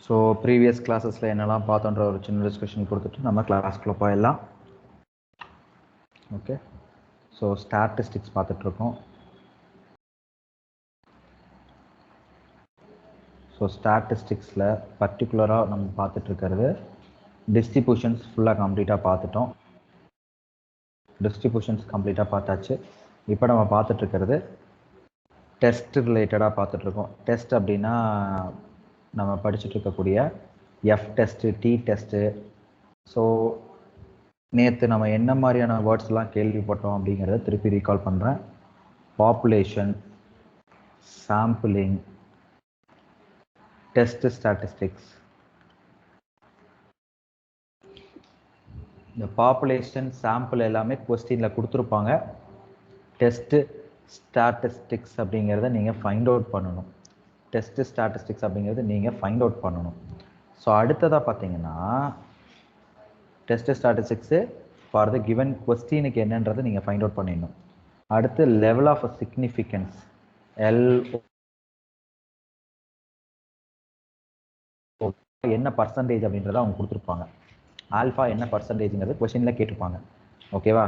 So previous கிளாஸஸில் என்னெல்லாம் பார்த்தோன்ற ஒரு சின்ன டிஸ்கஷன் கொடுத்துட்டு நம்ம கிளாஸ்க்குள்ளே போயிடலாம். ஓகே, ஸோ ஸ்டாட்டிஸ்டிக்ஸ் பார்த்துட்ருக்கோம். ஸோ ஸ்டாட்டிஸ்டிக்ஸில் பர்டிகுலராக நம்ம பார்த்துட்ருக்கிறது டிஸ்ட்ரிபியூஷன்ஸ் ஃபுல்லாக கம்ப்ளீட்டாக பார்த்துட்டோம். டிஸ்ட்ரிபியூஷன்ஸ் கம்ப்ளீட்டாக பார்த்தாச்சு. இப்போ நம்ம பார்த்துட்ருக்கிறது டெஸ்ட் ரிலேட்டடாக பார்த்துட்ருக்கோம். டெஸ்ட் அப்படின்னா நம்ம படிச்சுட்டு இருக்கக்கூடிய F test, T test. So நேற்று நம்ம என்ன மாதிரியான வேர்ட்ஸ்லாம் கேள்விப்பட்டோம் அப்படிங்கிறத திருப்பி ரீகால் பண்ணுறேன். Population, sampling, test statistics. இந்த பாப்புலேஷன், சாம்பிள் எல்லாமே கொஸ்டினில் கொடுத்துருப்பாங்க. டெஸ்ட்டு ஸ்டாட்டிஸ்டிக்ஸ் அப்படிங்கிறத நீங்கள் ஃபைண்ட் அவுட் பண்ணணும். டெஸ்ட் ஸ்டாட்டிஸ்டிக்ஸ் அப்படிங்கிறது நீங்கள் ஃபைண்ட் அவுட் பண்ணணும். ஸோ அடுத்ததாக பார்த்தீங்கன்னா test statistics for the given கொஸ்டினுக்கு என்னன்றதை நீங்கள் ஃபைண்ட் அவுட் பண்ணிடணும். அடுத்து லெவல் ஆஃப் சிக்னிஃபிகன்ஸ், என்ன பர்சன்டேஜ் அப்படின்றத அவங்க கொடுத்துருப்பாங்க. ஆல்ஃபா என்ன பர்சன்டேஜ்ங்கிறது கொஸ்டினில் கேட்டிருப்பாங்க. ஓகேவா?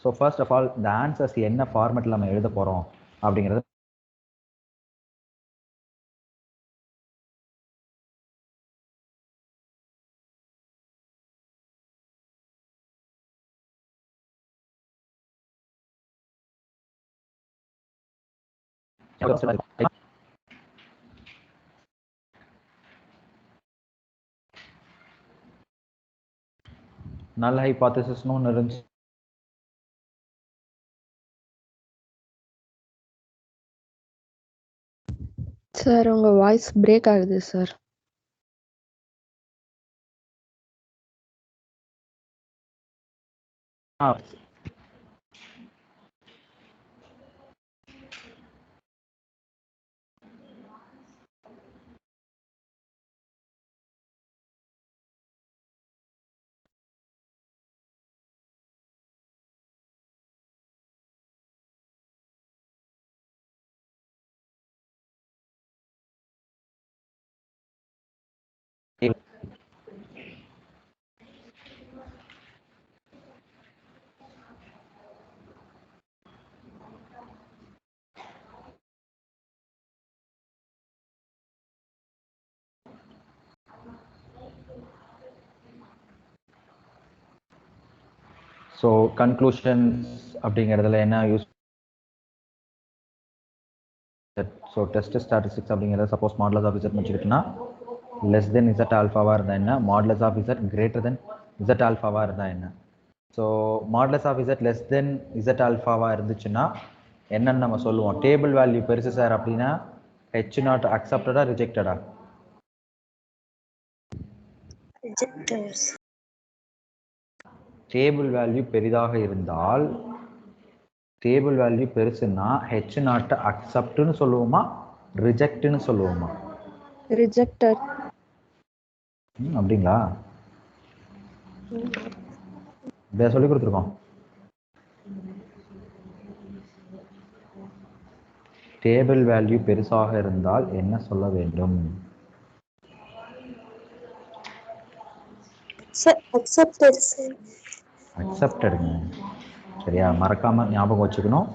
ஸோ ஃபர்ஸ்ட் ஆஃப் ஆல் இந்த ஆன்சர்ஸ் என்ன ஃபார்மேட்டில் நம்ம எழுத போகிறோம் அப்படிங்கிறது நல்ல ஹைபோதசிஸ்னு ஒன்று இருந்துச்சு. சார் உங்க வாய்ஸ் பிரேக் ஆகுது சார். ஸோ கன்க்ளூஷன்ஸ் அப்படிங்கிறதுல என்ன யூஸ்? ஸோ டெஸ்ட் ஸ்டாட்டிஸ்டிக்ஸ் அப்படிங்கிறத சப்போஸ் மாடலஸ் ஆஃப் இசட் வச்சுக்கிட்டோன்னா லெஸ் தென் இசட் ஆல்ஃபாவாக இருந்தால் என்ன, modulus of Z greater than Z ஆல்ஃபாவாக இருந்தால் என்ன. So modulus of Z less than Z ஆல்ஃபாவாக இருந்துச்சுன்னா என்னன்னு நம்ம சொல்லுவோம்? டேபிள் வேல்யூ பெருசு சார் அப்படின்னா ஹெச் நாட் அக்செப்டடா ரிஜெக்டடா? டேபிள் வேல்யூ பெரிதாக இருந்தால், டேபிள் வேல்யூ பெருசுன்னா ஹெச் நாட் அக்செப்ட்னு சொல்லுவோமா, ரிஜெக்ட்னு சொல்லுவோமா? ரிஜெக்டட். அப்படிங்களா? இதை சொல்லி கொடுத்துருக்கோம். டேபிள் வேல்யூ பெருசாக இருந்தால் என்ன சொல்ல வேண்டும்? அக்செப்டடுங்க. சரியா? மறக்காம ஞாபகம் வச்சுக்கணும்.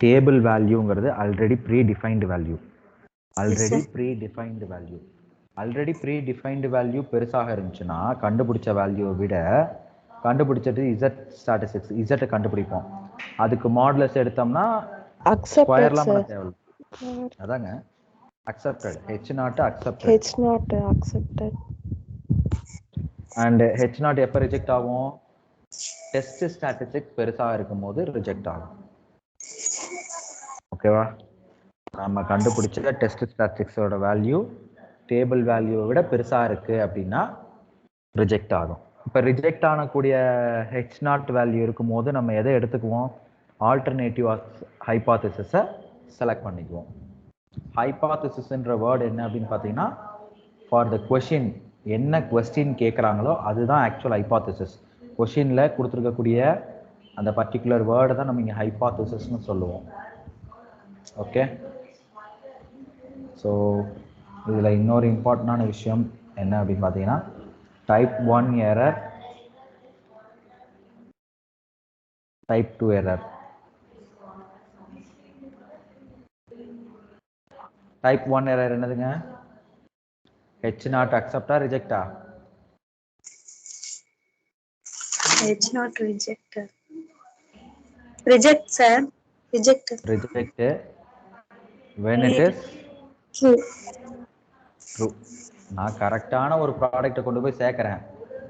டேபிள் வேல்யூங்கிறது already predefined value. Already predefined value பெருசாக இருந்துச்சுன்னா கண்டுபிடிச்ச வேல்யூவை விட கண்டுபிடிச்சது இசட் ஸ்டாட்டிஸ்டிக்ஸ் இசட்டை கண்டுபிடிப்போம். அதுக்கு மாடுலஸ் எடுத்தோம்னா ஸ்கொயர்லாம் பண்ண தேவையில்லை. அதாங்க accepted. H naught accepted. And H naught எப்போ ரிஜெக்ட் ஆகும்? டெஸ்ட் ஸ்டாட்டிஸ்டிக்ஸ் பெருசாக இருக்கும் போது ரிஜெக்ட் ஆகும். ஓகேவா? நம்ம கண்டுபிடிச்ச டெஸ்ட் ஸ்டாட்டிஸ்டிக்ஸோட வேல்யூ டேபிள் வேல்யூவை விட பெருசாக இருக்கு அப்படின்னா ரிஜெக்ட் ஆகும். இப்போ ரிஜெக்ட் ஆகக்கூடிய ஹெச் நாட் வேல்யூ இருக்கும் போது நம்ம எதை எடுத்துக்குவோம்? ஆல்டர்னேட்டிவ் ஹைபாத்தசிஸை செலக்ட் பண்ணிக்குவோம். ஹைபாத்தசிஸ்ன்ற வேர்டு என்ன அப்படின்னு பார்த்தீங்கன்னா, ஃபார் த கொஷின், என்ன கொஸ்டின் கேட்குறாங்களோ அதுதான் ஆக்சுவல் ஹைபாத்தசிஸ். கொஷினில் கொடுத்துருக்கக்கூடிய அந்த பர்டிகுலர் வேர்டை தான் நம்ம இங்கே ஹைபாத்தசிஸ்னு சொல்லுவோம். ஓகே, ஸோ இதில் இன்னொரு இம்பார்ட்டண்டான விஷயம், என்ன அப்படின்னு பார்த்தீங்கன்னா type 1 error, type 2 error. Type 1 error என்னதுங்க? H not acceptா ரிஜெக்டா? H not rejected. Reject, sir. Rejected. Reject when it is True. true. நான் கரெக்டான ஒரு ப்ராடக்ட்டை கொண்டு போய் சேர்க்குறேன்,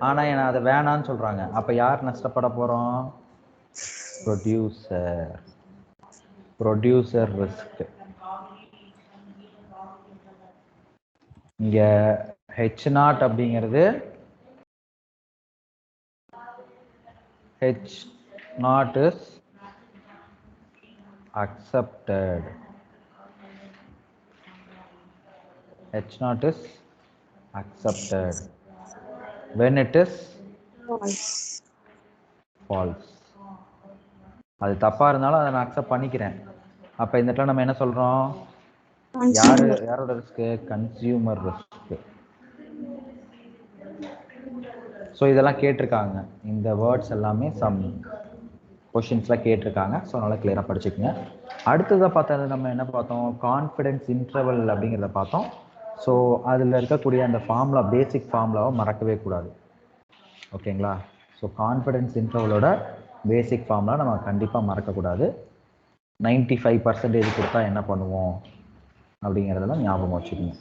ஆனால் என்ன அதை வேணான்னு சொல்கிறாங்க. அப்போ யார் நஷ்டப்பட போகிறோம்? ப்ரொடியூசர். Producer risk. இங்கே ஹெச் நாட் அப்படிங்கிறது H not is accepted. H not is accepted when it is False. false. அது தப்பா இருந்தாலும் அதை நான் அக்செப்ட் பண்ணிக்கிறேன். அப்ப இந்த இடத்துல நம்ம என்ன சொல்றோம்? யாரோட ரிஸ்க்? Consumer risk. ஸோ இதெல்லாம் கேட்டிருக்காங்க, இந்த வேர்ட்ஸ் எல்லாமே சம் கொஷின்ஸ்லாம் கேட்டிருக்காங்க. ஸோ அதனால் கிளியராக படிச்சுக்கோங்க. அடுத்ததாக பார்த்தது நம்ம என்ன பார்த்தோம்? கான்ஃபிடென்ஸ் இன்டர்வல் அப்படிங்கிறத பார்த்தோம். ஸோ அதில் இருக்கக்கூடிய அந்த ஃபார்முலா, பேசிக் ஃபார்முலாவை மறக்கவே கூடாது. ஓகேங்களா? ஸோ கான்ஃபிடென்ஸ் இன்டர்வலோட பேசிக் ஃபார்முலா நம்ம கண்டிப்பாக மறக்கக்கூடாது. 95% கொடுத்தா என்ன பண்ணுவோம் அப்படிங்கிறதெல்லாம் ஞாபகம் வச்சுக்கோங்க.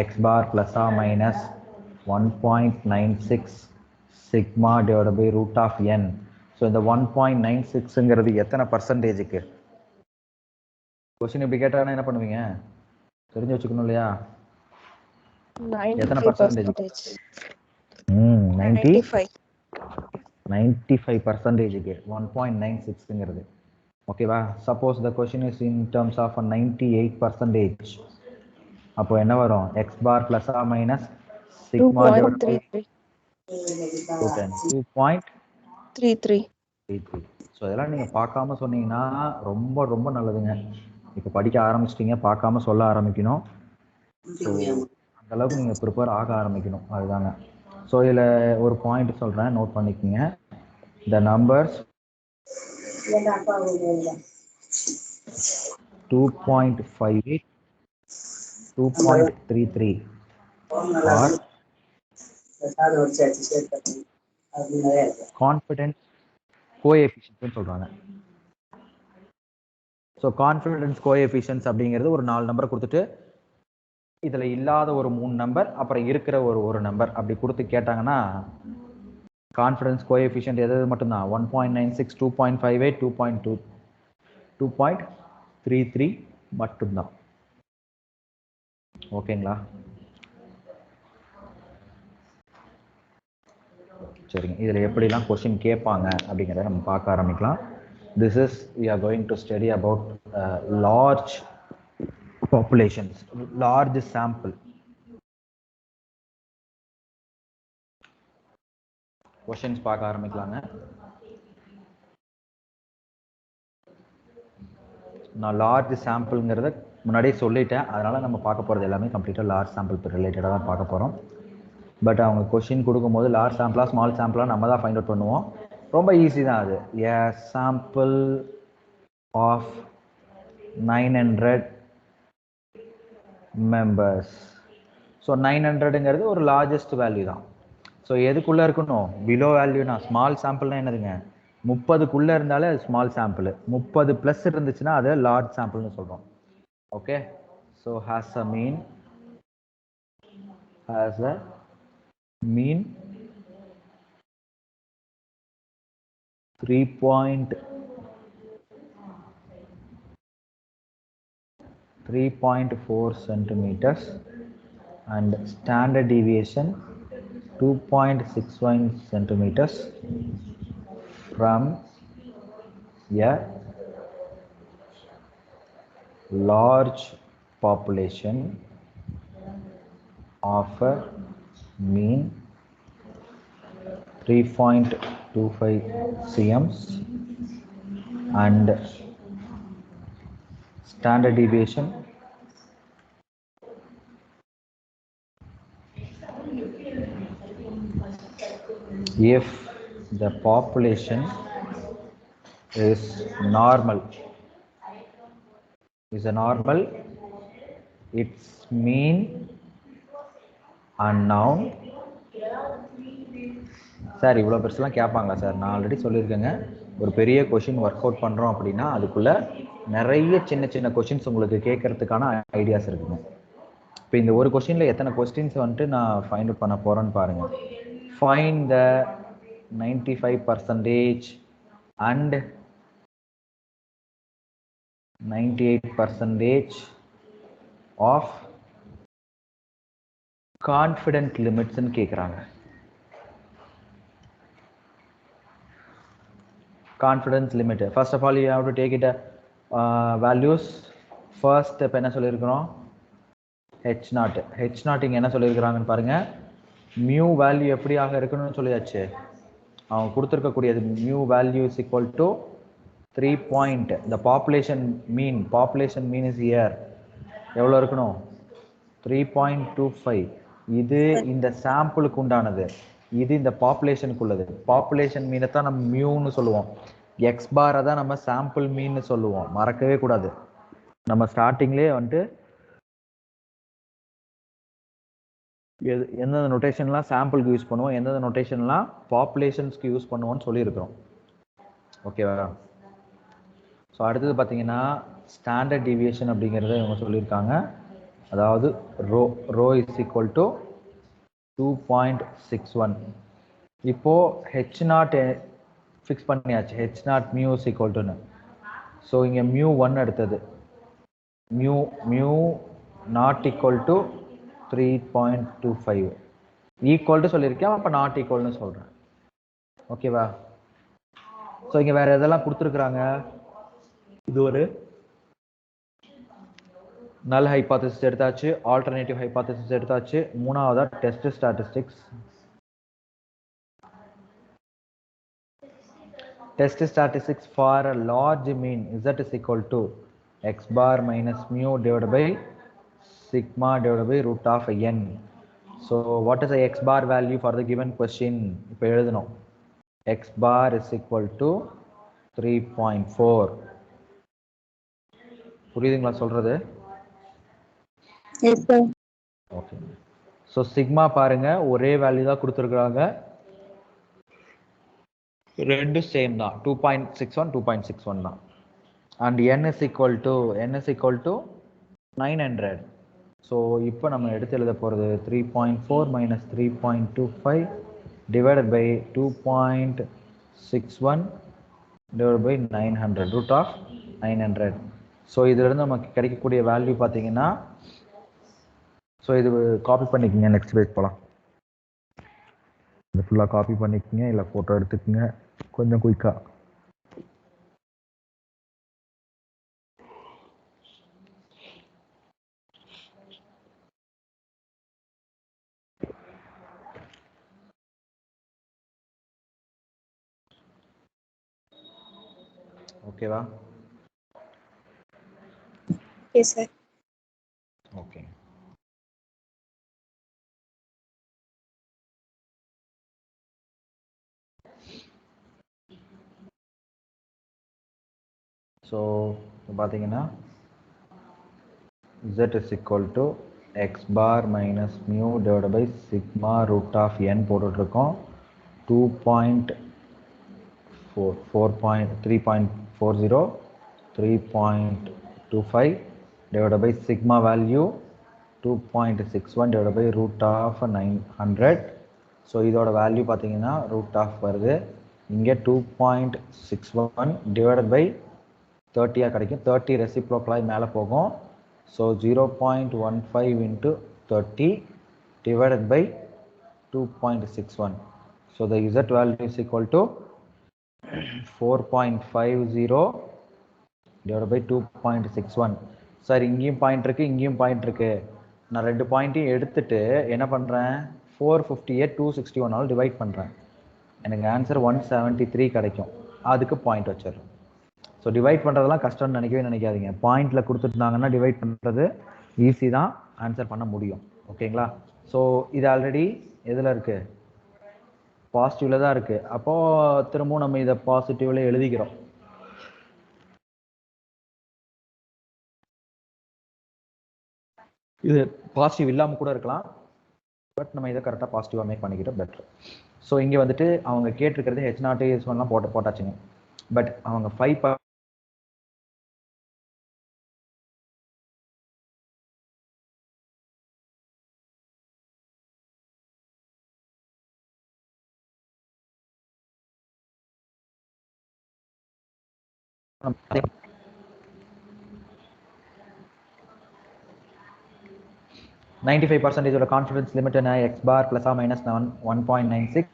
X bar plus or minus 1.96 sigma divide by root of N. So இந்த 1.96ங்கிறது எத்தனை பர்சன்டேஜுக்கு? கொஸ்டின் இப்படி கேட்டாங்கன்னா என்ன பண்ணுவீங்க? தெரிஞ்சு வச்சுக்கணும் இல்லையா? எத்தனை பர்சன்டேஜ்? 95%க்கு 1.96ங்கிறது. ஓகேவா? Suppose the question is in terms of 98%. அப்போ என்ன வரும்? X bar plus or minus sigma divide by 2.33. So இதெல்லாம் நீங்கள் பார்க்காம சொன்னீங்கன்னா ரொம்ப ரொம்ப நல்லதுங்க. இப்போ படிக்க ஆரம்பிச்சிட்டிங்க, பார்க்காம சொல்ல ஆரம்பிக்கணும். ஸோ அந்த அளவுக்கு நீங்கள் ப்ரிப்பேர் ஆக ஆரம்பிக்கணும், அதுதாங்க. ஸோ இதில் ஒரு பாயிண்ட் சொல்கிறேன், நோட் பண்ணிக்கோங்க. த நம்பர்ஸ் 2.58, 2.33 are கான்ஃபிடென்ஸ் கோஎஃபிஷியன்ட்னு சொல்கிறாங்க. ஸோ கான்ஃபிடென்ஸ் கோஎஃபிஷியன்ட்ஸ் அப்படிங்கிறது ஒரு 4 நம்பரை கொடுத்துட்டு இதில் இல்லாத ஒரு 3 நம்பர், அப்புறம் இருக்கிற ஒரு நம்பர் அப்படி கொடுத்து கேட்டாங்கன்னா கான்ஃபிடென்ஸ் கோஎஃபிஷியன்ட் எது மட்டும்தான்? 1.96, 2.58, 2.2, 2.33 மட்டும்தான். ஓகேங்களா? சரிங்க. இதில் எப்படிலாம் கொஸ்டின் கேட்பாங்க அப்படிங்கிறத நம்ம பார்க்க ஆரம்பிக்கலாம். This is we are going to study about large populations, large sample. Questions பார்க்க ஆரம்பிக்கலாங்க. நான் லார்ஜ் சாம்பிள்ங்கிறத முன்னாடியே சொல்லிட்டேன், அதனால் நம்ம பார்க்க போகிறது எல்லாமே கம்ப்ளீட்டாக லார்ஜ் சாம்பிள் ரிலேட்டடாக தான் பார்க்க போகிறோம். பட் அவங்க கொஷின் கொடுக்கும்போது லார்ஜ் சாம்பிளா ஸ்மால் சாம்பிளா நம்ம தான் ஃபைண்ட் அவுட் பண்ணுவோம். ரொம்ப ஈஸி தான் அது. A sample of 900 members. So 900ங்கிறது ஒரு லார்ஜஸ்ட் வேல்யூ தான். ஸோ எதுக்குள்ளே இருக்கணும்? பிலோ வேல்யூனா ஸ்மால் சாம்பிள்னா என்னதுங்க? 30க்குள்ளே இருந்தாலே அது ஸ்மால் சாம்பிள். 30 ப்ளஸ் இருந்துச்சுன்னா அது லார்ஜ் சாம்பிள்னு சொல்கிறோம். Okay. So has a mean 3.4 centimeters and standard deviation 2.61 centimeters from a large population of a mean 3.25 cms and standard deviation if the population is normal, its mean unknown. Sir இவ்வளோ பெருசுலாம் கேட்பாங்களா sir? நான் already சொல்லியிருக்கேங்க, ஒரு பெரிய question work out பண்ணுறோம் அப்படின்னா அதுக்குள்ளே நிறைய சின்ன சின்ன கொஷின்ஸ் உங்களுக்கு கேட்கறதுக்கான ஐடியாஸ் இருக்குங்க. இப்போ இந்த ஒரு கொஸ்டினில் எத்தனை கொஸ்டின்ஸ் வந்துட்டு நான் ஃபைண்ட் அவுட் பண்ண போகிறேன்னு பாருங்கள். Find the 95% and 98% of confident லிமிட்ஸ்ன்னு கேட்குறாங்க. Confidence limit. First of all, you have to take it values. First இப்போ என்ன சொல்லியிருக்கிறோம்? H0 இங்கே என்ன சொல்லியிருக்கிறாங்கன்னு பாருங்க. மியூ வேல்யூ எப்படியாக இருக்கணும்னு சொல்லியாச்சு. அவங்க கொடுத்துருக்கக்கூடியது mu value is equal to 3 point. இந்த பாப்புலேஷன் மீன் இஸ் இயர் எவ்வளோ இருக்கணும்? 3.25. இது இந்த சாம்பிளுக்கு உண்டானது, இது இந்த பாப்புலேஷனுக்கு உள்ளது. பாப்புலேஷன் மீனை தான் நம்ம மியூன்னு சொல்லுவோம், எக்ஸ் பாரை தான் நம்ம சாம்பிள் மீன்னு சொல்லுவோம். மறக்கவே கூடாது. நம்ம ஸ்டார்டிங்லேயே வந்துட்டு எந்தெந்த நொட்டேஷன்லாம் சாம்பிளுக்கு யூஸ் பண்ணுவோம், எந்தெந்த நொட்டேஷன்லாம் பாப்புலேஷன்ஸ்க்கு யூஸ் பண்ணுவோம்னு சொல்லியிருக்கிறோம். ஓகேவா? ஸோ அடுத்தது பார்த்தீங்கன்னா ஸ்டாண்டர்ட் டிவியேஷன் அப்படிங்கிறத இவங்க சொல்லியிருக்காங்க. அதாவது ரோ இஸ் ஈக்குவல் டு 2.61. இப்போது H0 ஃபிக்ஸ் பண்ணியாச்சு, H0 மியூ இஸ் ஈக்குவல் டுன்னு. ஸோ இங்கே மியூ 1 எடுத்தது, mu not equal to 3.25 equal to சொல்லியிருக்கேன், அப்போ நாட் ஈக்குவல்னு சொல்கிறேன். ஓகேவா? ஸோ இங்கே வேறு எதெல்லாம் கொடுத்துருக்குறாங்க? இது ஒரு நல் ஹைபாத்தசிஸ் எடுத்தாச்சு, ஆல்டர்னேட்டிவ் ஹைபாத்தசிஸ் எடுத்தாச்சு. மூணாவதா test statistics. Test statistics for a large mean z is equal to x bar minus mu divided by sigma divided by root of n. So what is the x bar value for the given question? இப்போ எழுதணும். x bar is equal to 3.4. புரியுதுங்களா சொல்றது? Yes sir. Okay. So sigma பாருங்க, ஒரே value தான் கொடுத்துருக்குறாங்க, ரெண்டும் same தான், 2.61 2.61 தான். And n is equal to 900. So இப்போ நம்ம எடுத்து எழுத போகிறது 3.4 minus 3.25 divided by 2.61 divided by 900 root of 900. So இதிலிருந்து நமக்கு கிடைக்கக்கூடிய வேல்யூ பார்த்தீங்கன்னா, ஸோ இது காப்பி பண்ணிக்கோங்க, நெக்ஸ்ட் பேஜ் போகலாம். இது ஃபுல்லாக காப்பி பண்ணிக்கோங்க, இல்லை ஃபோட்டோ எடுத்துக்கோங்க கொஞ்சம் குயிக்காக. ஓகேவா? Yes sir. ஓகே. ஸோ பார்த்தீங்கன்னா z is equal to x bar minus mu divided by sigma root of n போட்டுட்ருக்கோம். 3.40 3.25 divided by sigma value 2.61 divided by root of 900. So இதோட வேல்யூ பார்த்தீங்கன்னா root of வருது. இங்கே 2.61 divided by 30 கிடைக்கும். 30 ரெசிப்ரோக்கலாக மேலே போகும். So 0.15 into 30 divided by 2.61. So the z value is equal to 4.50 divided by 2.61. Sir இங்கேயும் point இருக்குது, இங்கேயும் பாயிண்ட் இருக்குது. நான் ரெண்டு பாயிண்ட்டையும் எடுத்துட்டு என்ன பண்ணுறேன், 450 261 டிவைட் பண்ணுறேன். எனக்கு ஆன்சர் 173 கிடைக்கும். அதுக்கு பாயிண்ட் வச்சிடுறேன். ஸோ டிவைட் பண்ணுறதெல்லாம் கஷ்டம்னு நினைக்காதீங்க. பாயிண்டில் கொடுத்துருந்தாங்கன்னா டிவைட் பண்ணுறது ஈஸி தான், ஆன்சர் பண்ண முடியும். ஓகேங்களா? ஸோ இது ஆல்ரெடி எதில் இருக்குது? பாசிட்டிவ்ல தான் இருக்கு. அப்போ திரும்பவும் நம்ம இதை பாசிட்டிவ்ல எழுதிக்கிறோம். இது பாசிட்டிவ் இல்லாம கூட இருக்கலாம், பட் நம்ம இதை கரெக்டாக பாசிட்டிவாக மேக் பண்ணிக்கிட்டோம் பெட்டர். ஸோ இங்கே வந்துட்டு அவங்க கேட்டிருக்கிறது H0 H1லாம் போட்டாச்சுங்க. பட் அவங்க 5 95% கான்ஃபிடன்ஸ் லிமிட் என்ன? x bar plus or minus 1.96.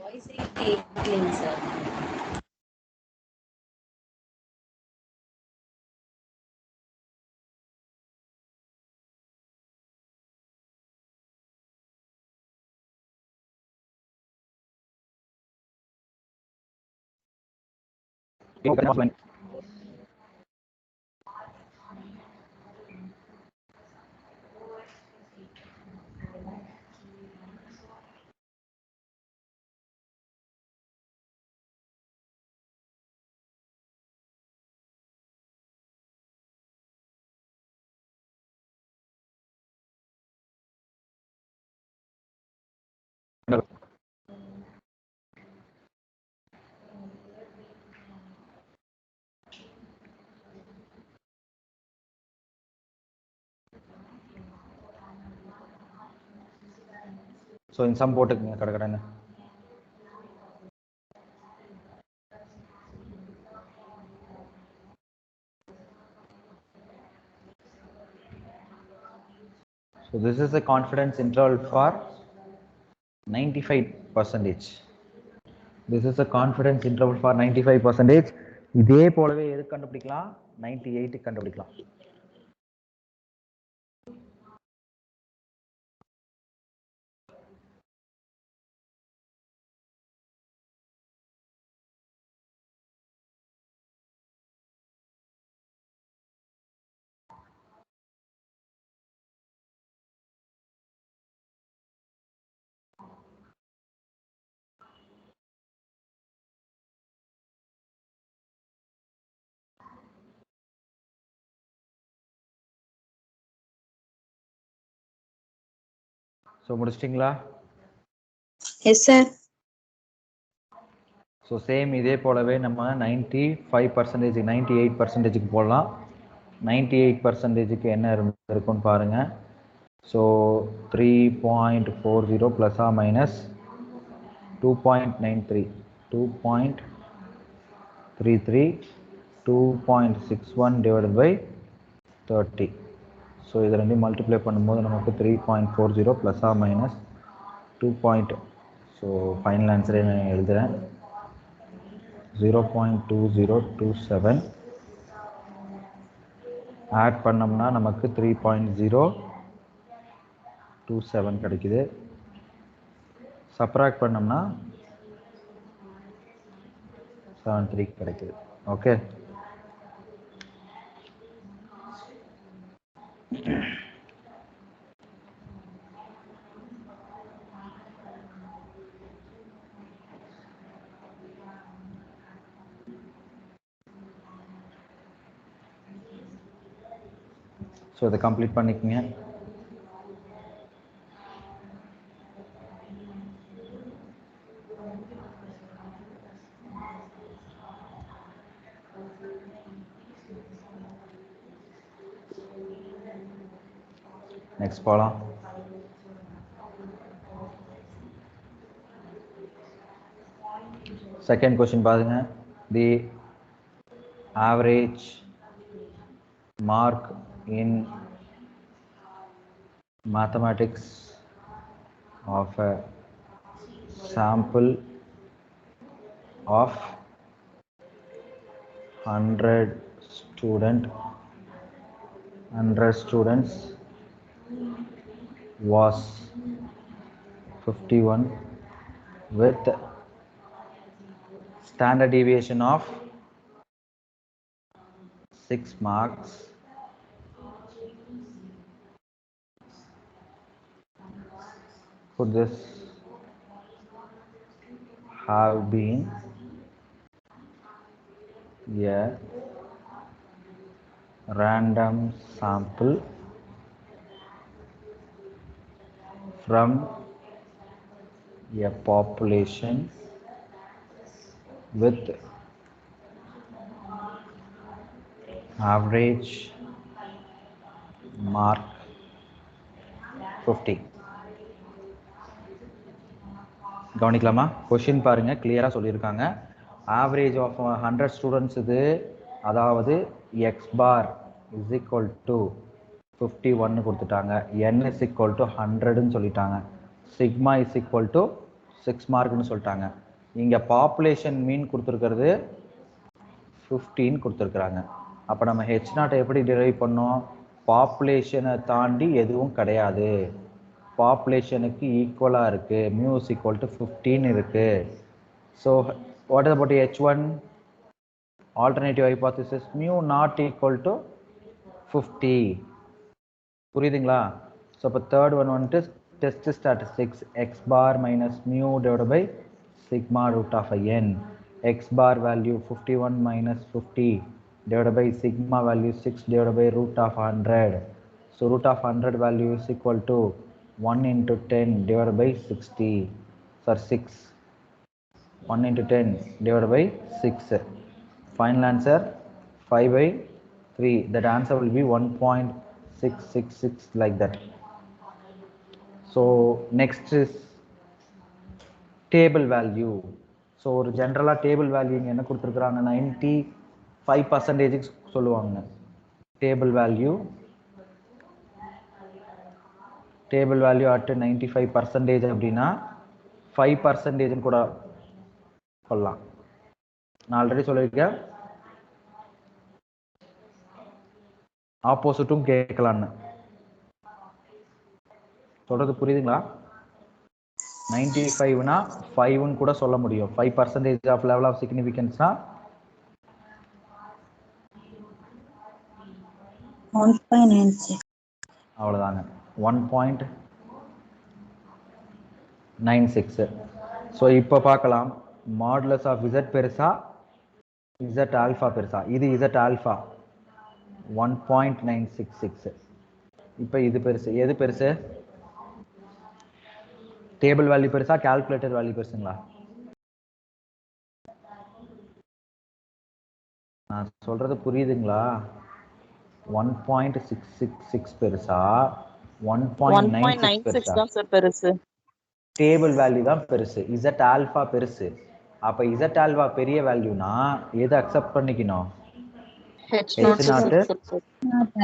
வாய்ஸே கேட்கலைங்க சார். ஸோ இந்த சம் போட்டுக்குங்க கடகடன்னு. So this is a confidence interval for 95%. This is a confidence interval for 95%. இதே போலவே எது கண்டுபிடிக்கலாம்? 98 கண்டுபிடிக்கலாம். ஸோ முடிச்சிட்டிங்களா? Yes sir. ஸோ சேம் இதே போலவே நம்ம 95%, 98%க்கு போடலாம். 98%க்கு என்ன இருக்குன்னு பாருங்க. So 3.40 plus or minus 2.93, 2.33, 2.61 divided by 30. So இது ரெண்டையும் மல்டிப்ளை பண்ணும்போது நமக்கு 3.40 plus or minus 2. So final ஆன்சரே நான் எழுதுகிறேன். 0.2027 ஆட் பண்ணோம்னா நமக்கு 3.027 கிடைக்குது. சப்ராக்ட் பண்ணோம்னா 73 கிடைக்குது. ஓகே, ஸோ இதை கம்ப்ளீட் பண்ணிக்கங்க. நெக்ஸ்ட் போகலாம். செகண்ட் கொஸ்டின் பாருங்க. The average mark in mathematics of a sample of 100 student 100 students was 51 with standard deviation of 6 marks. Could this have been a random sample from a population with average mark 50? கவனிக்கலாமா? Question பாருங்க, கிளியரா சொல்லியிருக்காங்க. Average of 100 students இது, அதாவது X bar is equal to 51 கொடுத்துட்டாங்க, n is equal to 100ன்னு சொல்லிட்டாங்க, sigma is equal to 6 மார்க்னு சொல்லிட்டாங்க. இங்கே பாப்புலேஷன் மீன் கொடுத்துருக்கிறது 15 கொடுத்துருக்குறாங்க. அப்போ நம்ம ஹெச் நாட்டை எப்படி டிரைவ் பண்ணோம்? பாப்புலேஷனை தாண்டி எதுவும் கிடையாது, பாப்புலேஷனுக்கு ஈக்குவலாக இருக்குது, மியூ இஸ் ஈக்குவல் டு 15 இருக்குது. So what is about H1? Alternative hypothesis mu not equal to 50. புரியுதுங்களா? ஸோ இப்போ தேர்ட் ஒன் வந்துட்டு test statistics X bar minus mu divide by sigma root of n. X bar value 51 minus 50 divided by sigma value 6 divided by root of 100. So root of 100 value is equal to 1 into 10 divided by 60. Sir, 6. 1 into 10 divided by 6. Final answer 5 by 3. That answer will be 1.666 like that. So next is table value. So ஒரு ஜென்ரலா table value இங்க என்ன கொடுத்துருக்காங்க? 95% சொல்லுவாங்க. Table value at 95% அப்படின்னா 5% கூட சொல்லலாம். நான் ஆல்ரெடி சொல்லியிருக்கேன், ஆப்போசிட்டும் கேட்கலான்னு. சொல்றது புரியுதுங்களா? 95னா 5ன்னு கூட சொல்ல முடியும். 5% ஆஃப் லெவல் ஆஃப் சிக்னிஃபிகன்ஸ்னா 1.96. அவ்வளோதாங்க, 1.96. ஸோ இப்போ பார்க்கலாம், மாடுலஸ் ஆஃப் இசட் பெருசா இசட் ஆல்ஃபா பெருசா? இது இசட் ஆல்ஃபா 1.966. இப்போ இது பெருசு, எது பெருசு? டேபிள் வேல்யூ பெருசா கால்குலேட்டர் வேல்யூ பெருசுங்களா? நான் சொல்றது புரியுதுங்களா? 1.666 பெருசா 1.96 பெருசு? டேபிள் வேல்யூ தான் பெருசு, இசட் ஆல்ஃபா பெருசு. அப்ப இசட் ஆல்ஃபா பெரிய வேல்யூனா எது அக்செப்ட் பண்ணிக்கணும்? H not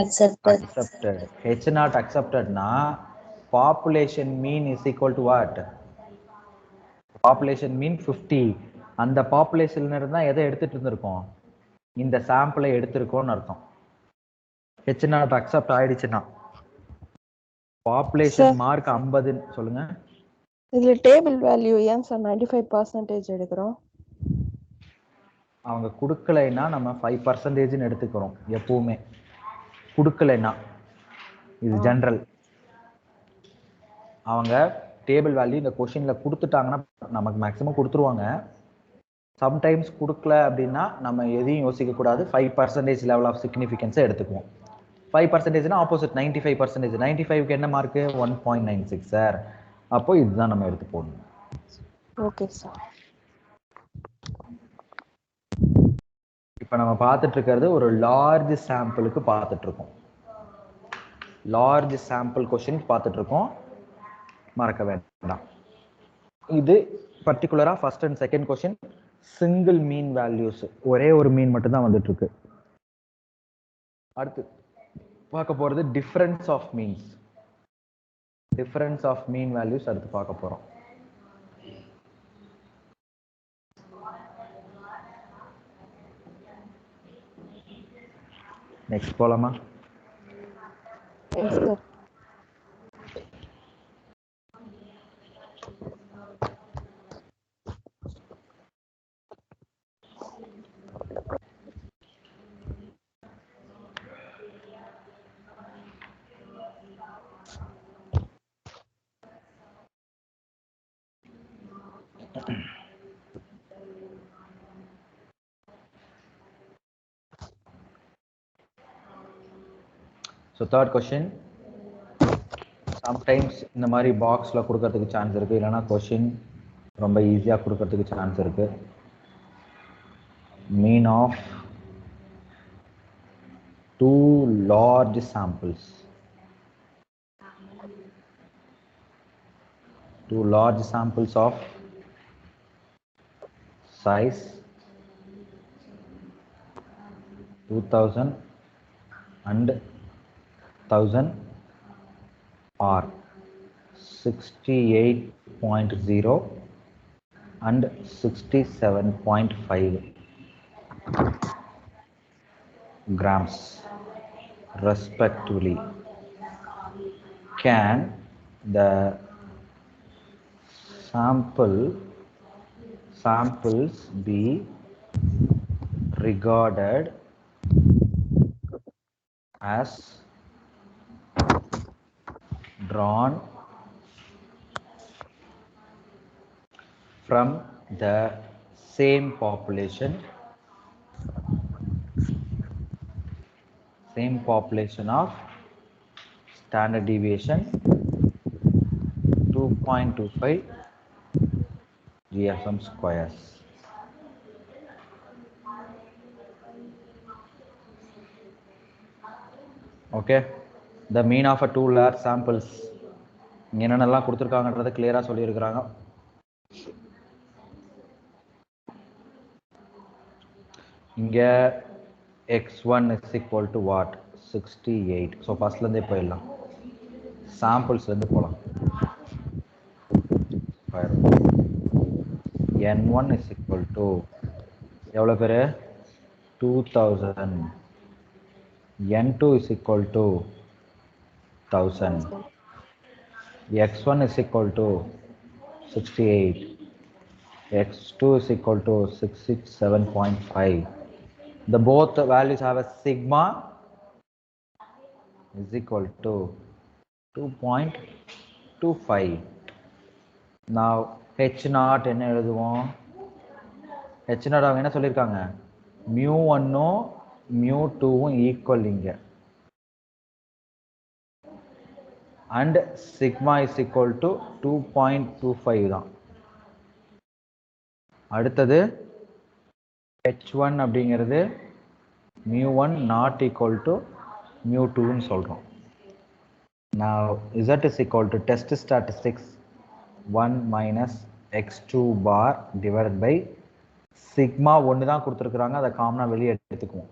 accepted. H not acceptedனா population mean is equal to what? Population mean 50. அந்த பாப்புலேஷன்ல இருந்தா எதை எடுத்துட்டு இருந்திருக்கோம்? இந்த சாம்பிளை எடுத்திருக்கோம்னு அர்த்தம். H not accept ஆயிடுச்சுன்னா பாப்புலேஷன் மார்க் 50 சொல்லுங்க. இதுல டேபிள் வேல்யூ ஏன் சார் 95% எடுக்கிறோம்? அவங்க கொடுக்கலைன்னா நம்ம 5% எடுத்துக்கிறோம் எப்பவுமே. கொடுக்கலைன்னா இது ஜென்ரல். அவங்க டேபிள் வேல்யூ இந்த கொஸ்டின்ல கொடுத்துட்டாங்கன்னா நமக்கு மேக்ஸிமம் கொடுத்துருவாங்க. சம்டைம்ஸ் கொடுக்கல அப்படின்னா நம்ம எதையும் யோசிக்க கூடாது, 5% லெவல் ஆஃப் சிக்னிஃபிகன்ஸை எடுத்துக்குவோம். 5%னா ஆப்போசிட் 95%. 95க்கு என்ன மார்க்கு? 1.96 சார். அப்போ இதுதான் நம்ம எடுத்து போடணும். Okay sir. இப்போ நம்ம பார்த்துட்டு இருக்கிறது ஒரு லார்ஜ் சாம்பிளுக்கு பார்த்துட்டு இருக்கோம். லார்ஜ் சாம்பிள் கொஸ்டின் பார்த்துட்டு இருக்கோம், மறக்க வேண்டாம். இது பர்டிகுலரா first and second question single mean values, ஒரே ஒரு மீன் மட்டும் தான் வந்துட்டு இருக்கு. அடுத்து பார்க்க போறது difference of means. Difference of mean values அடுத்து பார்க்க போறோம். நெக்ஸ்ட் போலாமா? Yes, sir. So third question. Sometimes இந்த மாதிரி பாக்ஸ்ல கொடுக்கிறதுக்கு சான்ஸ் இருக்கு, இல்லைன்னா கொஸ்டின் ரொம்ப ஈஸியாக கொடுக்கறதுக்கு சான்ஸ் இருக்கு. Mean of two large samples. Two large samples of size 2000 and 1000 are 68.0 and 67.5 grams respectively. Can the samples be regarded as drawn from the same population of standard deviation 2.25 GSM squares? Okay, the mean of a two large samples என்னென்னலாம் கொடுத்துருக்காங்கன்றதை கிளியரா சொல்லியிருக்கிறாங்க. இங்க x1 is equal to what? 68. So ஃபர்ஸ்ட்லேருந்தே போயிடலாம், சாம்பிள்ஸ்லேருந்து போகலாம். n1 is equal to எவ்வளோ பேர்? 2000. n2 is equal to 1000. x1 is equal to 68. x2 is equal to 667.5. The both values have a sigma is equal to 2.25. Now h naught என்ன எழுதுவோம்? h naught அவங்க என்ன சொல்லியிருக்காங்க? mu1 mu2 equal இங்க, and sigma is equal to 2.25 தான். அடுத்தது h1 அப்படிங்கிறது mu1 not equal to mu2 ன்னு சொல்றோம். Now z is equal to test statistics 1 minus x2 bar divided by sigma 1 தான் கொடுத்துருக்குறாங்க, அதை காமனா வெளியே எடுத்துக்குவோம்,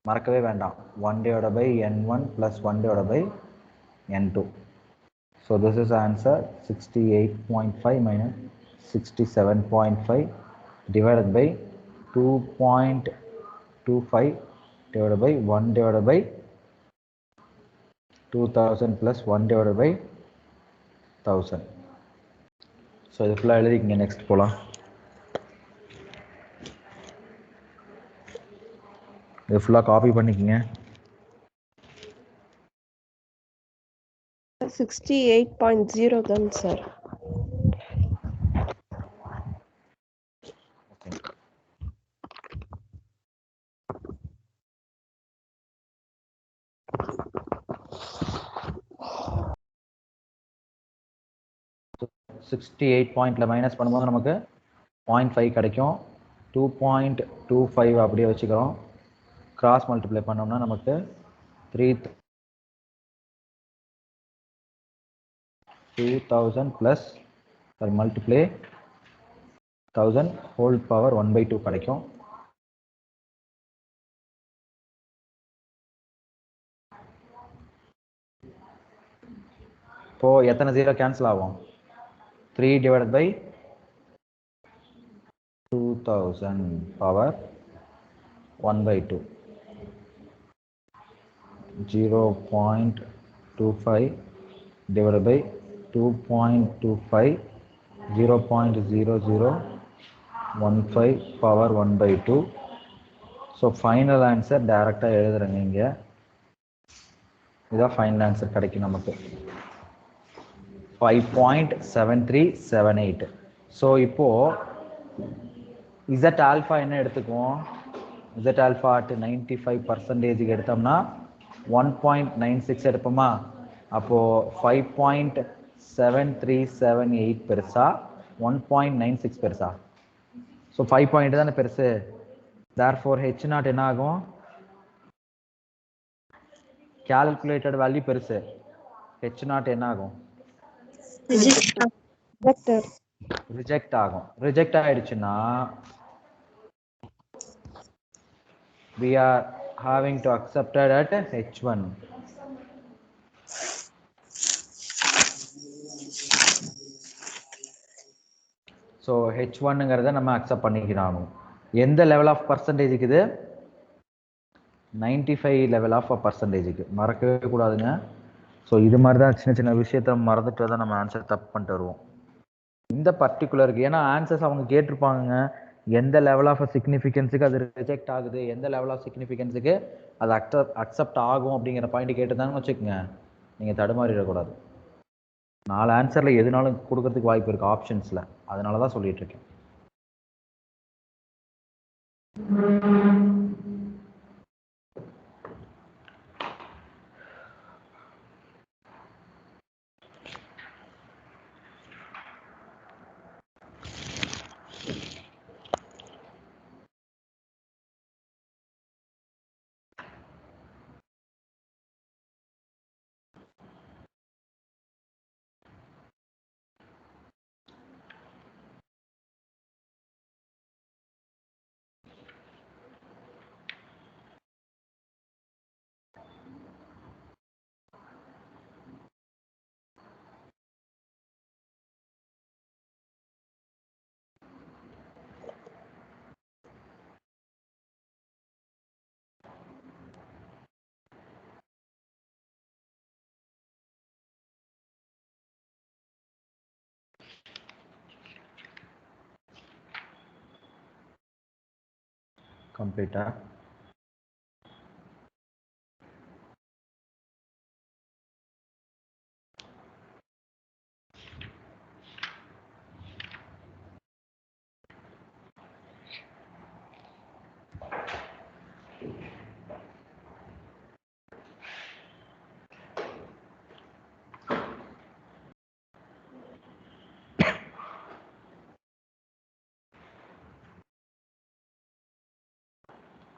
மறக்கவே வேண்டாம். 1 divided by n1 plus 1 divided by n2. So this is answer 68.5 minus 67.5 divided by 2.25 divided by 1 divided by 2000 plus 1 divided by 1000. So இது ஃபுல்லாக எழுதிக்கிங்க, நெக்ஸ்ட் போகலாம். இது ஃபுல்லாக காப்பி பண்ணிக்கிங்க. 68.0 தான் சார். மைனஸ் பண்ணும்போது நமக்கு 0.5 கிடைக்கும். 2.25 அப்படியே வச்சுக்கிறோம். கிராஸ் மல்டிப்ளை பண்ணோம்னா நமக்கு 2000 plus multiply 1000 whole power 1/2 கிடைக்கும். இப்போ எத்தனை ஜீரோ கேன்சல் ஆகும்? 3 divided by 2000 power 1/2 0.5 0.25 divided by 2.25 0.0015 power 1/2. So final answer directா எழுதுறேங்க இங்க. இதான் ஃபைனல் ஆன்சர் கிடைக்கும் நமக்கு 5.7378. ஸோ இப்போ Z ஆல்ஃபா என்ன எடுத்துக்குவோம்? Z ஆல்ஃபா at 95% எடுத்தோம்னா 1.96 எடுப்போமா? அப்போ 5.7378 பெருசா 1.96 பெருசா? ஸோ 5 பாயிண்ட் தானே பெருசு. therefore H0 என்ன ஆகும்? calculated value பெருசு. H0 என்ன ஆகும்? ரிஜெக்ட் ஆகும். ரிஜெக்ட் ஆயிடுச்சுன்னா we are having to accept it at H1. So H1ங்கிறத நம்ம அக்செப்ட் பண்ணிக்கிறாங்க. எந்த லெவல் ஆஃப் பர்சன்டேஜுக்கு இது? 95 லெவல் ஆஃப் பர்சன்டேஜுக்கு. மறக்கவே கூடாதுங்க. ஸோ இது மாதிரி தான் சின்ன சின்ன விஷயத்த மறந்துட்டு தான் நம்ம ஆன்சர் தப்பு பண்ணிட்டு வருவோம். இந்த பர்டிகுலருக்கு ஏன்னா ஆன்சர்ஸ் அவங்க கேட்டிருப்பாங்க எந்த லெவல் ஆஃப் சிக்னிஃபிகன்ஸுக்கு அது ரிஜெக்ட் ஆகுது, எந்த லெவல் ஆஃப் சிக்னிஃபிகன்ஸுக்கு அது அக்செப்ட் ஆகும் அப்படிங்கிற பாயிண்ட் கேட்டுதான்னு வச்சுக்கோங்க, நீங்கள் தடுமாறிடக்கூடாது. 4 ஆன்சரில் எதுனாலும் கொடுக்கறதுக்கு வாய்ப்பு இருக்குது ஆப்ஷன்ஸில். அதனால தான் சொல்லிட்டு இருக்கேன். கம்ப்ளீட்டா?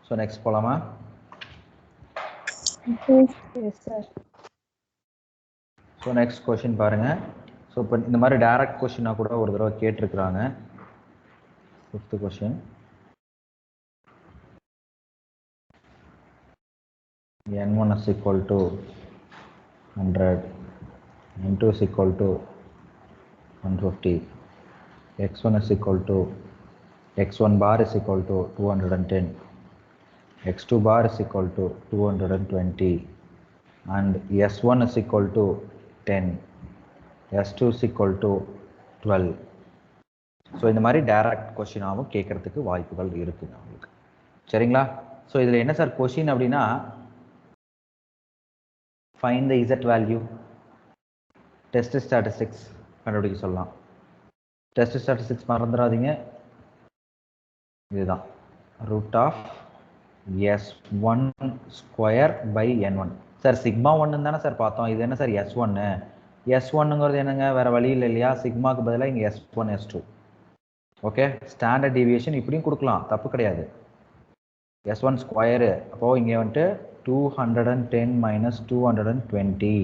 ஸோ நெக்ஸ்ட் போகலாமா? ஸோ நெக்ஸ்ட் கொஷின் பாருங்கள். ஸோ இப்போ இந்த மாதிரி டைரக்ட் கொஷினாக கூட ஒரு தடவை கேட்டிருக்கிறாங்க. 5th question. N1 is equal to 100, N2 is equal to 150, X1 is equal to X1 bar is equal to 210, X2 bar is equal to 220, and S1 is equal to 10, S2 is equal to 12. So இந்த மாதிரி direct கொஷினாகவும் கேட்கறதுக்கு வாய்ப்புகள் இருக்குங்க உங்களுக்கு. சரிங்களா? So இதில் என்ன sir question அப்படின்னா, find the Z value, test statistics கண்டுபிடிக்க சொல்லலாம். டெஸ்ட் ஸ்டாட்டிஸ்டிக்ஸ் மறந்துடாதீங்க, இதுதான் root of S1 square by N1. Sir sigma 1 தானே சார் பார்த்தோம், இது என்ன சார் S1? S1ங்கிறது என்னங்க, வேற வழி இல்லை இல்லையா, சிக்மாக்கு பதிலாக இங்கே S1 S2. Okay, standard deviation இப்படியும் கொடுக்கலாம், தப்பு கிடையாது. S1 ஸ்கொயரு, அப்போது இங்கே வந்துட்டு 210 minus 220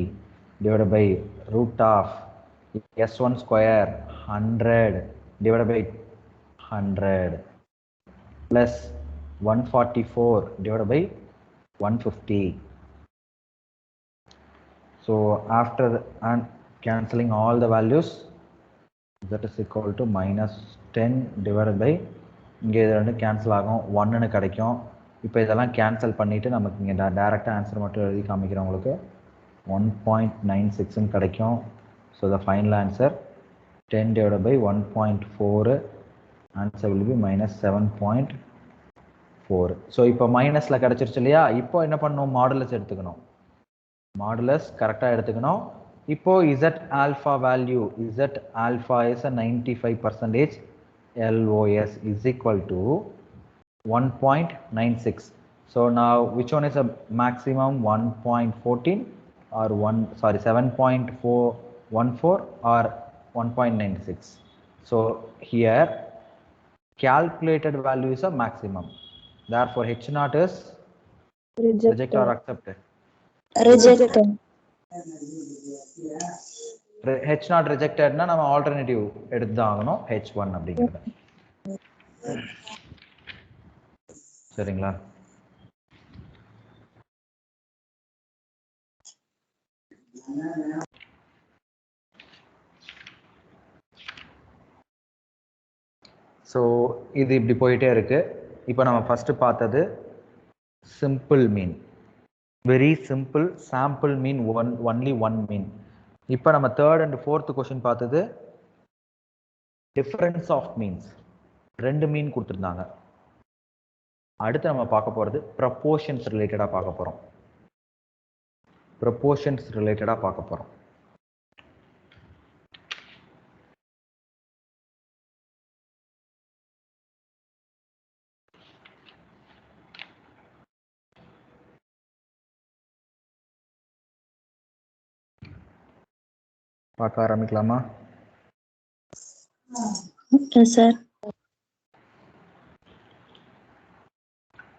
divided by root of S1 square 100 divided by 100 plus 144 divided by 150. So after and cancelling all the values, that is equal to minus 10 divided by, இங்கே இது ரெண்டு கேன்சல் ஆகும், 1ன்னு கிடைக்கும். இப்போ இதெல்லாம் கேன்சல் பண்ணிவிட்டு நமக்கு இங்கே டைரெக்டாக ஆன்சர் மட்டும் எழுதி காமிக்கிறேன் உங்களுக்கு. 1.96 கிடைக்கும். So the final answer 10 divided by 1.4, answer will be minus 7.4. So இப்போ மைனஸ்ல கிடைச்சிருச்சு இல்லையா? இப்போ என்ன பண்ணணும்? மாடுலஸ் எடுத்துக்கணும். மாடுலஸ் கரெக்டா எடுத்துக்கணும். இப்போ z alpha value, z alpha is a 95% LOS is equal to 1.96. So now which one is a maximum? 1.14 or 7.414 or 1.96. So here calculated value is a maximum. Therefore H naught is reject or accepted? Rejected. H naught rejected na nama alternative எடுத்துதான் ஆகணும் H1 அப்படிங்கிறது. சரிங்களா? So இது இப்படி போயிட்டே இருக்கு. இப்போ நம்ம ஃபர்ஸ்ட் பார்த்தது simple mean, very simple sample mean, only one mean. இப்போ நம்ம தேர்ட் அண்ட் ஃபோர்த் கொஸ்டின் பார்த்தது டிஃபரன்ஸ் ஆஃப் மீன்ஸ், ரெண்டு மீன் கொடுத்துருந்தாங்க. அடுத்து நம்ம பார்க்க போகிறது ப்ரப்போர்ஷன்ஸ் ரிலேட்டடாக பார்க்க போகிறோம். ப்ரப்போர்ஷன்ஸ் ரிலேட்டடாக பார்க்க போகிறோம். பார்க்க ஆரம்பிக்கலாமா? Okay, sir.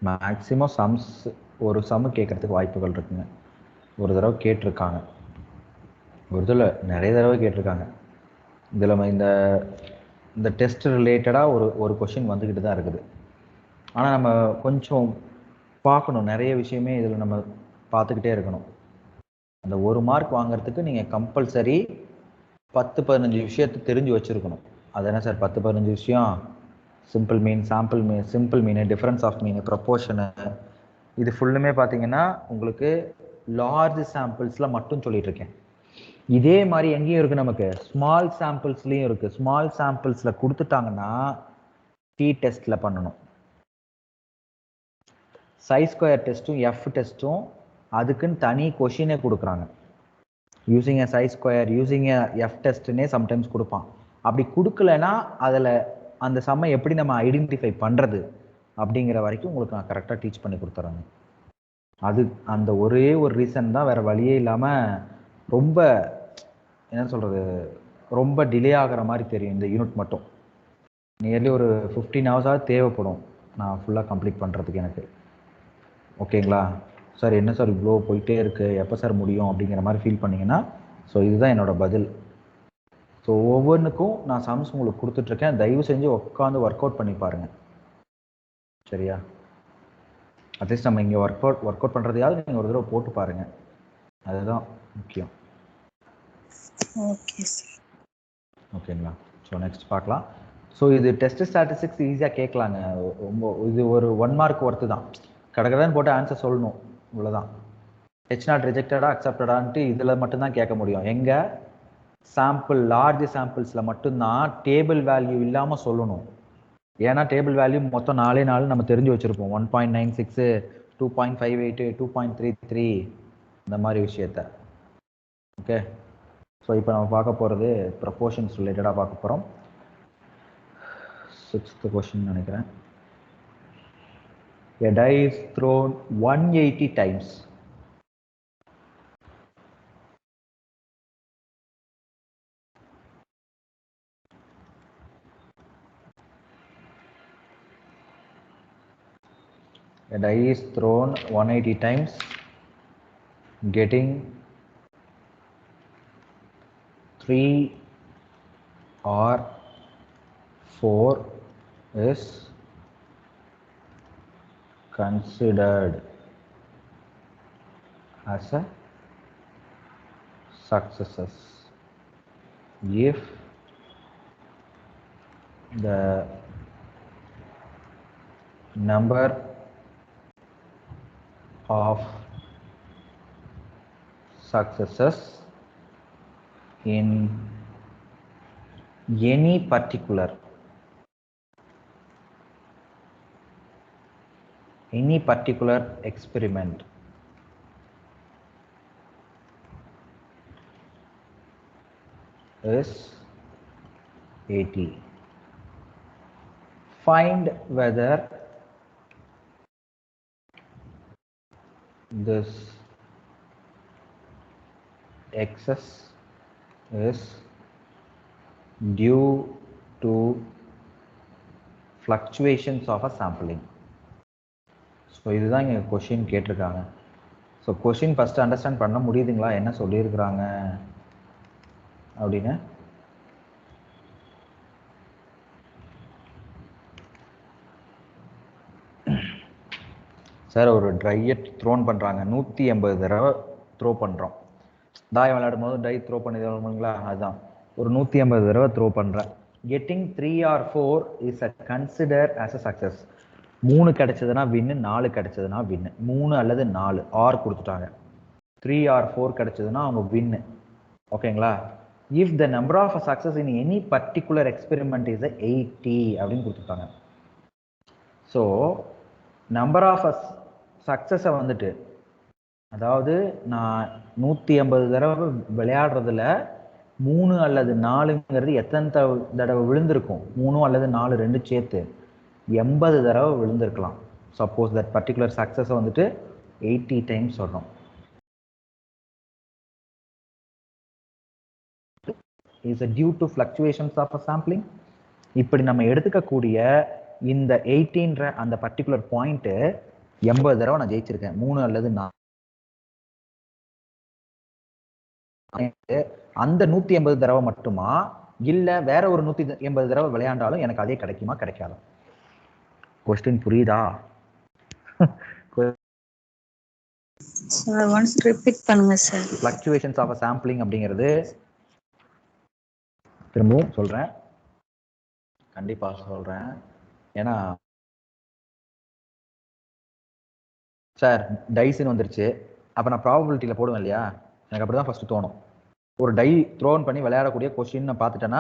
மேக்ஸிமம் சம்ஸ் ஒரு சம்மு கேட்கறதுக்கு வாய்ப்புகள் இருக்குங்க. ஒரு தடவை கேட்டிருக்காங்க, ஒரு இதில் நிறைய தடவை கேட்டிருக்காங்க. இதில் இந்த டெஸ்ட் ரிலேட்டடாக ஒரு கொஷின் வந்துக்கிட்டு தான் இருக்குது. ஆனால் நம்ம கொஞ்சம் பார்க்கணும், நிறைய விஷயமே இதில் நம்ம பார்த்துக்கிட்டே இருக்கணும். அந்த ஒரு மார்க் வாங்குறதுக்கு நீங்கள் கம்பல்சரி 10-15 விஷயத்தை தெரிஞ்சு வச்சுருக்கணும். அது என்ன சார் 10-15 விஷயம்? Simple mean, sample mean, simple mean, difference of mean, proportion, இது ஃபுல்லுமே பார்த்தீங்கன்னா உங்களுக்கு லார்ஜ் சாம்பிள்ஸில் மட்டும் சொல்லிட்டு இருக்கேன். இதே மாதிரி எங்கேயும் இருக்குது, நமக்கு ஸ்மால் சாம்பிள்ஸ்லேயும் இருக்குது. ஸ்மால் சாம்பிள்ஸில் கொடுத்துட்டாங்கன்னா டி டெஸ்ட்டில் பண்ணணும். சைஸ் ஸ்கொயர் டெஸ்ட்டும் எஃப் டெஸ்ட்டும் அதுக்குன்னு தனி கொஷினே கொடுக்குறாங்க. Using a chi square, using a F டெஸ்ட்னே சம்டைம்ஸ் கொடுப்பான். அப்படி கொடுக்கலன்னா அதில் அந்த சம்மை எப்படி நம்ம ஐடென்டிஃபை பண்ணுறது அப்படிங்கிற வரைக்கும் உங்களுக்கு நான் கரெக்டாக டீச் பண்ணி கொடுத்துட்றேங்க. அது அந்த ஒரே ஒரு ரீசன் தான், வேறு வழியே இல்லாமல் ரொம்ப என்ன சொல்கிறது, ரொம்ப டிலே ஆகிற மாதிரி தெரியும் இந்த யூனிட் மட்டும். நியர்லி ஒரு 15 ஹவர்ஸாக தேவைப்படும் நான் ஃபுல்லாக கம்ப்ளீட் பண்ணுறதுக்கு எனக்கு. ஓகேங்களா சார்? என்ன சார் இவ்வளோ போயிட்டே இருக்குது, எப்போ சார் முடியும் அப்படிங்கிற மாதிரி ஃபீல் பண்ணிங்கன்னா, ஸோ இதுதான் என்னோடய பதில். ஸோ ஒவ்வொன்றுக்கும் நான் சம்ஸ் உங்களுக்கு கொடுத்துட்ருக்கேன், தயவு செஞ்சு உட்காந்து ஒர்க் அவுட் பண்ணி பாருங்கள். சரியா? அட்லீஸ்ட் நம்ம இங்கே ஒர்க் அவுட் பண்ணுறதையாவது நீங்கள் ஒரு தடவை போட்டு பாருங்கள், அதுதான் முக்கியம். Okay, sir. ஓகேங்களா? ஸோ நெக்ஸ்ட் பார்க்கலாம். ஸோ இது டெஸ்ட் ஸ்டாட்டிஸ்டிக்ஸ் ஈஸியாக கேட்கலாங்க. ரொம்ப இது ஒரு 1 மார்க் ஒர்த்து தான். கடகடன்னு போட்டு ஆன்சர் சொல்லணும், இவ்வளோதான். ஹெச் நாட் ரிஜெக்டடா அக்செப்டடான்ட்டு இதில் மட்டும்தான் கேட்க முடியும். எங்கே சாம்பிள் லார்ஜ் சாம்பிள்ஸில் மட்டும்தான் டேபிள் வேல்யூ இல்லாமல் சொல்லணும். ஏன்னா டேபிள் வேல்யூ மொத்தம் 4 நம்ம தெரிஞ்சு வச்சுருப்போம். 1.96, 2.58, 2.33 இந்த மாதிரி விஷயத்த. ஓகே, ஸோ இப்போ நம்ம பார்க்க போகிறது ப்ரப்போர்ஷன்ஸ் ரிலேட்டடாக பார்க்க போகிறோம். 6th கொஸ்டின் நினைக்கிறேன். A die is thrown 180 times. A die is thrown 180 times, getting 3 or 4 is considered as a success if the number of successes in any particular experiment is 80. Find whether this excess is due to fluctuations of a sampling. So இதுதான் இங்கே question கேட்டிருக்காங்க. So question first understand பண்ண முடியுதுங்களா என்ன சொல்லியிருக்கிறாங்க அப்படின்னு? Sir ஒரு ட்ரையை thrown பண்ணுறாங்க, 180 தடவை த்ரோ பண்ணுறோம். தாயம் விளையாடும் போது டை த்ரோ பண்ணிங்களா, அதுதான் ஒரு 180 தடவை த்ரோ பண்ணுறேன். Getting 3 or 4 is a consider as a success. 3 கிடைச்சதுன்னா வின்னு, 4 கிடைச்சதுன்னா வின்னு. 3 அல்லது 4 ஆர் கொடுத்துட்டாங்க. 3 or 4 கிடைச்சதுன்னா அவங்க வின்னு. ஓகேங்களா? If the number of success in any particular experiment is 80 அப்படின்னு கொடுத்துட்டாங்க. ஸோ நம்பர் ஆஃப் சக்ஸஸை வந்துட்டு, அதாவது நான் 180 தடவை விளையாடுறதுல 3 அல்லது 4ங்கிறது எத்தனை தடவை விழுந்திருக்கும்? 3 அல்லது 4 ரெண்டு சேர்த்து 80 தடவை விழுந்திருக்கலாம். சப்போஸ் தட் பர்டிகுலர் சக்ஸஸை வந்துட்டு 80 டைம்ஸ் சொல்கிறோம். Is due to fluctuations of a sampling. இப்படி நம்ம எடுத்துக்கக்கூடிய இந்த 18ன்ற அந்த பர்டிகுலர் பாயிண்ட்டு 80 தடவை நான் ஜெயிச்சிருக்கேன். 3 அல்லது 4. அந்த 180 தடவை மட்டுமா, இல்லை வேற ஒரு 180 தடவை விளையாண்டாலும் எனக்கு அதே கிடைக்குமா கிடைக்காதா? கொஸ்டின் புரியுதா? சார் ஒன்ஸ் ரிப்பீட் பண்ணுங்க சார். ஃப்ளக்சுவேஷன்ஸ் ஆஃப் சாம்பிளிங் அப்படிங்கிறது திரும்பவும் சொல்றேன், கண்டிப்பா சொல்றேன். ஏன்னா சார் டைஸ்ன்னு வந்துருச்சு, அப்போ நான் ப்ராபபிலிட்டியில் போடுவேன் இல்லையா, எனக்கு அப்படி தான் ஃபஸ்ட்டு தோணும். ஒரு டை த்ரோன் பண்ணி விளையாடக்கூடிய கொஸ்டின் நான் பார்த்துட்டேன்னா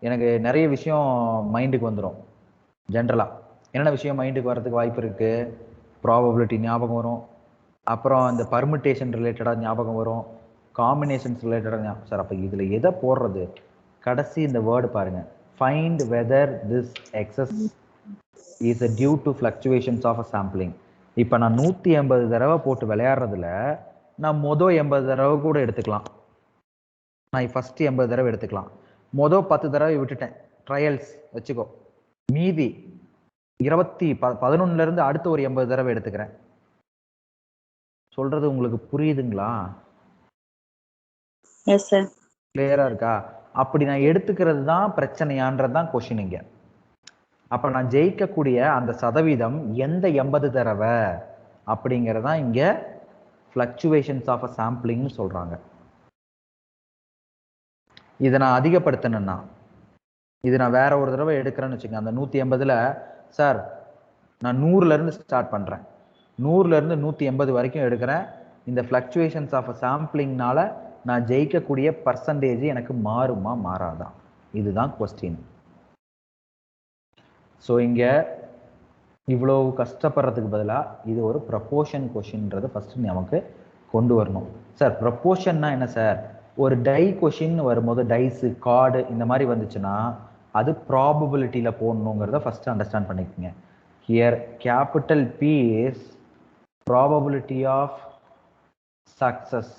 எனக்கு நிறைய விஷயம் மைண்டுக்கு வந்துடும். ஜென்ரலாக என்னென்ன விஷயம் மைண்டுக்கு வரதுக்கு வாய்ப்பு இருக்குது? ப்ராபபிலிட்டி ஞாபகம் வரும், அப்புறம் இந்த பர்மிட்டேஷன் ரிலேட்டடாக ஞாபகம் வரும், காம்பினேஷன்ஸ் ரிலேட்டடாக சார். அப்போ இதில் எதை போடுறது? கடைசி இந்த வேர்டு பாருங்க, find whether this excess is a due to fluctuations of a sampling. இப்போ நான் 180 தடவை போட்டு விளையாடுறதுல நான் மொதல் 80 தடவை கூட எடுத்துக்கலாம். நான் ஃபஸ்ட்டு 80 தடவை எடுத்துக்கலாம். மொதல் 10 தடவை விட்டுட்டேன், ட்ரையல்ஸ் வச்சுக்கோ. மீதி 11லேருந்து அடுத்த ஒரு 80 தடவை எடுத்துக்கிறேன். சொல்றது உங்களுக்கு புரியுதுங்களா? Yes sir. கிளியரா இருக்கா? அப்படி நான் எடுத்துக்கிறது தான் பிரச்சனையான்றது தான் கொஸ்டின் இங்க. அப்ப நான் ஜெயிக்கக்கூடிய அந்த சதவீதம் எந்த 80 தடவை அப்படிங்கறதான் இங்க ஃப்ளக்சுவேஷன்ஸ் ஆஃப் அ சாம்பிளிங்னு சொல்றாங்க. இதை நான் அதிகப்படுத்தணும்னா, இது நான் வேற ஒரு தடவை எடுக்கிறேன்னு வச்சுக்கோங்க. அந்த 180ல சார் நான் 100லேருந்து ஸ்டார்ட் பண்ணுறேன், 100லேருந்து 180 வரைக்கும் எடுக்கிறேன். இந்த ஃப்ளக்சுவேஷன்ஸ் ஆஃப் அ சாம்பிளிங்னால நான் ஜெயிக்கக்கூடிய பர்சன்டேஜ் எனக்கு மாறுமா மாறாதா? இதுதான் கொஸ்டின். ஸோ இங்கே இவ்வளோ கஷ்டப்படுறதுக்கு பதிலாக இது ஒரு ப்ரப்போர்ஷன் கொஷின்றது ஃபஸ்ட்டு நமக்கு கொண்டு வரணும். சார் ப்ரப்போர்ஷன்னா என்ன சார்? ஒரு டை கொஷின் வரும்போது டைஸு கார்டு இந்த மாதிரி வந்துச்சுன்னா அது ப்ராபபிலிட்டியில் போடணுங்கிறத ஃபஸ்ட்டு அண்டர்ஸ்டாண்ட் பண்ணிக்கோங்க. Here capital P is probability of success.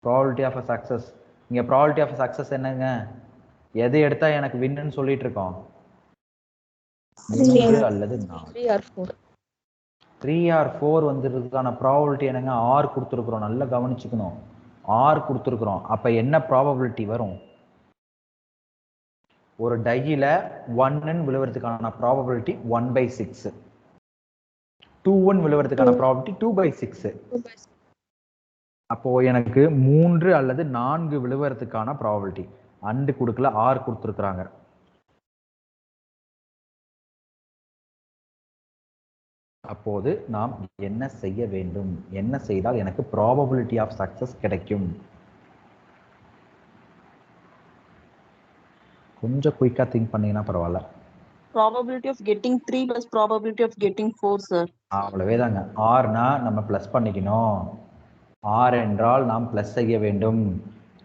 Probability of a success. இங்கே ப்ராபபிலிட்டி ஆஃப் சக்ஸஸ் என்னங்க? எது எடுத்தா எனக்கு வின்னு சொல்லிட்டு இருக்கோம்? 3 அல்லது 4. 3 or 4 வந்துருக்கான ப்ராபபிலிட்டி என்னங்க? R கொடுத்துருக்குறோம், நல்லா கவனிச்சுக்கணும். R கொடுத்துருக்குறோம். அப்ப என்ன ப்ராபபிலிட்டி வரும்? ஒரு டையில 1 விழுவதுக்கான ப்ராபபிலிட்டி 1/6, 2 விழுவதுக்கான ப்ராபபிலிட்டி 2/6. அப்போ எனக்கு 3 அல்லது 4 விழுவதுக்கான ப்ராபபிலிட்டி அண்டு கொடுக்கல, R கொடுத்துருக்குறாங்க. அப்போது நாம் என்ன செய்ய வேண்டும், என்ன செய்தால் எனக்கு ப்ராபபிலிட்டி ஆஃப் சக்சஸ் கிடைக்கும்? கொஞ்சம் குயிக்கா திங்க் பண்ணீங்கன்னா பரவாயில்ல. Probability of getting 3 plus probability of getting 4, sir. அவ்வளவே தாங்க. ஆர்னா நம்ம ப்ளஸ் பண்ணிக்கணும். ஆர் என்றால் நாம் ப்ளஸ் செய்ய வேண்டும்.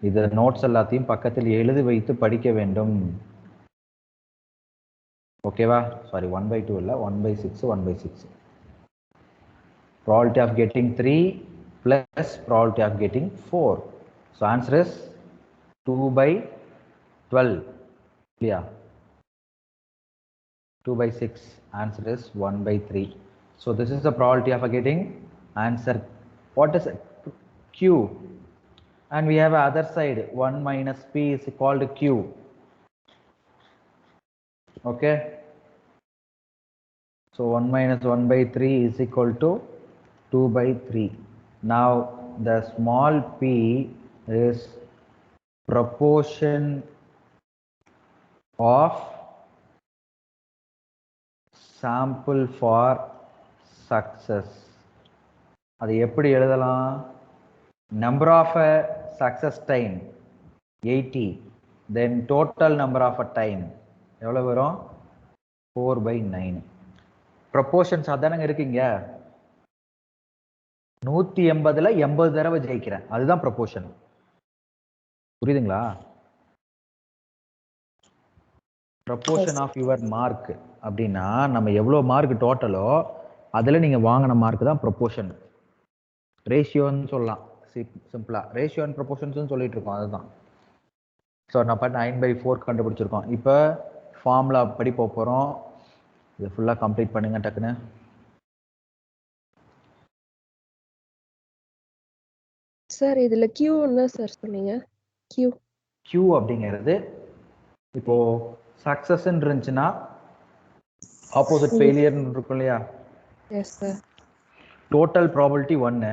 இது நோட்ஸ் எல்லாத்தையும் பக்கத்தில் எழுதி வைத்து படிக்க வேண்டும். ஓகேவா? சாரி, 1/2 இல்லை, 1/6, 1/6. Probability of getting 3 plus probability of getting 4. So answer is 2/12. Clear? 2/6. Answer is 1/3. So this is the probability of getting answer. What is Q? And we have other side, 1 minus P is called Q. Okay. So 1 minus 1/3 is equal to 2/3. Now the small p is proportion of sample for success. அது எப்படி எழுதலாம்? Number of success time 80, then total number of time எவ்வளவு வரும்? 4/9. Proportions அதானங்க இருக்குங்க. 180ல 80 தடவை ஜெயிக்கிறேன், அதுதான் proportion. புரியுதுங்களா? Proportion of your mark அப்படின்னா நம்ம எவ்வளோ மார்க் டோட்டலோ அதில் நீங்கள் வாங்கின மார்க் தான் ப்ரொபோர்ஷன். ரேஷியோன்னு சொல்லலாம் சிம்பிளாக. ரேஷியோ அண்ட் ப்ரொபோர்ஷன்ஸ்னு சொல்லிட்டு இருக்கோம், அதுதான். ஸோ நம்ம 9/4 கண்டுபிடிச்சிருக்கோம். இப்போ ஃபார்முலா படி போகிறோம். இது ஃபுல்லாக கம்ப்ளீட் பண்ணுங்க டக்குன்னு. சார் இதுல Q என்ன சார் சொன்னீங்க? Q அப்படிங்கிறது இப்போ சக்சஸ் இருந்துச்சுன்னா ஆப்போசிட் ஃபெயிலியர் இருக்கும் இல்லையா? Yes sir. Total probability 1.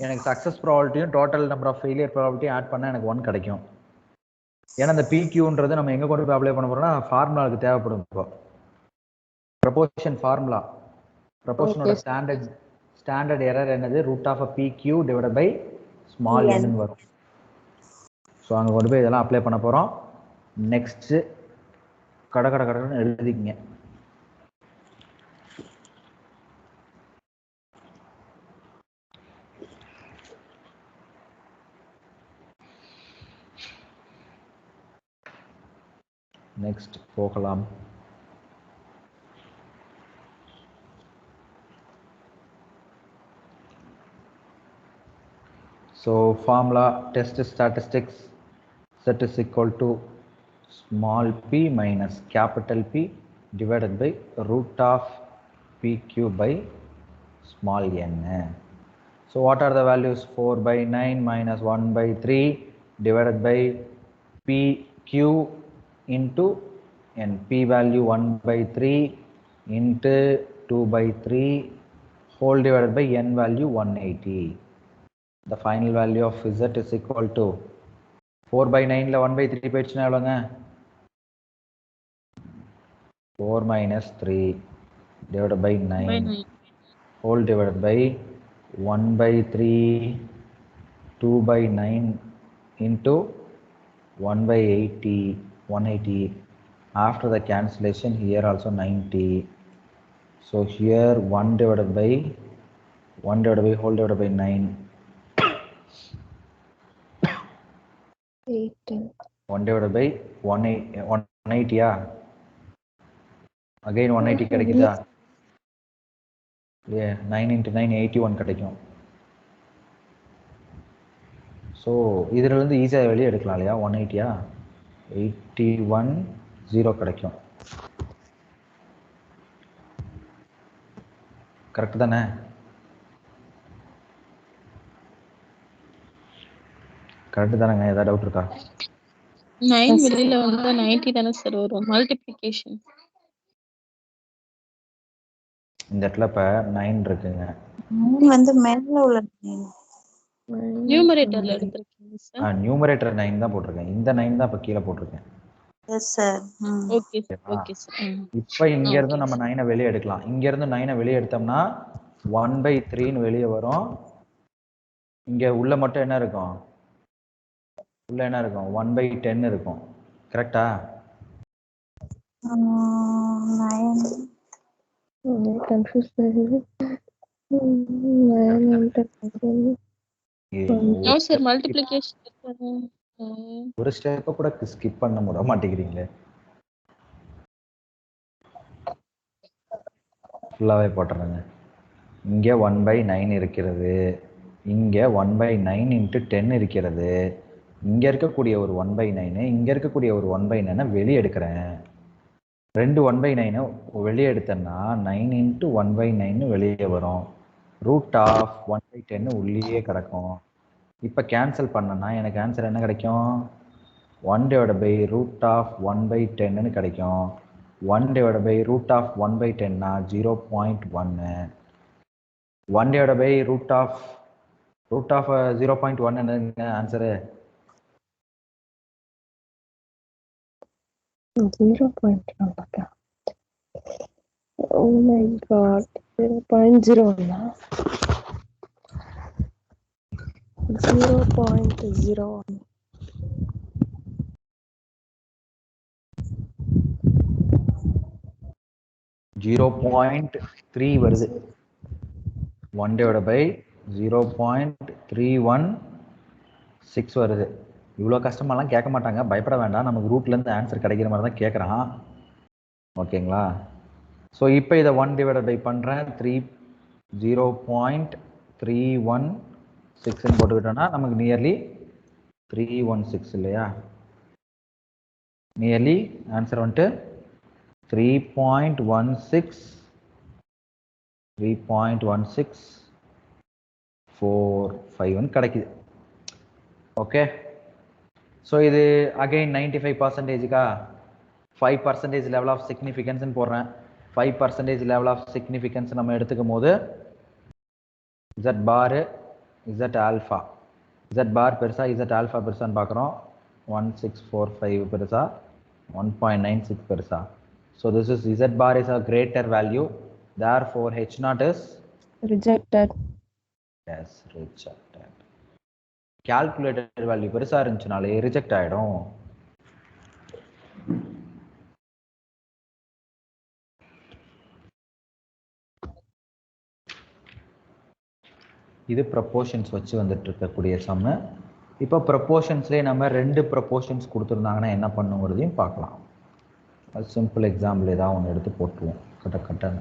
எனக்கு சக்சஸ் ப்ராபபிலிட்டியும் டோட்டல் நம்பர் ஆஃப் ஃபெயிலியர் ப்ராபபிலிட்டியும் ஆட் பண்ணால் எனக்கு 1 கிடைக்கும். ஏன்னா இந்த PQன்றது நம்ம எங்கே கொண்டு போய் அப்ளை பண்ண போறோம்னா ஃபார்முலாவுக்கு தேவைப்படும். இப்போ ப்ரொபோர்ஷன் ஃபார்முலா, ப்ரொபோர்ஷனோட ஸ்டாண்டர்ட் எரர் என்னது? Root of PQ divided by small n வரும். ஸோ அங்கே கொண்டு போய் இதெல்லாம் அப்ளை பண்ண போகிறோம். நெக்ஸ்ட்டு கடன்னு எழுதிக்கிங்க. நெக்ஸ்ட் போகலாம். So formula test statistics z is equal to small p minus capital P divided by root of PQ by small n. So what are the values? 4/9 minus 1/3 divided by PQ into n. P value 1/3 into 2/3 whole divided by n value 180. The final value of z is equal to 4/9ல 1/3 போயிடுச்சுன்னா எவ்வளோங்க? 4 minus 3 divided by 9 whole divided by 1/3 2/9 into 1/80 180. After the cancellation here also 90. So here 1 divided by whole divided by 9. 8 1 divided by 180. Again 180 கிடைக்குதா? இல்லையா? 9 into 9 81 கிடைக்கும். So இதில் இருந்து ஈஸியாக வெளியே எடுக்கலாம் இல்லையா? 180 81 0 கிடைக்கும். கரெக்ட் தானே? கரெக்ட் தானேங்க? ஏதாவது டவுட் இருக்கா? 9 வெளியில வந்தா 90 தானே சார் வரும்? மல்டிப்ளிகேஷன் இந்த இடத்துல இப்போ 9 இருக்குங்க. வந்து மேல உள்ள நியூமரேட்டர்ல எடுத்திருக்கீங்க சார். நியூமரேட்டர் 9 தான் போட்டிருக்கேன். இந்த 9 தான் இப்போ கீழே போட்டிருக்கேன். Yes, sir. Okay sir okay sir இப்போ இங்க இருந்து Okay, நம்ம 9 வெளியே எடுக்கலாம். இங்க இருந்து 9 வெளியே எடுத்தோம்னா 1/3 வெளியே வரும். இங்க உள்ள மட்டும் என்ன இருக்கும்? உள்ள என்ன இருக்கும்? 1/10 இருக்கும். கரெக்டா? 9. கன்ஃபியூஸ் ஆகுது. 9 into 10. நோ சார் மல்டிப்ளிகேஷன் ஒரு ஸ்டெப் கூட ஸ்கிப் பண்ண முட மாட்டேங்கிறீங்களே. ஃபுல்லாவே போட்டுறேங்க. இங்க 1/9 இருக்கிறது. இங்க 1/9 into 10 இருக்கிறது. இங்க இருக்கக்கூடிய ஒரு 1/9 இங்க இருக்கக்கூடிய ஒரு 1/9 வெளியே எடுக்கிறேன். ரெண்டு 1/9 வெளியே எடுத்தேன்னா 9 into 1/9 வெளியே வரும். ரூட் ஆஃப் 1/10 உள்ளே கிடக்கும். இப்போ கேன்சல் பண்ணனா எனக்கு ஆன்சர் என்ன கிடைக்கும்? 1/root of 1/10 கிடைக்கும். 1/root of 1/10 0.1. 1/root of 0.1 என்னங்க answer? 0.1. Oh my god. 0.01. 0.01. Zero 0.3 வருது. 1/0.316 வருது. இவ்வளோ கஷ்டமெல்லாம் கேட்க மாட்டாங்க, பயப்பட வேண்டாம். நமக்கு ரூட்லேருந்து ஆன்சர் கிடைக்கிற மாதிரி தான் கேட்குறான். ஓகேங்களா? ஸோ இப்போ இதை 1 பண்ணுறேன். 0.316 போட்டுக்கிட்டோன்னா நமக்கு நியர்லி 316 இல்லையா? நியர்லி ஆன்சர் வந்துட்டு 3.1645 கிடைக்குது. ஓகே, ஸோ இது அகைன் 95%க்கா 5% லெவல் ஆஃப் சிக்னிஃபிகன்ஸ்ன்னு போடுறேன். 5% லெவல் ஆஃப் சிக்னிஃபிகன்ஸ் நம்ம எடுத்துக்கும் போது Z பார் Z ஆல்ஃபா, Z பார் பெருசா Z ஆல்ஃபா பெருசான்னு பார்க்குறோம். 1645 பெருசா, 1.96 பெருசா. So this is Z bar is a greater value, therefore H naught is Rejected. yes, rejected. Calculated value பெருசா இருந்துச்சுனாலே ரிஜெக்ட் ஆயிடும். இது ப்ரொபோர்ஷன்ஸ் வச்சு வந்துட்டு இருக்கக்கூடிய சம்மு. இப்போ ப்ரொபோர்ஷன்ஸ்லேயே நம்ம 2 ப்ரொபோர்ஷன்ஸ் கொடுத்துருந்தாங்கன்னா என்ன பண்ணுங்கிறதையும் பார்க்கலாம். அது சிம்பிள் எக்ஸாம்பிள் ஏதாவது ஒன்று எடுத்து போட்டுருவோம். கட்ட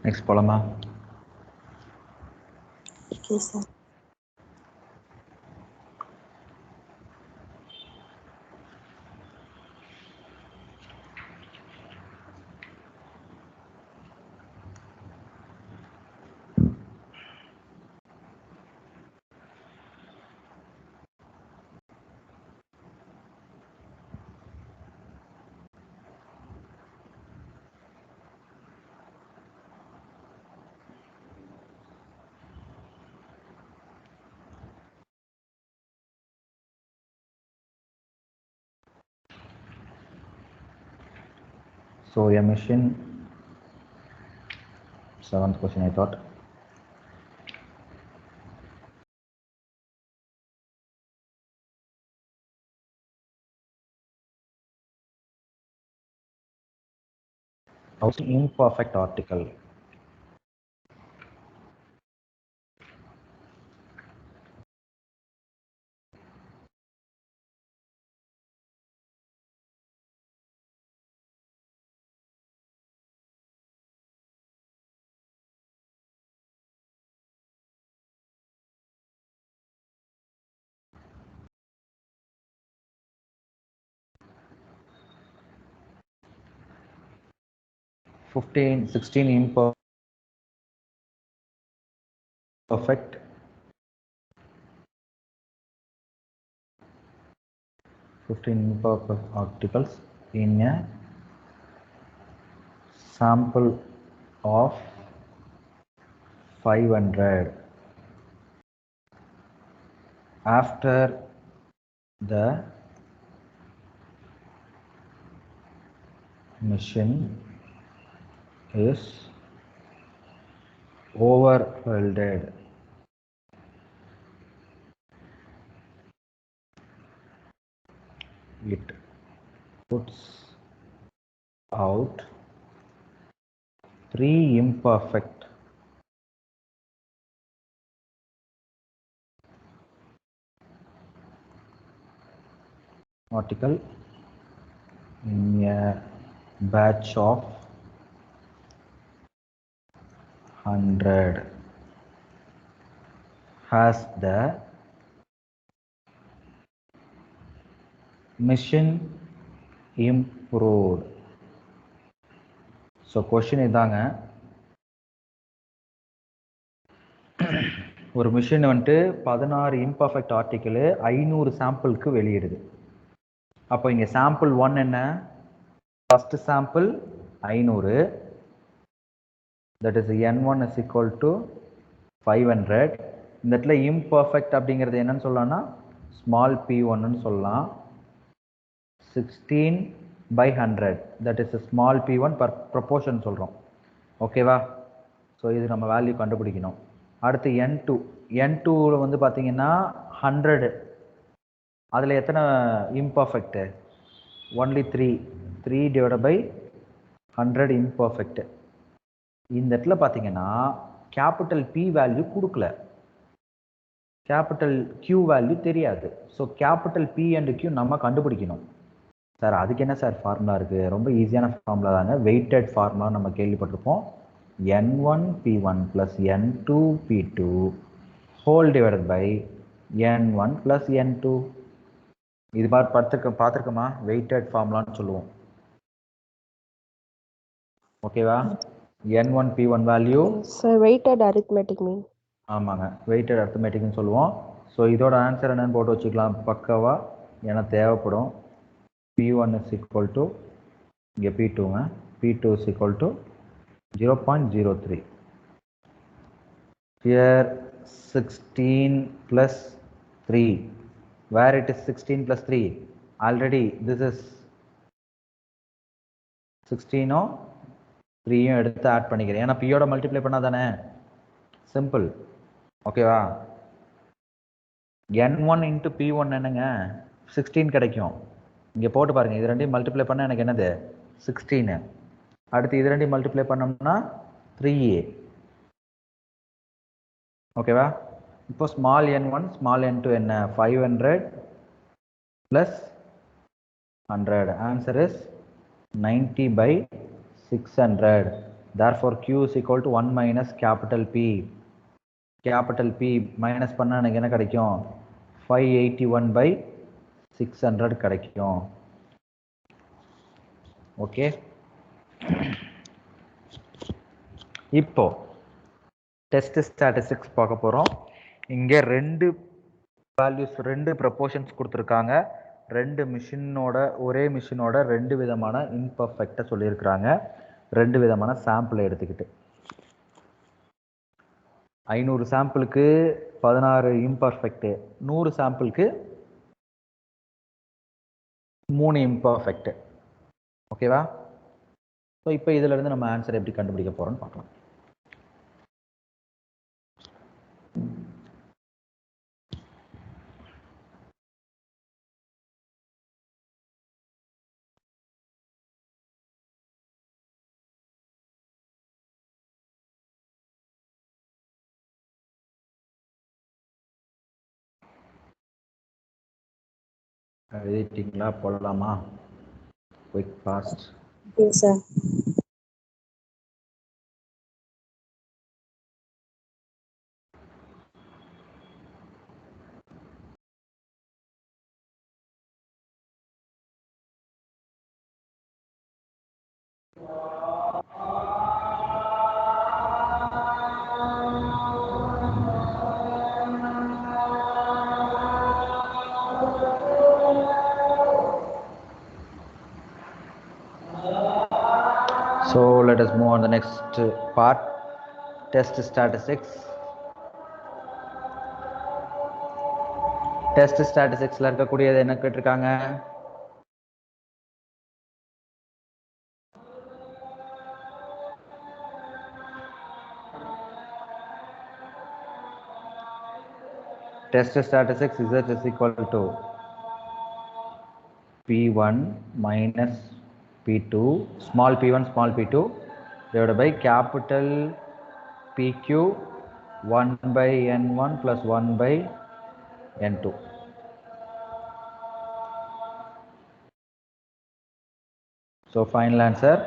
நெக்ஸ்ட் போலாமா? Okay, sir. So emission, 7th question I thought. Imperfect article. 16 imperfect, 15 imperfect articles in a sample of 500 after the machine is overfilled. It puts out 3 imperfect article in a batch of 100 has the machine improved. So question இதாங்க, ஒரு machine வந்துட்டு 16 imperfect article 500 சாம்பிளுக்கு வெளியிடுது. அப்போ இங்கே sample 1 என்ன, first sample 500, that is n1 is equal to 500. இந்த இடத்துல imperfect அப்படிங்கிறது என்னன்னு சொல்லலாம்னா ஸ்மால் p1ன்னு சொல்லலாம். 16/100 that is small p1 per proportion சொல்கிறோம். ஓகேவா? ஸோ இது நம்ம வேல்யூ கண்டுபிடிக்கணும். அடுத்து n2 வந்து பார்த்தீங்கன்னா 100, அதில் எத்தனை imperfect? Only 3 divide by 100 imperfect. இந்த இடத்துல பார்த்தீங்கன்னா கேபிட்டல் P வேல்யூ கொடுக்கல, கேபிட்டல் Q வேல்யூ தெரியாது. So capital P and Q நம்ம கண்டுபிடிக்கணும். சார் அதுக்கு என்ன சார் ஃபார்முலா இருக்குது? ரொம்ப ஈஸியான ஃபார்முலா தாங்க, வெயிட்டட் ஃபார்முலா நம்ம கேள்விப்பட்டிருப்போம். n1 p1 plus n2 p2 whole divided by n1 plus n2. இது பார்த்துருக்கோமா? வெயிட்டட் ஃபார்முலான்னு சொல்லுவோம். ஓகேவா? n1 p1 value weighted arithmetic mean. ஆமாங்க, வெயிட்டட் அரித்மெட்டிக்னு சொல்லுவோம். ஸோ இதோட ஆன்சர் என்னன்னு போட்டு வச்சுக்கலாம் பக்கவா, ஏன்னா தேவைப்படும். p1 is equal to இங்கே p2ங்க, p2 is equal to 0.03. Here 16 plus 3, where it is 16 plus 3, already this is 16 3 எடுத்து ஆட் பண்ணிக்கிறேன், ஏன்னா p யோட மல்டிப்ளை பண்ணா தானே சிம்பிள். ஓகேவா? n1 into p1 என்னங்க 16 கிடைக்கும். இங்கே போட்டு பாருங்க, இது ரெண்டையும் மல்டிப்ளை பண்ண எனக்கு என்னது 16. அடுத்து இது ரெண்டையும் மல்டிப்ளை பண்ணோம்னா 3a. ஓகேவா? இப்போ ஸ்மால் n1 ஸ்மால் n2 என்ன, 500 plus 100. Answer is 90/600. therefore q is equal to 1 minus capital P. Capital P minus பண்ணால் எனக்கு என்ன கிடைக்கும்? 581/600 கிடைக்கும். ஓகே, இப்போ டெஸ்ட் ஸ்டாட்டிஸ்டிக்ஸ் பார்க்க போகிறோம். இங்கே 2 வேல்யூஸ், 2 ப்ரொபோர்ஷன்ஸ் கொடுத்துருக்காங்க. 2 மிஷினோட, ஒரே மிஷினோட 2 விதமான இம்பர்ஃபெக்டை சொல்லியிருக்கிறாங்க. 2 விதமான சாம்பிளை எடுத்துக்கிட்டு 500 சாம்பிளுக்கு 16 இம்பர்ஃபெக்ட், 100 சாம்பிளுக்கு 3 இம்பர்ஃபெக்ட். ஓகேவா? ஸோ இப்போ இதில் இருந்து நம்ம ஆன்சர் எப்படி கண்டுபிடிக்க போகிறோம்னு பார்க்கலாம். எழுதிட்டீங்களா? போடலாமா? Quick fast. Okay, sir. let us move on the next part, test statistics. Test statistics ல இருக்கக்கூடியது என்ன கேட்டிருக்காங்க? Test statistics Z is equal to P1 minus P2, small p1, small p2 divided by capital PQ 1 by N1 plus 1 by N2. So final answer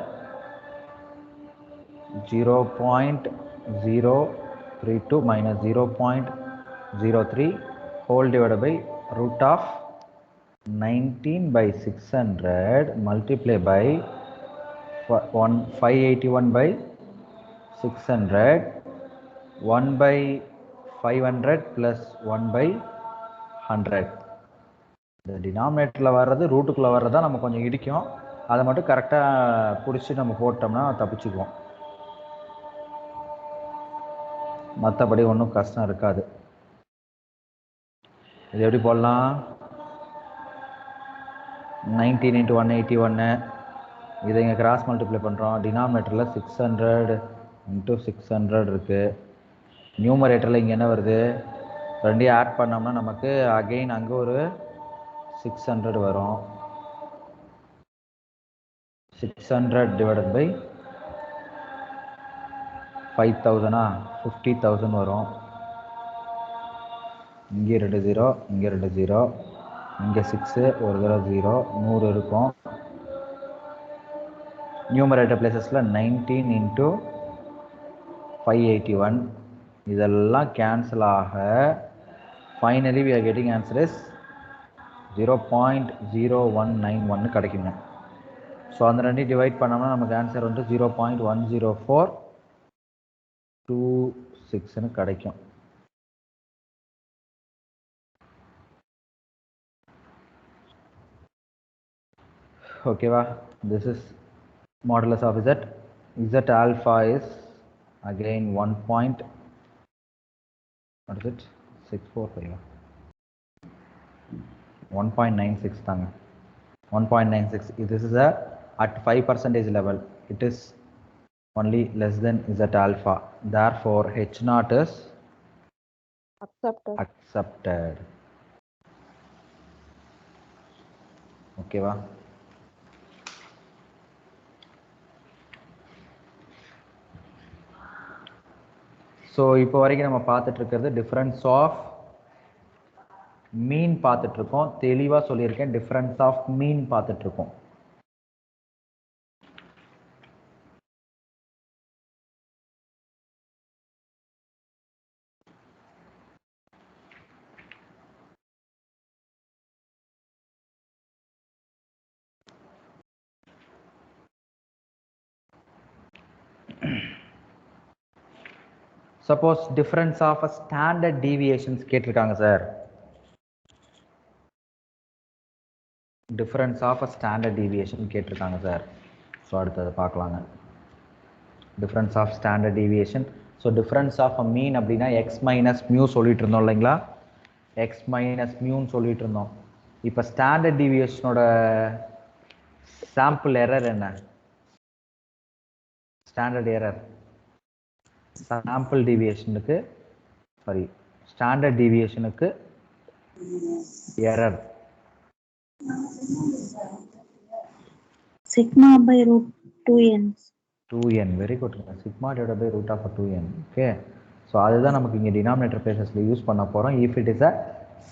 0.032 minus 0.03 whole divided by root of 19 by 600 multiply by 581 by 600 1 by 500 plus 1 by 100. இந்த டினாமினேட்டரில் வர்றது ரூட்டுக்குள்ளே வர்றதா நம்ம கொஞ்சம் இடிக்கும், அதை மட்டும் கரெக்டாக பிடிச்சி நம்ம போட்டோம்னா தப்பிச்சுக்குவோம். மற்றபடி ஒன்றும் கஷ்டம் இருக்காது. இது எப்படி போடலாம்? 19 into 181 இதை இங்கே கிராஸ் மல்டிப்ளை பண்ணுறோம். டினாமினேட்டரில் 600 into 600 இருக்குது. நியூமரேட்டரில் இங்கே என்ன வருது? ரெண்டையும் ஆட் பண்ணோம்னா நமக்கு அகெயின் அங்கே ஒரு 600 வரும். 600 divided by 5000 50,000 வரும். இங்கே 2 0, இங்கே 2 0, இங்கே 6 ஒரு தடவை 0, 100 இருக்கும். நியூமரேட்டர் பிளேசஸில் 19 into 581 இதெல்லாம் கேன்சல் ஆக finally we are getting answer is 0.0191 கிடைக்குங்க. ஸோ அந்த ரெண்டையும் டிவைட் பண்ணோம்னா நமக்கு ஆன்சர் வந்து 0.10426 கிடைக்கும். ஓகேவா? This is modulus of Z. Z alpha is again 1 point, what is it? 645 1.96 தாங்க. 1.96. This is at 5% level. It is only less than Z alpha. Therefore, H naught is accepted. Okay va? So இப்போ வரைக்கும் நம்ம பார்த்துட்டு இருக்கிறது difference of mean பார்த்துட்டு இருக்கோம். தெளிவாக சொல்லியிருக்கேன், டிஃப்ரென்ஸ் ஆஃப் மீன் பார்த்துட்டு இருக்கோம். Suppose difference of a standard deviations கேட்டிருக்காங்க sir. Difference of a standard deviation கேட்டிருக்காங்க சார். ஸோ அடுத்தது பார்க்கலாங்க. Difference of standard deviation. So difference of a mean அப்படின்னா எக்ஸ் மைனஸ் மியூ சொல்லிட்டு இருந்தோம் இல்லைங்களா? எக்ஸ் மைனஸ் மியூன்னு சொல்லிட்டு இருந்தோம். இப்போ ஸ்டாண்டர்ட் டீவியேஷனோட சாம்பிள் எரர் என்ன? ஸ்டாண்டர்ட் எரர் சாம்பிள் டீவியேஷனுக்கு சாரி ஸ்டாண்டர்ட் டீவியேஷனுக்கு error sigma by root 2n. 2n. Very good. Sigma divided by root of 2n. Okay. So அதுதான் நமக்கு இங்கே டினாமினேட்டர் பிளேசஸில் யூஸ் பண்ண போகிறோம். If it is a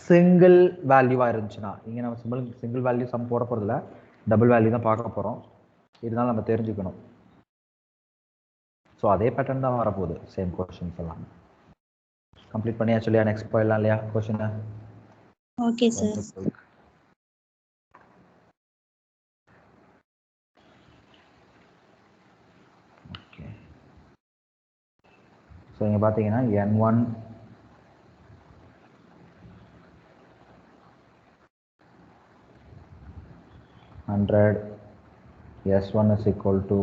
single வேல்யூவாக இருந்துச்சுன்னா, இங்கே நம்ம சிங்கிள் வேல்யூ சம் போட போகிறதில்ல, டபுள் வேல்யூ தான் பார்க்க போகிறோம். இருந்தாலும் நம்ம தெரிஞ்சுக்கணும். ஸோ அதே பேட்டர்ன் தான் வரப்போகுது, சேம் கொஷின்ஸ் எல்லாம். கம்ப்ளீட் பண்ணியா சொல்லியா? நெக்ஸ்ட் போயிடலாம் இல்லையா கொஷினை? Okay, sir. ஓகே. ஸோ இங்கே பார்த்தீங்கன்னா n1 100, s1 is equal to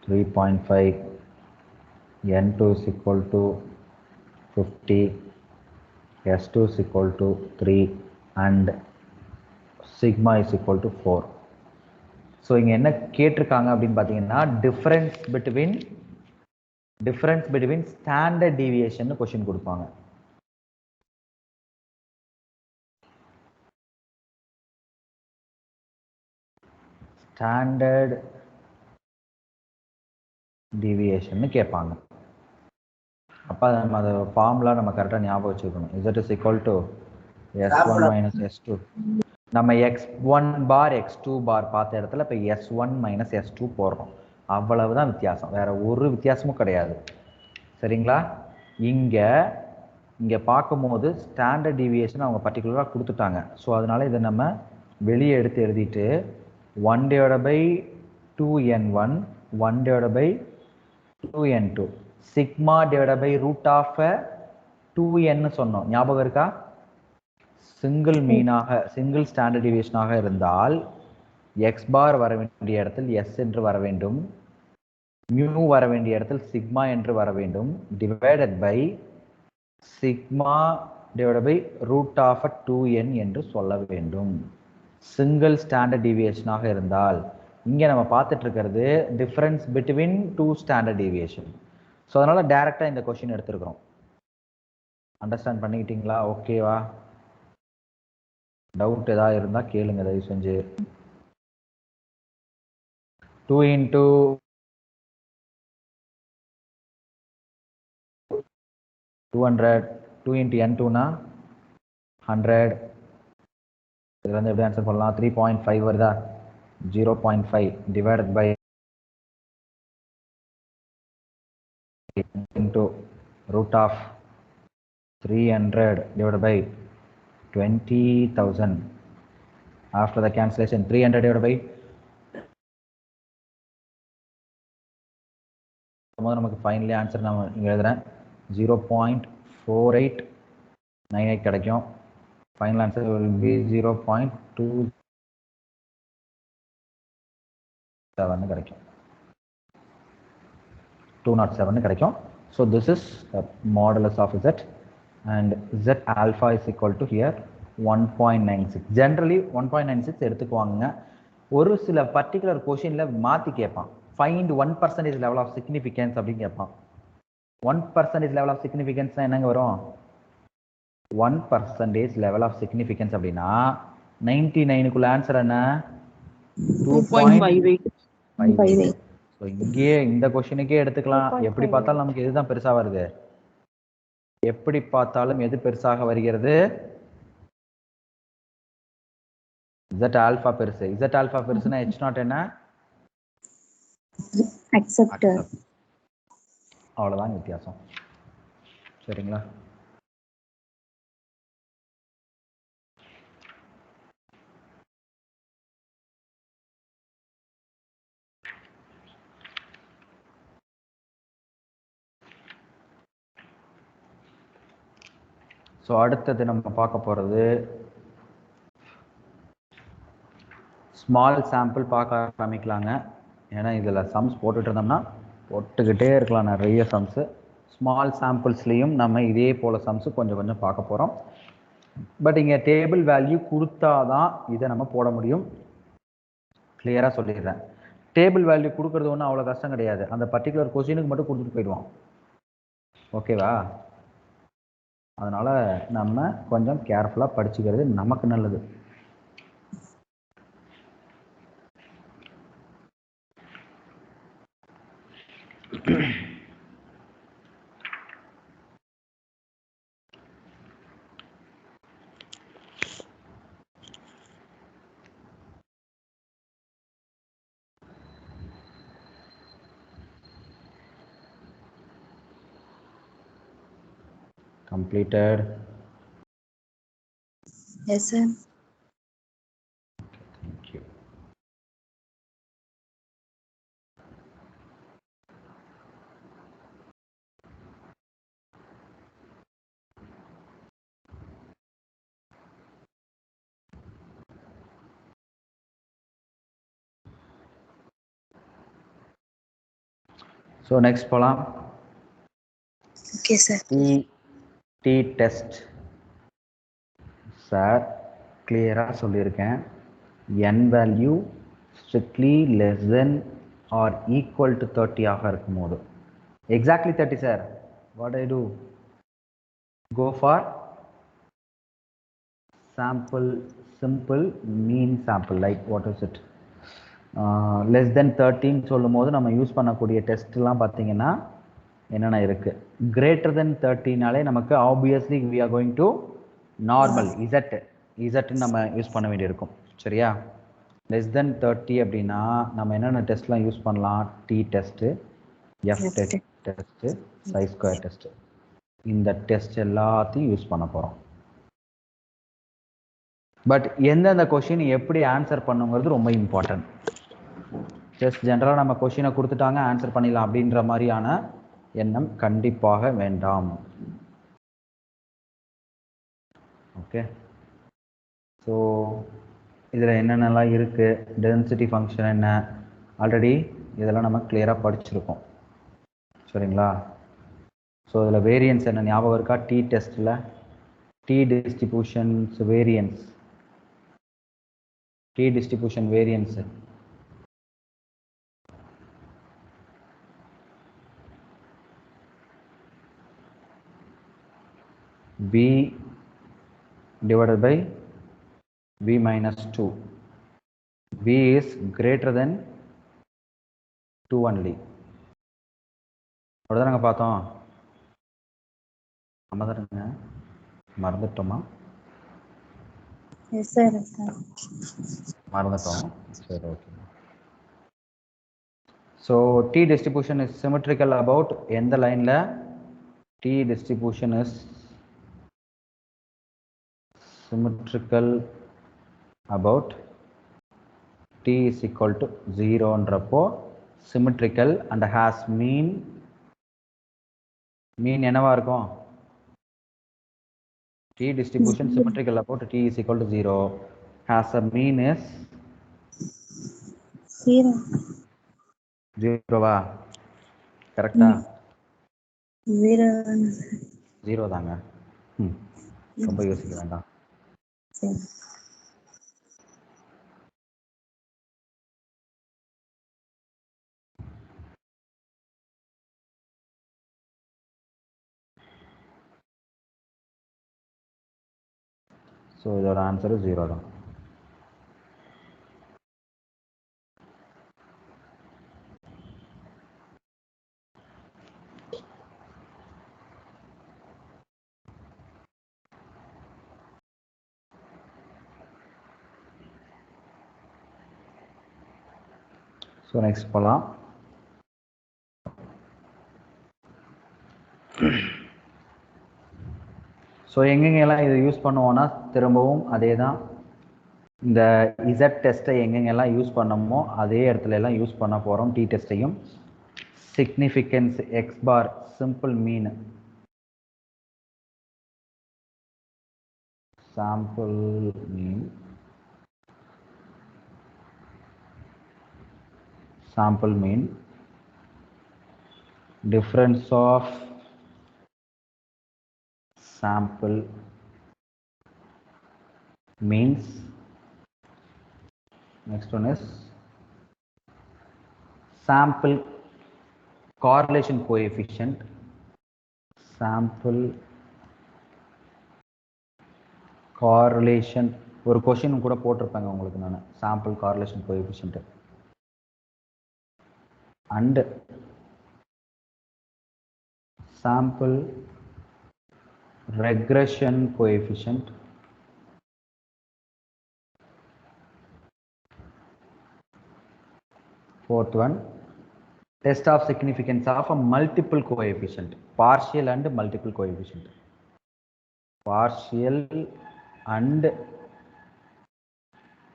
3.5, N2 is equal to 50, S2 is equal to 3 and sigma is equal to 4. So இங்கே என்ன கேட்டிருக்காங்க அப்படின்னு பார்த்தீங்கன்னா difference between standard deviation question கொடுப்பாங்க. ஸ்டாண்டர்ட் டீவியேஷன் கேட்பாங்க. அப்போ நம்ம அதை ஃபார்முலா நம்ம கரெக்டாக ஞாபகம் வச்சுக்கணும். Z is equal to S1 minus S2. நம்ம x1 பார் x2 பார் பார்த்த இடத்துல இப்போ S1 minus S2 போடுறோம். அவ்வளவுதான் வித்தியாசம், வேற ஒரு வித்தியாசமும் கிடையாது. சரிங்களா? இங்கே பார்க்கும்போது ஸ்டாண்டர்ட் டீவியேஷன் அவங்க பர்டிகுலராக கொடுத்துட்டாங்க. ஸோ அதனால இதை நம்ம வெளியே எடுத்து எழுதிட்டு 1/2n1 1/2n2 sigma divide by root of 2n சொன்னோம். ஞாபகம் இருக்கா? சிங்கிள் ஸ்டாண்டர்ட் டீவியேஷனாக இருந்தால் எக்ஸ் பார் வர வேண்டிய இடத்தில் எஸ் என்று வர வேண்டும், மியூ வர வேண்டிய இடத்தில் சிக்மா என்று வர வேண்டும், divided by sigma divide by root of 2n என்று சொல்ல வேண்டும். சிங்கிள் ஸ்டாண்டர்ட் டீவியேஷனாக இருந்தால் இங்கே நம்ம பார்த்துட்டு இருக்கிறது difference between 2 standard deviation. So அதனால டைரக்டாக இந்த கொஸ்டின் எடுத்துருக்கிறோம். அண்டர்ஸ்டாண்ட் பண்ணிக்கிட்டீங்களா? ஓகேவா? டவுட் ஏதாவது இருந்தால் கேளுங்க தயவு செஞ்சு. 2 into 200 2 into n2னா 100. இதுல இருந்து எப்படி ஆன்சர் பண்ணலாம்? 3.5 வருதா? 0.5 divided by into root of 300 divided by 20,000. After the cancellation 300 divided by நமக்கு ஃபைனலி ஆன்சர் நம்ம இங்கே எழுதுறேன் 0.4898 கிடைக்கும். ஃபைனல் ஆன்சர் will be 0.27 கிடைக்கும், 207 கிடைக்கும். So this is the modulus of Z and Z alpha is equal to here 1.96. Generally 1.96 எடுத்துக்குவாங்க. ஒரு சில பர்டிகுலர் கொஷின்ல மாற்றி கேட்பான். ஃபைண்ட் 1% லெவல் ஆஃப் சிக்னிஃபிகன்ஸ் அப்படின்னு கேட்பான். 1% லெவல் ஆஃப் சிக்னிஃபிகன்ஸ் என்னங்க வரும்? 1% லெவல் ஆஃப் சிக்னிஃபிகன்ஸ் அப்படின்னா 99க்குள்ள ஆன்சர் என்ன? 2.58. ஸோ இங்கேயே இந்த கொஷினுக்கே எடுத்துக்கலாம். எப்படி பார்த்தாலும் நமக்கு எதுதான் பெருசா வருது? எப்படி பார்த்தாலும் எது பெருசாக வருகிறது? Z ஆல்பா பெருசு. Z ஆல்பா பெருசுனா H0 என்ன? acceptor. அவ்வளவுதான் வித்தியாசம். சரிங்களா? ஸோ அடுத்தது நம்ம பார்க்க போகிறது ஸ்மால் சாம்பிள் பார்க்க ஆரம்பிக்கலாங்க. ஏன்னா இதில் சம்ஸ் போட்டுட்டு இருந்தோம்னா போட்டுக்கிட்டே இருக்கலாம் நிறைய சம்ஸு. ஸ்மால் சாம்பிள்ஸ்லேயும் நம்ம இதே போல் சம்ஸு கொஞ்சம் கொஞ்சம் பார்க்க போகிறோம். பட் இங்கே டேபிள் வேல்யூ கொடுத்தா தான் இதை நம்ம போட முடியும். கிளியராக சொல்லிடுறேன். டேபிள் வேல்யூ கொடுக்குறது ஒன்றும் அவ்வளோ கஷ்டம் கிடையாது. அந்த பர்டிகுலர் கொஸ்டினுக்கு மட்டும் கொடுத்துட்டு போயிடுவோம். ஓகேவா? அதனால் நம்ம கொஞ்சம் கேர்ஃபுல்லாக படிச்சுக்கிறது நமக்கு நல்லது. Completed. Yes, sir. Thank you. So next போகலாம். Okay sir. T test sir கிளியராக சொல்லியிருக்கேன். n value strictly less than or equal to 30 ஆக இருக்கும் போது, exactly 30 sir, what I do, go for sample simple mean sample, like what is it, less than 13 சொல்லும் போது நம்ம use பண்ணக்கூடிய டெஸ்ட்லாம் பார்த்தீங்கன்னா என்னென்ன இருக்கு, greater than 13நாலே நமக்கு obviously we are going to normal z நம்ம யூஸ் பண்ண வேண்டியிருக்கும். சரியா? less than 30 அப்படின்னா நம்ம என்னென்ன டெஸ்ட்லாம் யூஸ் பண்ணலாம், D test, F test, chi square test, இந்த டெஸ்ட் எல்லாத்தையும் யூஸ் பண்ண போகிறோம். பட் எந்தெந்த கொஷின் எப்படி ஆன்சர் பண்ணுங்கிறது ரொம்ப இம்பார்ட்டன்ட். ஜஸ்ட் ஜென்ரலாக நம்ம கொஷினை கொடுத்துட்டாங்க ஆன்சர் பண்ணிடலாம் அப்படின்ற மாதிரியான எண்ணம் கண்டிப்பாக வேண்டாம். ஓகே, ஸோ இதில் என்னென்னலாம் இருக்குது, டென்சிட்டி ஃபங்க்ஷன் என்ன, ஆல்ரெடி இதெல்லாம் நம்ம கிளியராக படிச்சிருக்கோம். சரிங்களா? ஸோ இதில் வேரியன்ஸ் என்ன ஞாபகம் இருக்கா? டி டெஸ்ட்டில் T distributions variance, T distribution variance b divided by b minus 2. b is greater than 2 only. அப்படிதானங்க பார்த்தோம். அமதருங்க மறந்துட்டோமா? Yes sir. மறந்துட்டோம். சரி, okay. So T distribution is symmetrical about எந்த லைனில்? T distribution is symmetrical about t is equal to 0 ன்றப்போ symmetrical and has mean என்னவா இருக்கும்? t distribution symmetrical about t is equal to 0 has a mean is 0 வா? கரெக்டா? 0 தாங்க. ரொம்ப யோசிக்க வேண்டாம். ஸோ இதோட ஆன்சரு 0 தான். ஸோ நெக்ஸ்ட் போகலாம். ஸோ எங்கெங்கெல்லாம் இதை யூஸ் பண்ணுவோன்னா திரும்பவும் அதே தான், இந்த இசட் டெஸ்ட்டை எங்கெங்கெல்லாம் யூஸ் பண்ணமோ அதே இடத்துல எல்லாம் யூஸ் பண்ண போகிறோம். டி டெஸ்ட்டையும் significance X bar, simple mean, sample mean, sample mean, difference of sample means, next one is sample correlation coefficient, sample correlation, ஒரு கொஸ்டின் கூட போட்டிருப்பாங்க உங்களுக்கு நான், sample correlation coefficient and sample regression coefficient, fourth one test of significance of a multiple coefficient, partial and multiple coefficient, partial and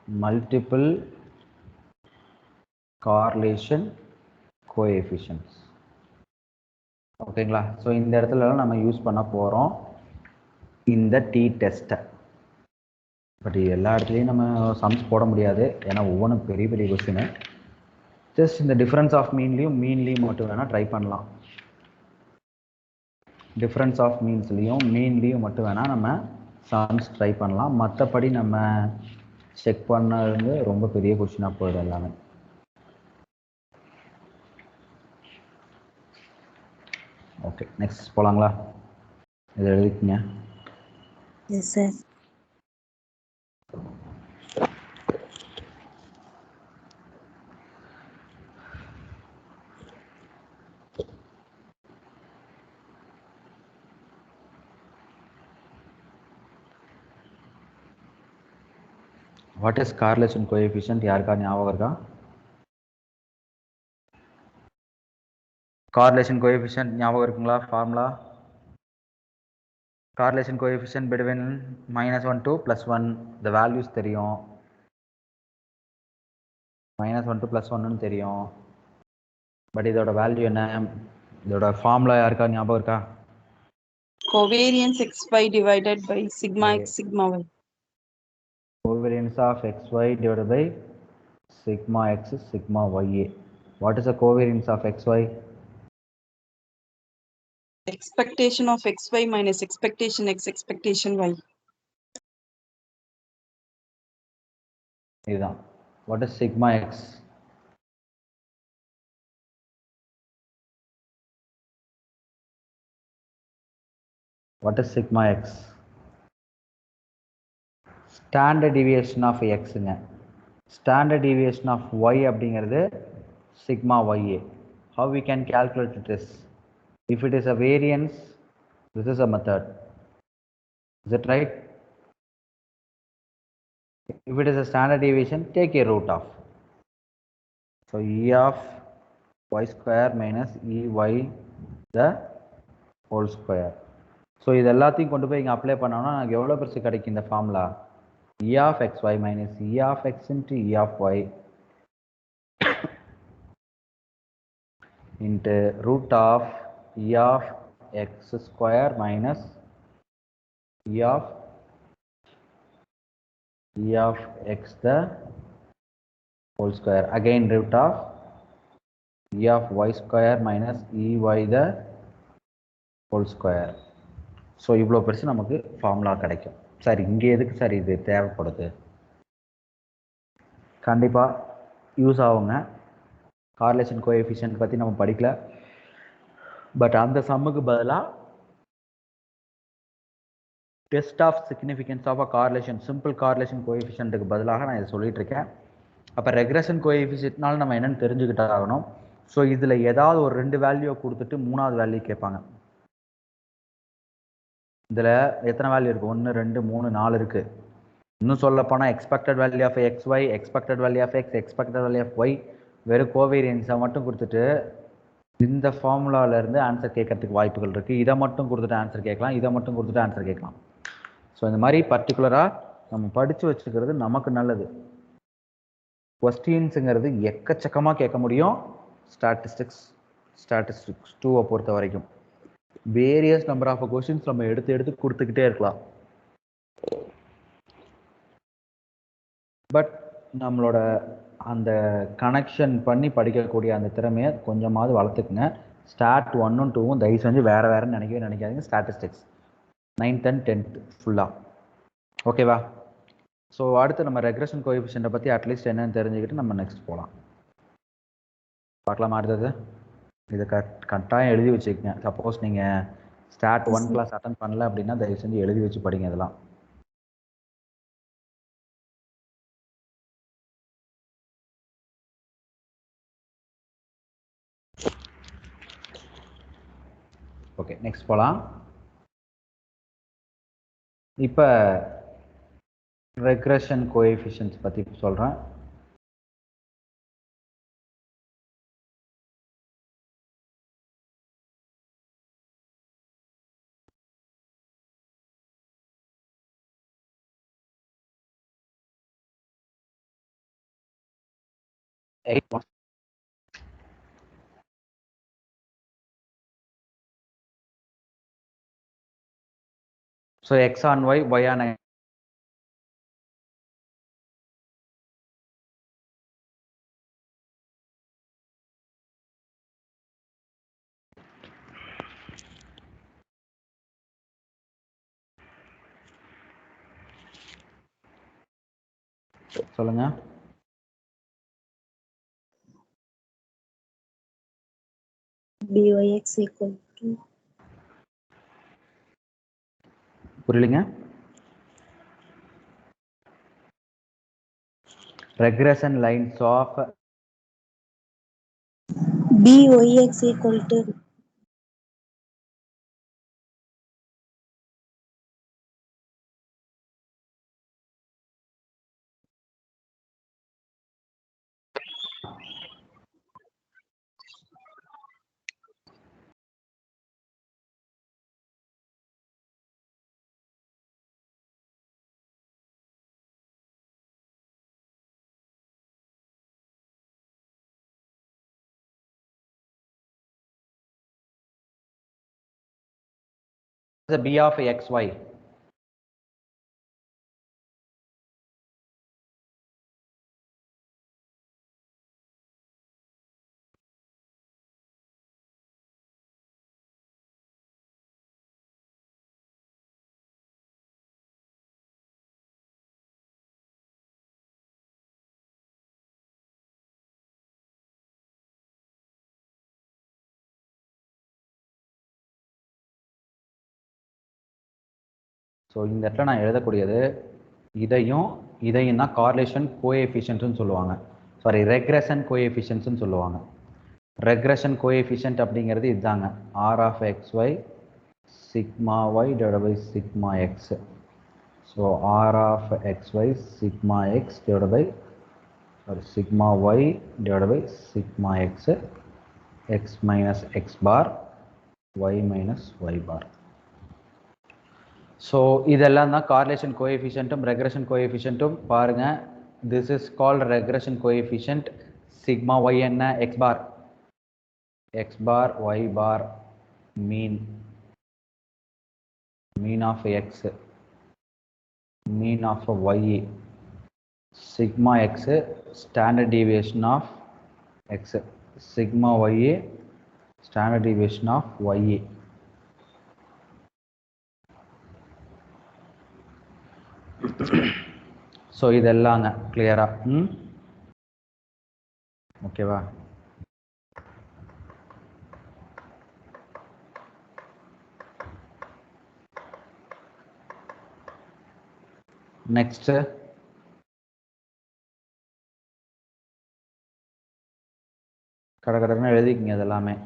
multiple correlation coefficients. ஓகேங்களா? So இந்த இடத்துல நம்ம use பண்ண போகிறோம் இந்த டி டெஸ்ட்டை. பட் எல்லா இடத்துலையும் நம்ம சம்ஸ் போட முடியாது, ஏன்னா ஒவ்வொன்றும் பெரிய பெரிய கொஸ்டின். ஜஸ்ட் இந்த டிஃபரன்ஸ் ஆஃப் மீன்லேயும் மட்டும் வேணால் ட்ரை பண்ணலாம். டிஃபரன்ஸ் ஆஃப் மீன்லேயும் மட்டும் வேணால் நம்ம சம்ஸ் ட்ரை பண்ணலாம். மற்றபடி நம்ம செக் பண்ணது ரொம்ப பெரிய கொஸ்டினாக போயிடும் எல்லாமே. ஓகே, நெக்ஸ்ட் போகலாங்களா? இதை எழுதிக்கிங்க. Yes, sir. What is correlation coefficient? யாருக்கா ஞாபகம் இருக்கா? கார்லேஷன் கோஎஃபிஷியன்ட் ஞாபகம் இருக்குங்களா? Formula correlation coefficient between -1 to +1. இந்த வேல்யூஸ் தெரியும். -1 to +1 தெரியும். பட் இதோட வேல்யூ என்ன? இதோட ஃபார்முலா யாருக்கா ஞாபகம் இருக்கா? Covariance xy divided by sigma x sigma y. Covariance of xy divided by sigma x sigma y. What is the covariance of xy? Expectation of xy minus expectation x expectation y. இதுதான். What is sigma x? What is sigma x? Standard deviation of x ங்க. Standard deviation of y அப்படிங்கிறது sigma ya. How we can calculate this? If it is a variance, this is a method. Is it right? If it is a standard deviation, take a root of. So e of y square minus ey the whole square. So இது எல்லாத்தையும் கொண்டு போய் இங்கே apply பண்ணோம்னா எனக்கு எவ்வளோ பெருசு கிடைக்கும் இந்த formula? e of xy minus e of x into e of y into root of e of x square minus e of x the whole square. Again root of e of y square minus ey the whole square. So இவ்வளோ பெருசு நமக்கு formula கிடைக்கும். Sir இங்கே எதுக்கு sir இது தேவைப்படுது? கண்டிப்பாக use ஆகுங்க. கார்லேஷன் கோஎஃபிஷியன்ட் பற்றி நம்ம படிக்கல. பட் அந்த சம்முக்கு பதிலாக test of significance of a correlation, simple correlation கோஎஃபிஷியன்ட்டுக்கு பதிலாக நான் இதை சொல்லிட்டு இருக்கேன். அப்போ ரெக்ரெஷன் கோஎஃபிஷியன்ட்னால நம்ம என்னென்னு தெரிஞ்சுக்கிட்டாகணும். ஸோ இதில் ஏதாவது ஒரு 2 வேல்யூவை கொடுத்துட்டு 3வது வேல்யூ கேட்பாங்க. இதில் எத்தனை வேல்யூ இருக்குது? 1 2 3 4 இருக்குது. இன்னும் சொல்ல போனால் expected value of xy, expected value of x, expected value of y வெறும் கோவேரியன்ஸை மட்டும் கொடுத்துட்டு இந்த ஃபார்முலாவிலேருந்து ஆன்சர் கேட்கறதுக்கு வாய்ப்புகள் இருக்குது. இதை மட்டும் கொடுத்துட்டு ஆன்சர் கேட்கலாம், இதை மட்டும் கொடுத்துட்டு ஆன்சர் கேட்கலாம். ஸோ இந்த மாதிரி பர்டிகுலராக நம்ம படித்து வச்சுக்கிறது நமக்கு நல்லது. கொஸ்டின்ஸுங்கிறது எக்கச்சக்கமாக கேட்க முடியும். ஸ்டாட்டிஸ்டிக்ஸ் 2 பொறுத்த வரைக்கும் வேரியஸ் நம்பர் ஆஃப் கொஸ்டின்ஸ் நம்ம எடுத்து கொடுத்துக்கிட்டே இருக்கலாம். பட் நம்மளோட அந்த கனெக்ஷன் பண்ணி படிக்கக்கூடிய அந்த திறமையை கொஞ்சமாவது வளர்த்துக்குங்க. ஸ்டாட் 1 2 தயவு செஞ்சு வேறுன்னு நினைக்காதீங்க. ஸ்டாட்டிஸ்டிக்ஸ் 9th and 10th ஃபுல்லாக ஓகேவா? ஸோ அடுத்து நம்ம ரெக்ரெஷன் கோஎஃபிஷியன்ட்டை பற்றி அட்லீஸ்ட் என்னன்னு தெரிஞ்சுக்கிட்டு நம்ம நெக்ஸ்ட் போகலாம். பார்க்கலாமா? அடுத்தது இதை கட்டாயம் எழுதி வச்சுக்கோங்க. சப்போஸ் நீங்கள் ஸ்டாட் 1 கிளாஸ் அட்டன் பண்ணல அப்படின்னா தயவு செஞ்சு எழுதி வச்சு படிங்க. இதெல்லாம் ஓகே. நெக்ஸ்ட் போகலாம். இப்போ ரெக்ரெஷன் கோஎஃபிஷியன்ட்ஸ் பற்றி சொல்கிறேன். So x on y, y on x. சொல்லுங்க. BYX equal to புரியலைங்க. regression lines of BYX equal to the b of xy. So இந்த இடத்துல நான் எழுதக்கூடியது இதையும் தான் கார்லேஷன் கோஎஃபிஷியன்ட்னு சொல்லுவாங்க. சாரி, ரெக்ரெஷன் கோஎஃபிஷியன்ட்னு சொல்லுவாங்க. ரெக்ரெஷன் கோஎஃபிஷியன்ட் அப்படிங்கிறது இதுதாங்க, r of x y sigma y divide by sigma x. So r of x y sigma x divide by sigma y divide by sigma x, x minus X bar y minus Y bar. So இதெல்லாம் தான் correlation கோஎஃபிஷியன்ட்டும் regression கோஎஃபிஷியன்ட்டும். பாருங்கள், this is called regression coefficient. Sigma y என்ன, x bar y bar mean of x, mean of y. Sigma x standard deviation of x, sigma y standard deviation of Y. So இதெல்லாங்க கிளியரா? ஓகேவா? Next கடகடன்னு எழுதிக்கிங்க இதெல்லாமே.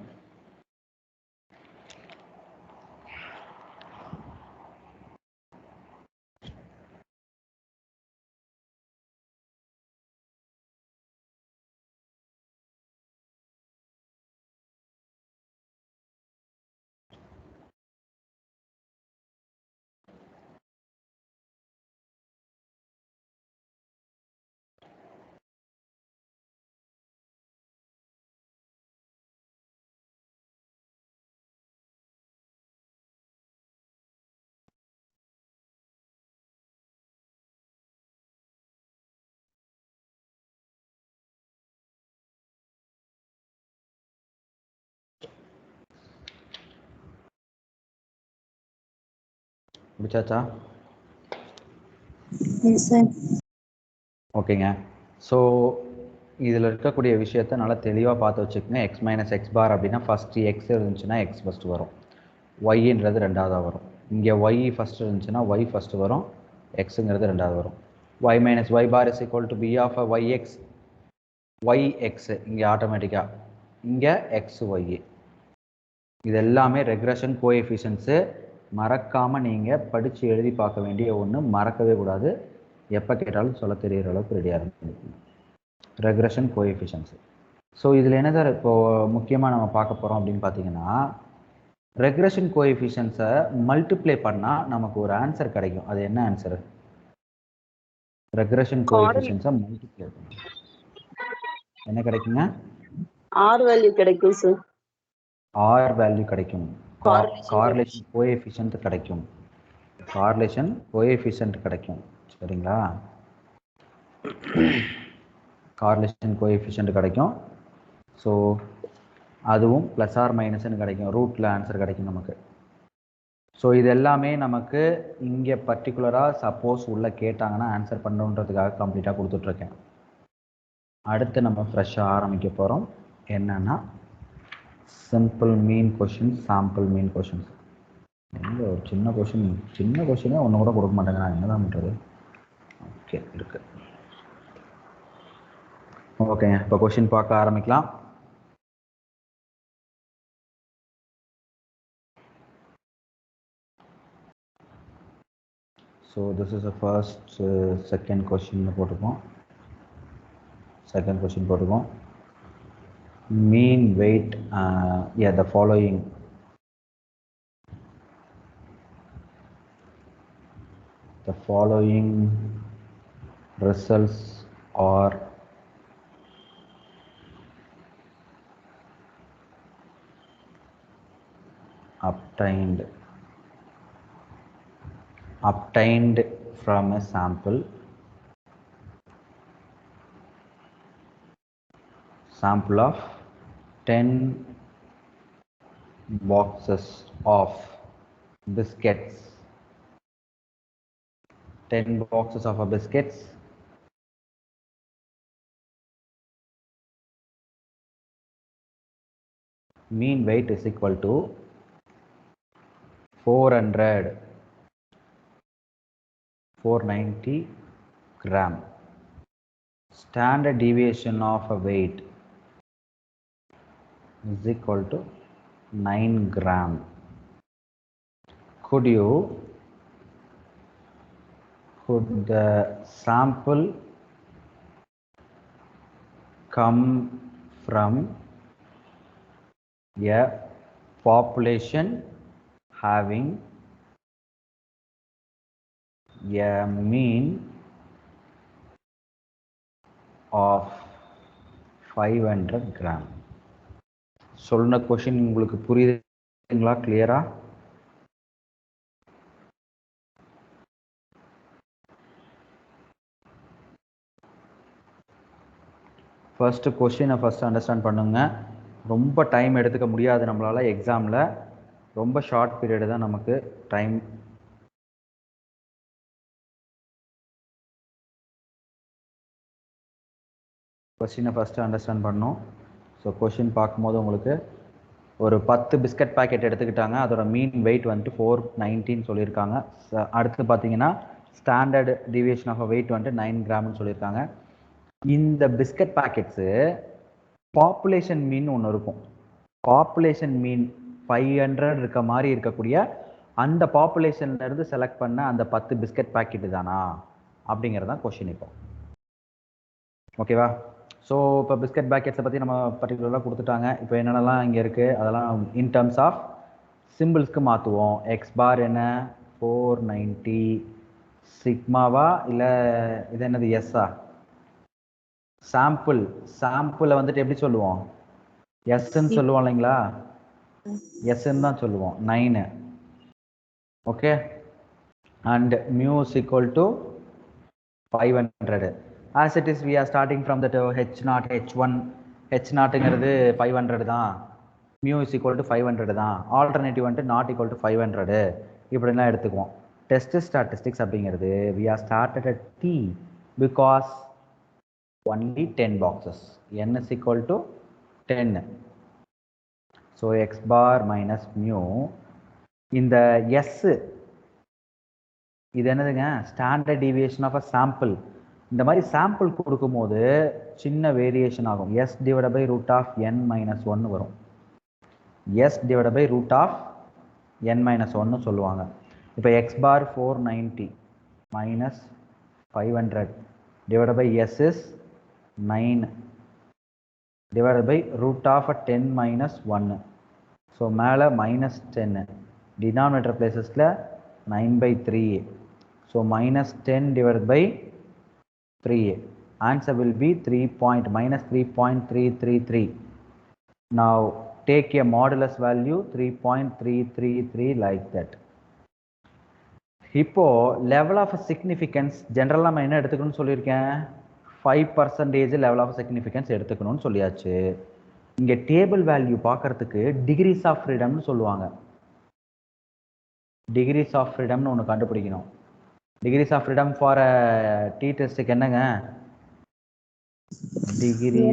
முடிச்சாச்சா? yes sir. ஓகேங்க. So இதில் இருக்கக்கூடிய விஷயத்த நல்லா தெளிவாக பார்த்து வச்சுக்கோங்க. எக்ஸ் மைனஸ் எக்ஸ் பார் அப்படின்னா ஃபஸ்ட்டு எக்ஸ் இருந்துச்சுன்னா எக்ஸ் ஃபஸ்ட்டு வரும், ஒய்ன்றது ரெண்டாவதாக வரும். இங்கே ஒய் ஃபஸ்ட்டு இருந்துச்சுன்னா ஒய் ஃபஸ்ட்டு வரும், எக்ஸுங்கிறது ரெண்டாவது வரும். Y minus Y bar is equal to B of Y X இங்கே ஆட்டோமேட்டிக்காக, இங்கே எக்ஸ் ஒய். இது எல்லாமே ரெக்ரெஷன் கோஎஃபிஷியன்ட்ஸு. மறக்காமல் நீங்கள் படித்து எழுதி பார்க்க வேண்டிய ஒன்று, மறக்கவே கூடாது. எப்போ கேட்டாலும் சொல்ல தெரிகிற அளவுக்கு ரெடியாக இருக்கும் ரெக்ரெஷன் கோஎஃபிஷியன்ட்ஸு. ஸோ இதில் என்ன சார் இப்போது முக்கியமாக நம்ம பார்க்க போகிறோம் அப்படின்னு பார்த்தீங்கன்னா, ரெக்ரெஷன் கோஎஃபிஷியன்ட்ஸை மல்டிப்ளை பண்ணால் நமக்கு ஒரு ஆன்சர் கிடைக்கும். அது என்ன ஆன்சர்? ரெக்ரெஷன் கோஎஃபிஷியன்ட்ஸை மல்டிப்ளை பண்ண என்ன கிடைக்குங்க? ஆர் வேல்யூ கிடைக்கும் சார். ஆர் வேல்யூ கிடைக்கும், கார்லேஷன் கோஎஃபிஷியன்ட் கிடைக்கும், கார்லேஷன் கோஎஃபிஷியன்ட் கிடைக்கும். சரிங்களா? கார்லேஷன் கோஎஃபிஷியன்ட் கிடைக்கும். ஸோ அதுவும் ப்ளஸ் ஆர் மைனஸ்ன்னு கிடைக்கும், ரூட்டில் ஆன்சர் கிடைக்கும் நமக்கு. ஸோ இது எல்லாமே நமக்கு இங்கே பர்டிகுலராக சப்போஸ் உள்ளே கேட்டாங்கன்னா ஆன்சர் பண்ணுன்றதுக்காக கம்ப்ளீட்டாக கொடுத்துட்ருக்கேன். அடுத்து நம்ம ஃப்ரெஷ்ஷாக ஆரம்பிக்க போகிறோம். என்னன்னா சிம்பிள் மீன் கொஷின்ஸ், சாம்பிள் மீன் கொஷின்ஸ். எங்கே ஒரு சின்ன கொஷினே ஒன்று கூட கொடுக்க மாட்டேங்க. நான் என்ன தான் பண்ணுறது? ஓகே இருக்கு. ஓகேங்க, இப்போ கொஷின் பார்க்க ஆரம்பிக்கலாம். So this is the first second question போட்டுப்போம். Second question போட்டுப்போம். Mean weight, yeah, the following results are obtained from a sample of 10 boxes of biscuits. 10 boxes of biscuits mean weight is equal to 490 gram. Standard deviation of a weight is equal to 9 gram. Could the sample come from a population having a mean of 500 gram? சொன்ன question உங்களுக்கு புரியுதுங்களா? கிளியரா? First கொஷினை first understand பண்ணுங்க. ரொம்ப time எடுத்துக்க முடியாது நம்மளால. எக்ஸாமில் ரொம்ப ஷார்ட் பீரியடு தான் நமக்கு டைம். கொஸ்டினை ஃபஸ்ட்டு அண்டர்ஸ்டாண்ட் பண்ணோம். ஸோ கொஷின் பார்க்கும்போது உங்களுக்கு ஒரு 10 பிஸ்கட் பேக்கெட் எடுத்துக்கிட்டாங்க. அதோட மீன் வெயிட் வந்துட்டு 490 சொல்லியிருக்காங்க. அடுத்து பார்த்தீங்கன்னா ஸ்டாண்டர்ட் டிவியேஷன் ஆஃப் வெயிட் வந்துட்டு 9 கிராம்னு சொல்லியிருக்காங்க. இந்த பிஸ்கட் பேக்கெட்ஸு பாப்புலேஷன் மீன் ஒன்று இருக்கும். பாப்புலேஷன் மீன் 500 இருக்க மாதிரி இருக்கக்கூடிய அந்த பாப்புலேஷன்லேருந்து செலக்ட் பண்ண அந்த 10 பிஸ்கட் பேக்கெட்டு தானா அப்படிங்கிறது தான் கொஷின். இப்போ ஓகேவா? ஸோ இப்போ பிஸ்கட் பேக்கெட்ஸை பற்றி நம்ம பர்டிகுலராக கொடுத்துட்டாங்க. இப்போ என்னென்னலாம் இங்கே இருக்குது அதெல்லாம் இன் டர்ம்ஸ் ஆஃப் சிம்பிள்ஸ்க்கு மாற்றுவோம். எக்ஸ் பார் என்ன 490 சிக்மாவா இல்லை இது என்னது எஸ்ஸா? சாம்பிளை வந்துட்டு எப்படி சொல்லுவோம்? எஸ்ன்னு சொல்லுவோம் இல்லைங்களா? எஸ்ன்னு தான் சொல்லுவோம். 9. Okay. And mu is equal to 500. As it is we are starting from that H0 H1. H0ங்கிறது 500 தான். மியூ இஸ் ஈக்குவல் டு 500 தான். ஆல்டர்னேட்டிவ் வந்துட்டு நாட் ஈக்குவல் டு 500 இப்படிலாம் எடுத்துக்குவோம். டெஸ்ட் ஸ்டாட்டிஸ்டிக்ஸ் அப்படிங்கிறது we are started at T because only 10 boxes. N is equal to 10. So x bar minus mu. இந்த S இது என்னதுங்க? Standard deviation of a sample. இந்த மாதிரி சாம்பிள் கொடுக்கும்போது சின்ன வேரியேஷன் ஆகும். S divide by root of n minus 1 வரும். S divide by root of n minus 1 சொல்லுவாங்க. இப்போ x பார் 490 minus 500 divide by S is 9 divided by root of 10 minus 1. So மேலே minus 10. Denominator places 9/3. So minus 10 divided by 3. Answer will be -3.333. Now take a modulus value 3.333 like that. இப்போ level of significance ஜெனரலாக நான் என்ன எடுத்துக்கணும்னு சொல்லியிருக்கேன்? 5% level of significance எடுத்துக்கணும்னு சொல்லியாச்சு. இங்கே டேபிள் வேல்யூ பார்க்கறதுக்கு டிகிரிஸ் ஆஃப் ஃப்ரீடம்னு சொல்லுவாங்க. டிகிரிஸ் ஆஃப் ஃப்ரீடம்னு ஒன்று கண்டுபிடிக்கணும். Degrees of freedom for T டெஸ்ட்டுக்கு என்னங்க? Degree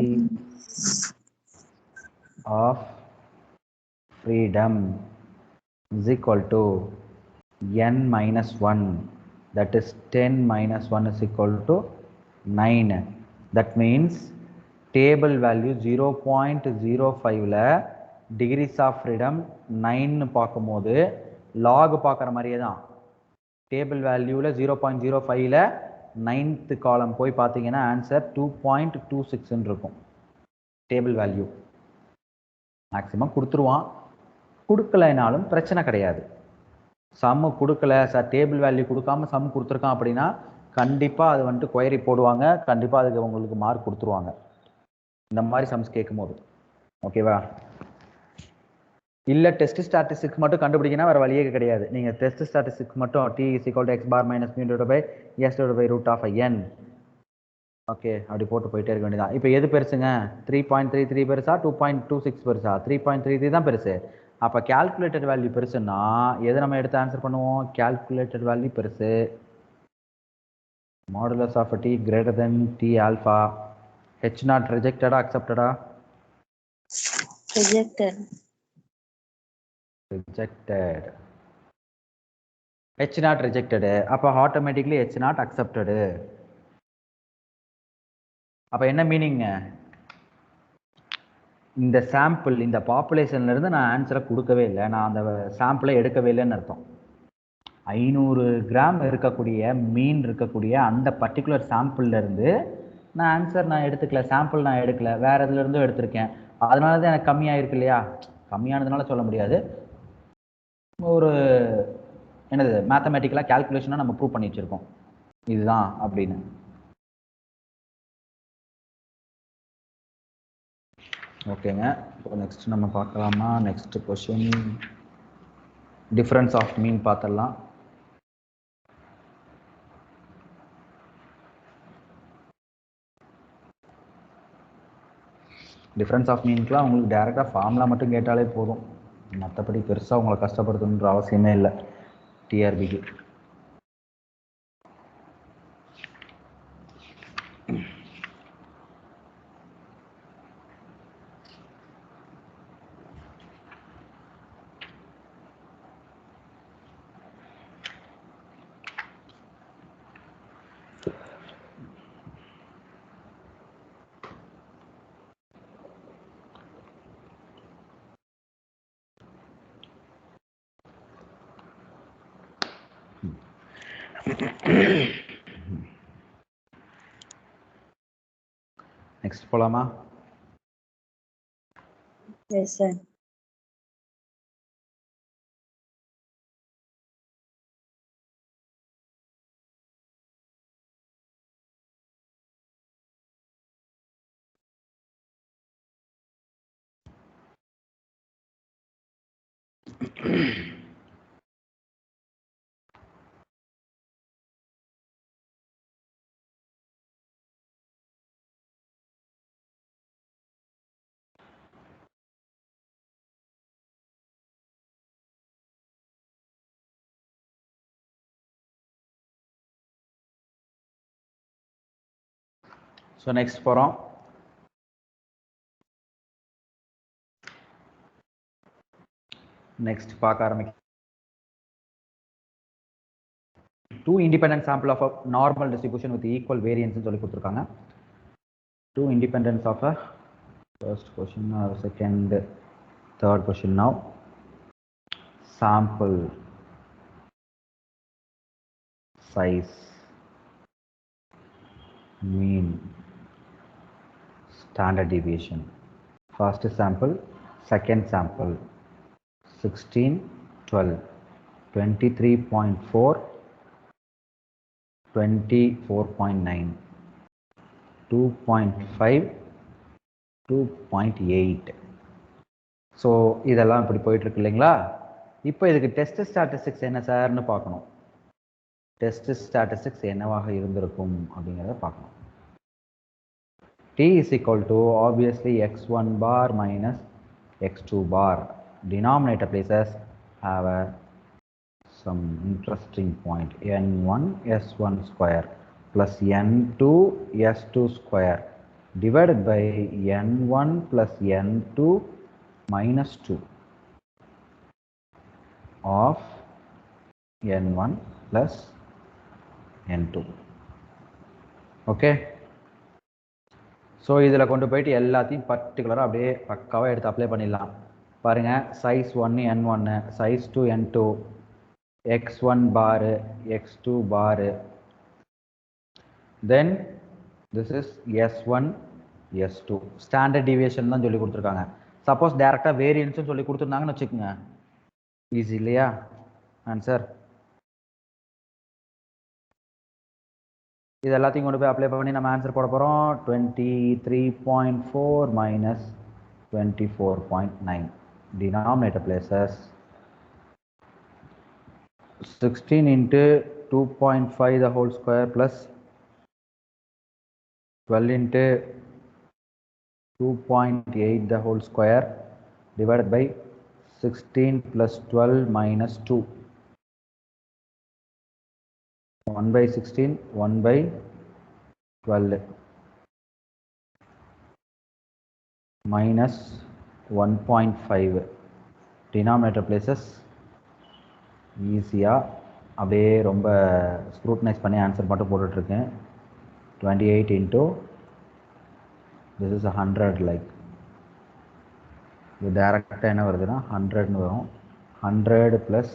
of freedom is equal to n minus 1, that is 10 minus 1 is equal to 9. That means table value 0.05ல degrees of freedom 9 பார்க்கும்போது log பார்க்குற மாதிரியே தான் டேபிள் வேல்யூவில் 0.05ல 9th காலம் போய் பார்த்தீங்கன்னா ஆன்சர் 2.26 இருக்கும். டேபிள் வேல்யூ மேக்ஸிமம் கொடுத்துருவான், கொடுக்கலைனாலும் பிரச்சனை கிடையாது. சம்மு கொடுக்கல சார், டேபிள் வேல்யூ கொடுக்காம சம் கொடுத்துருக்கான் அப்படின்னா கண்டிப்பாக அது வந்துட்டு கொயரி போடுவாங்க, கண்டிப்பாக அதுக்கு உங்களுக்கு மார்க் கொடுத்துருவாங்க இந்த மாதிரி சம்ஸ் கேட்கும் போது. ஓகேவா? இல்லை டெஸ்ட் ஸ்டாட்டிஸ்டிக்ஸ் மட்டும் கண்டுபிடிக்கனா வேறு வழியே கிடையாது. நீங்கள் டெஸ்ட் ஸ்டாட்டிஸ்டிக்ஸ் மட்டும் t is equal to x bar minus mu divided by s divided by root of n, okay அப்படி போட்டு போயிட்டே இருக்க வேண்டியதான். இப்போ எது பெருசுங்க? 3.33 பெருசா 2.26 பெருசா? 3.33 தான் பெருசு. அப்போ கேல்குலேட்டட் வேல்யூ பெருசுன்னா எது நம்ம எடுத்து ஆன்சர் பண்ணுவோம்? கேல்குலேட்டட் வேல்யூ பெருசு. Modulus of t greater than t alpha. h not rejected accepted? Rejected. Rejected. h not rejected. அப்போ ஆட்டோமேட்டிக்லி h not accepted. அப்போ என்ன மீனிங்க? இந்த சாம்பிள் இந்த பாப்புலேஷன்லேருந்து நான் ஆன்சரை கொடுக்கவே இல்லை, நான் அந்த சாம்பிளை எடுக்கவே இல்லைன்னு அர்த்தம். 500 கிராம் இருக்கக்கூடிய மீன் இருக்கக்கூடிய அந்த பர்டிகுலர் சாம்பிள்லேருந்து நான் ஆன்சர் நான் எடுத்துக்கல, சாம்பிள் நான் எடுக்கல, வேறு எதுலேருந்தும் எடுத்திருக்கேன். அதனால தான் எனக்கு கம்மியாயிருக்கு இல்லையா? கம்மியானதுனால சொல்ல முடியாது, ஒரு என்னது மேத்தமெட்டிக்கலாக கேல்குலேஷனாக நம்ம ப்ரூவ் பண்ணி வச்சுருக்கோம் இதுதான் அப்படின்னு. ஓகேங்க, இப்போ நெக்ஸ்ட் நம்ம பார்க்கலாமா? Next question difference of mean பார்த்துடலாம். டிஃப்ரென்ஸ் ஆஃப் மீனுக்குலாம் உங்களுக்கு டேரெக்டாக ஃபார்முலா மட்டும் கேட்டாலே போதும், மற்றபடி பெருசாக உங்களை கஷ்டப்படுத்தணுன்ற அவசியமே இல்லை டிஆர்பிக்கு. நெக்ஸ்ட் போலாமா? Yes, sir. ஸோ நெக்ஸ்ட் போகிறோம். நெக்ஸ்ட் பார்க்க ஆரம்பிக்கும். Two independent sample of a normal distribution with equal variance சொல்லி கொடுத்துருக்காங்க. Two independence of a first question or second third question. Now sample size, mean, standard deviation. First sample, second sample, 16, 12, 23.4, 24.9, 2.5, 2.8. So இதெல்லாம் இப்படி போயிட்டு இருக்கு இல்லைங்களா? இப்போ இதுக்கு test statistics என்ன சார்னு பார்க்கணும். டெஸ்ட் ஸ்டாட்டிஸ்டிக்ஸ் என்னவாக இருந்திருக்கும் அப்படிங்கிறத பார்க்கணும். t is equal to obviously x1 bar minus x2 bar. Denominator places have a some interesting point. N1 S1 square plus N2 S2 square divided by N1 plus N2 minus 2 of N1 plus N2. Okay. So இதில் கொண்டு போயிட்டு எல்லாத்தையும் பர்டிகுலராக அப்படியே பக்காவாக எடுத்து apply பண்ணிடலாம். பாருங்கள், size 1 N1, size 2 N2, x1 பாரு, x2 பாரு, then this is S1 S2. Standard deviation தான் சொல்லி கொடுத்துருக்காங்க. சப்போஸ் டேரெக்டாக வேரியன்ஸும் சொல்லி கொடுத்துருந்தாங்கன்னு வச்சுக்கோங்க, ஈஸி இல்லையா ஆன்சர்? இது எல்லாத்தையும் கொண்டு போய் அப்ளை பண்ணி நம்ம ஆன்சர் போட போகிறோம். 23.4 minus 24.9. Denominator places 16 into 2.5 the whole square plus 12 into 2.8 the whole square divided by 16 plus 12 minus 2. 1 by 16, 1 by 12 minus 1.5. Denominator places ஈஸியாக அப்படியே ரொம்ப ஸ்க்ரூட்டனைஸ் பண்ணி ஆன்சர் மட்டும் போட்டுட்ருக்கேன். 28 into this is 100, லைக் இது டேரெக்டாக என்ன வருதுன்னா 100ன்னு வரும். 100 plus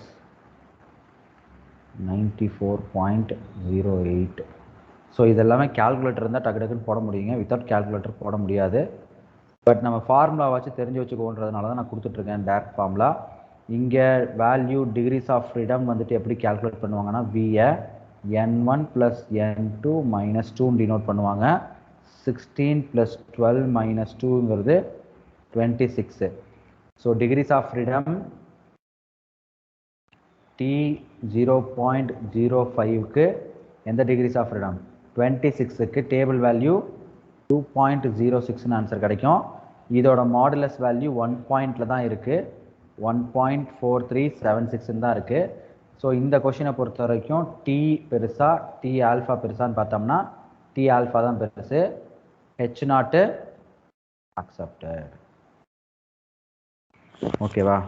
94.08. ஸோ இதெல்லாமே கேல்குலேட்டர் இருந்தால் டக்கு டக்குன்னு போட முடியுங்க, வித்தவுட் கேல்குலேட்டர் போட முடியாது. பட் நம்ம ஃபார்முலா வச்சு தெரிஞ்சு வச்சுக்கோன்றதுனால தான் நான் கொடுத்துட்ருக்கேன் டேரக்ட் ஃபார்முலா. இங்கே வேல்யூ டிகிரிஸ் ஆஃப் ஃப்ரீடம் வந்துட்டு எப்படி கேல்குலேட் பண்ணுவாங்கன்னா, வியை N1 plus N2 minus 2 denote பண்ணுவாங்க. 16 plus 12 minus 2ங்கிறது 26. ஸோ டிகிரிஸ் ஆஃப் ஃப்ரீடம் T0.05க்கு எந்த டிகிரிஸ் ஆஃப் ஃப்ரீடம் 26க்கு டேபிள் வேல்யூ 2.06ன்னு ஆன்சர் கிடைக்கும். இதோட மாடுலஸ் வேல்யூ 1 பாயிண்டில் தான் இருக்குது, 1.4376 தான் இருக்குது. ஸோ இந்த கொஷினை பொறுத்த வரைக்கும் டி பெருசா டி ஆல்ஃபா பெருசான்னு பார்த்தோம்னா டி ஆல்ஃபா தான் பெருசு. ஹெச் நாட்டு அக்செப்டட். ஓகேவா?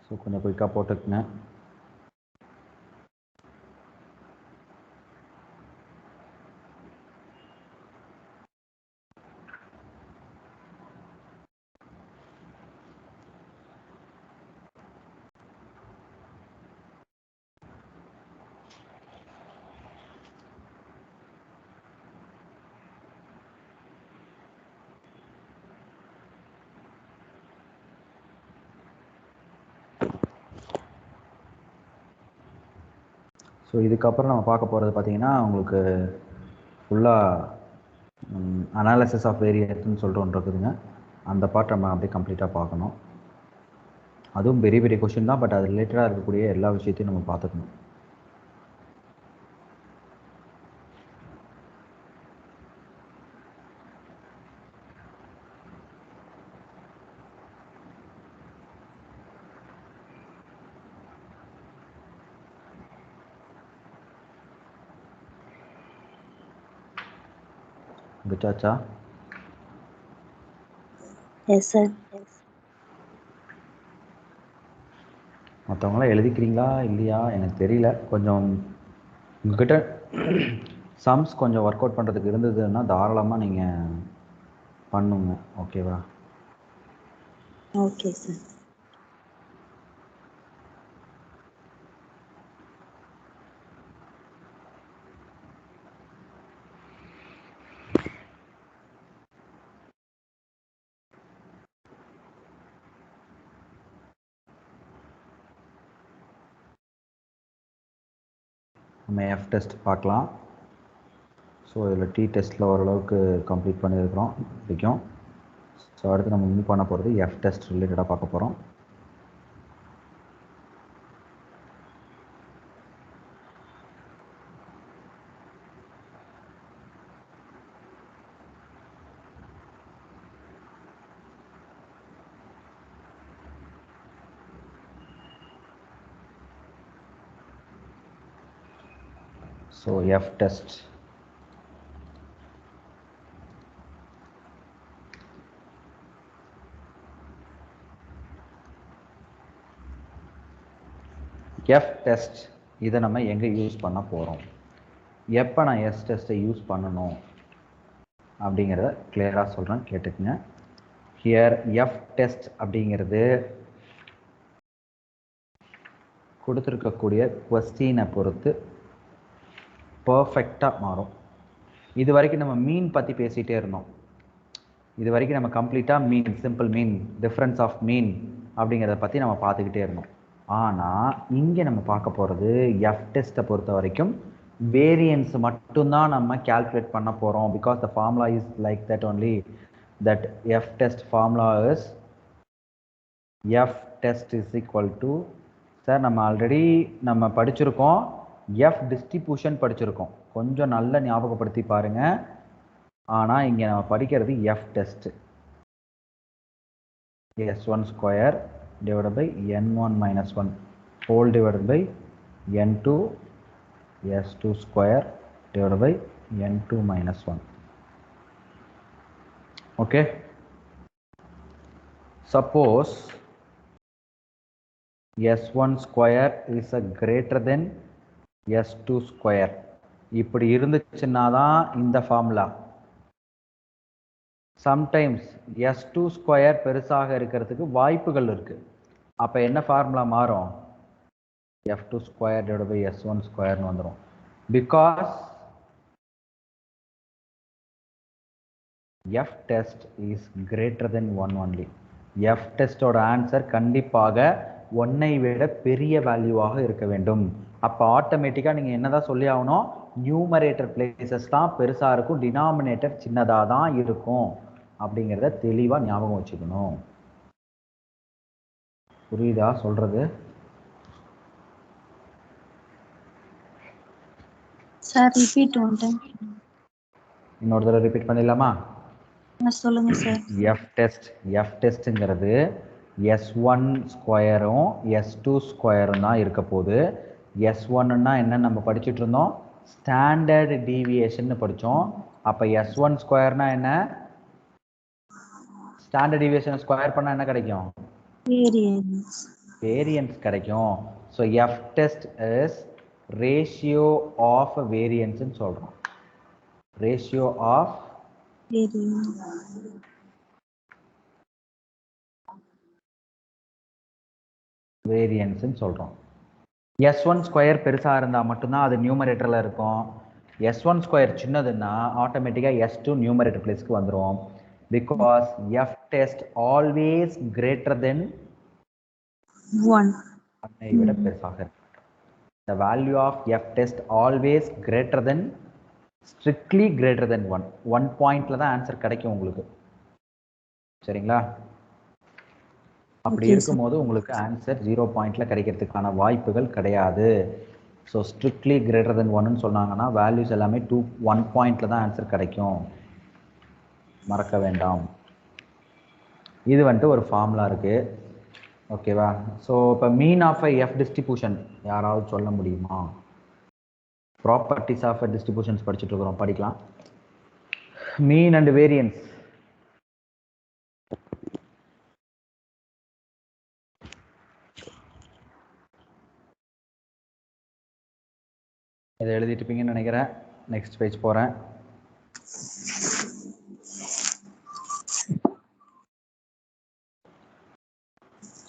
ஸோ கொஞ்சம் குயிக்காக போட்டுக்குங்க. ஸோ இதுக்கப்புறம் நம்ம பார்க்க போகிறது பார்த்தீங்கன்னா, உங்களுக்கு ஃபுல்லாக அனாலிசிஸ் ஆஃப் வேரியன்ஸ்னு சொல்லிட்டு ஒன்று இருக்குதுங்க. அந்த பார்ட் நம்ம அப்படியே கம்ப்ளீட்டாக பார்க்கணும். அதுவும் பெரிய பெரிய கொஷின் தான், பட் அது ரிலேட்டடாக இருக்கக்கூடிய எல்லா விஷயத்தையும் நம்ம பார்த்துக்கணும். விட்டாச்சா? Yes, sir. மற்றவங்களாம் எழுதிக்கிறீங்களா இல்லையா எனக்கு தெரியல. கொஞ்சம் உங்ககிட்ட சம்ஸ் கொஞ்சம் ஒர்க் அவுட் பண்ணுறதுக்கு இருந்ததுன்னா தாராளமாக நீங்கள் பண்ணுங்க. ஓகேவா? Okay sir. நம்ம எஃப் டெஸ்ட் பார்க்கலாம். ஸோ இதில் டி டெஸ்ட்டில் ஓரளவுக்கு கம்ப்ளீட் பண்ணியிருக்கிறோம் வரைக்கும். ஸோ அடுத்து நம்ம மூவ் பண்ண போகிறது எஃப் டெஸ்ட் ரிலேட்டடாக பார்க்க போகிறோம். So F test F test இதை நம்ம எங்கே யூஸ் பண்ண போகிறோம், எப்போ நான் எஃப் டெஸ்ட்டை யூஸ் பண்ணணும் அப்படிங்கிறத கிளியராக சொல்கிறேன், கேட்டுக்குங்க. ஹியர் எஃப் டெஸ்ட் அப்படிங்கிறது கொடுத்துருக்கக்கூடிய கொஸ்டினை பொறுத்து பர்ஃபெக்டாக மாறும். இது வரைக்கும் நம்ம மீன் பற்றி பேசிகிட்டே இருந்தோம். இது வரைக்கும் நம்ம கம்ப்ளீட்டாக மீன், சிம்பிள் மீன், டிஃப்ரென்ஸ் ஆஃப் மீன் அப்படிங்கிறத பற்றி நம்ம பார்த்துக்கிட்டே இருந்தோம். ஆனால் இங்கே நம்ம பார்க்க போகிறது எஃப் டெஸ்ட்டை பொறுத்த வரைக்கும் வேரியன்ஸ் மட்டும்தான் நம்ம கால்குலேட் பண்ண போகிறோம். Because the formula is like that only, that F test formula is F test is equal to, sir நம்ம ஆல்ரெடி நம்ம படிச்சிருக்கோம், எஃப் டிஸ்ட்ரிபியூஷன் படிச்சிருக்கோம், கொஞ்சம் நல்ல ஞாபகப்படுத்தி பாருங்கள். ஆனால் இங்கே நம்ம படிக்கிறது F test S1 square divided by N1 minus 1 whole divided by N2 S2 square divided by N2 minus 1. Okay. Suppose S1 square is a greater than S2 square. இப்படி இருந்துச்சுன்னா தான் இந்த ஃபார்முலா. சம்டைம்ஸ் S2 ஸ்கொயர் பெருசாக இருக்கிறதுக்கு வாய்ப்புகள் இருக்கு. அப்போ என்ன ஃபார்முலா மாறும்? F2 square divide by S1 ஸ்கொயர்னு வந்துடும். Because F test is greater than 1 only. F டெஸ்டோட ஆன்சர் கண்டிப்பாக 1ஐ விட பெரிய வேல்யூவாக இருக்க வேண்டும். அப்போ ஆட்டோமேட்டிக்காக நீங்கள் என்னதான் சொல்லி ஆகணும், நியூமரேட்டர் பிளேசஸ் தான் பெருசாக இருக்கும், டினாமினேட்டர் சின்னதாக தான் இருக்கும் அப்படிங்கிறத தெளிவாக ஞாபகம் வச்சுக்கணும். புரியுதா சொல்றது? Sir repeat one time. இன்னொரு தடவை ரிப்பீட் பண்ணிடலாமா? சொல்லுங்க சார். எஃப் டெஸ்ட்ங்கிறது S1 ஸ்கொயரும் S2 ஸ்கொயரும் தான் இருக்க போகுது. S1ன்னா என்ன நம்ம படிச்சுட்டு இருந்தோம், ஸ்டாண்டர்ட் டீவியேஷன் படித்தோம். அப்போ S1 ஸ்கொயர்னா என்ன, ஸ்டாண்டர்ட் டீவியேஷன் ஸ்கொயர் பண்ணால் என்ன கிடைக்கும், வேரியன்ஸ் கிடைக்கும். So F test is ratio of வேரியன்ஸ்ன்னு சொல்கிறோம். ரேஷியோ ஆஃப் வேரியன்ஸ்ன்னு சொல்கிறோம். S1 ஸ்கொயர் பெருசாக இருந்தால் மட்டும்தான் அது நியூமரேட்டரில் இருக்கும். S1 ஸ்கொயர் சின்னதுன்னா ஆட்டோமேட்டிக்காக S2 நியூமரேட்டர் பிளேஸ்க்கு வந்துடும். Because F test always greater than 1ஐ விட பெருசாக இருக்கு. The value of F test always greater than, strictly greater than 1. 1 பாயிண்ட்ல தான் ஆன்சர் கிடைக்கும் உங்களுக்கு. சரிங்களா? அப்படி இருக்கும்போது உங்களுக்கு ஆன்சர் 0 பாயிண்ட்ல கிடைக்கிறதுக்கான வாய்ப்புகள் கிடையாது. ஸோ ஸ்ட்ரிக்ட்லி கிரேட்டர் தென் 1ன்னு சொன்னாங்கன்னா வேல்யூஸ் எல்லாமே 1 பாயிண்ட்ல தான் ஆன்சர் கிடைக்கும், மறக்க வேண்டாம். இது வந்துட்டு ஒரு ஃபார்முலா இருக்கு. ஓகேவா? ஸோ இப்போ மீன் ஆஃப் எஃப் டிஸ்ட்ரிபியூஷன் யாராவது சொல்ல முடியுமா? ப்ராப்பர்ட்டிஸ் ஆஃப் டிஸ்ட்ரிபியூஷன்ஸ் படிச்சுட்டு இருக்கிறோம், படிக்கலாம். மீன் அண்ட் வேரியன்ஸ். இதை எழுதிட்டுப்பீங்கன்னு நினைக்கிறேன். நெக்ஸ்ட் பேஜ் போகிறேன்.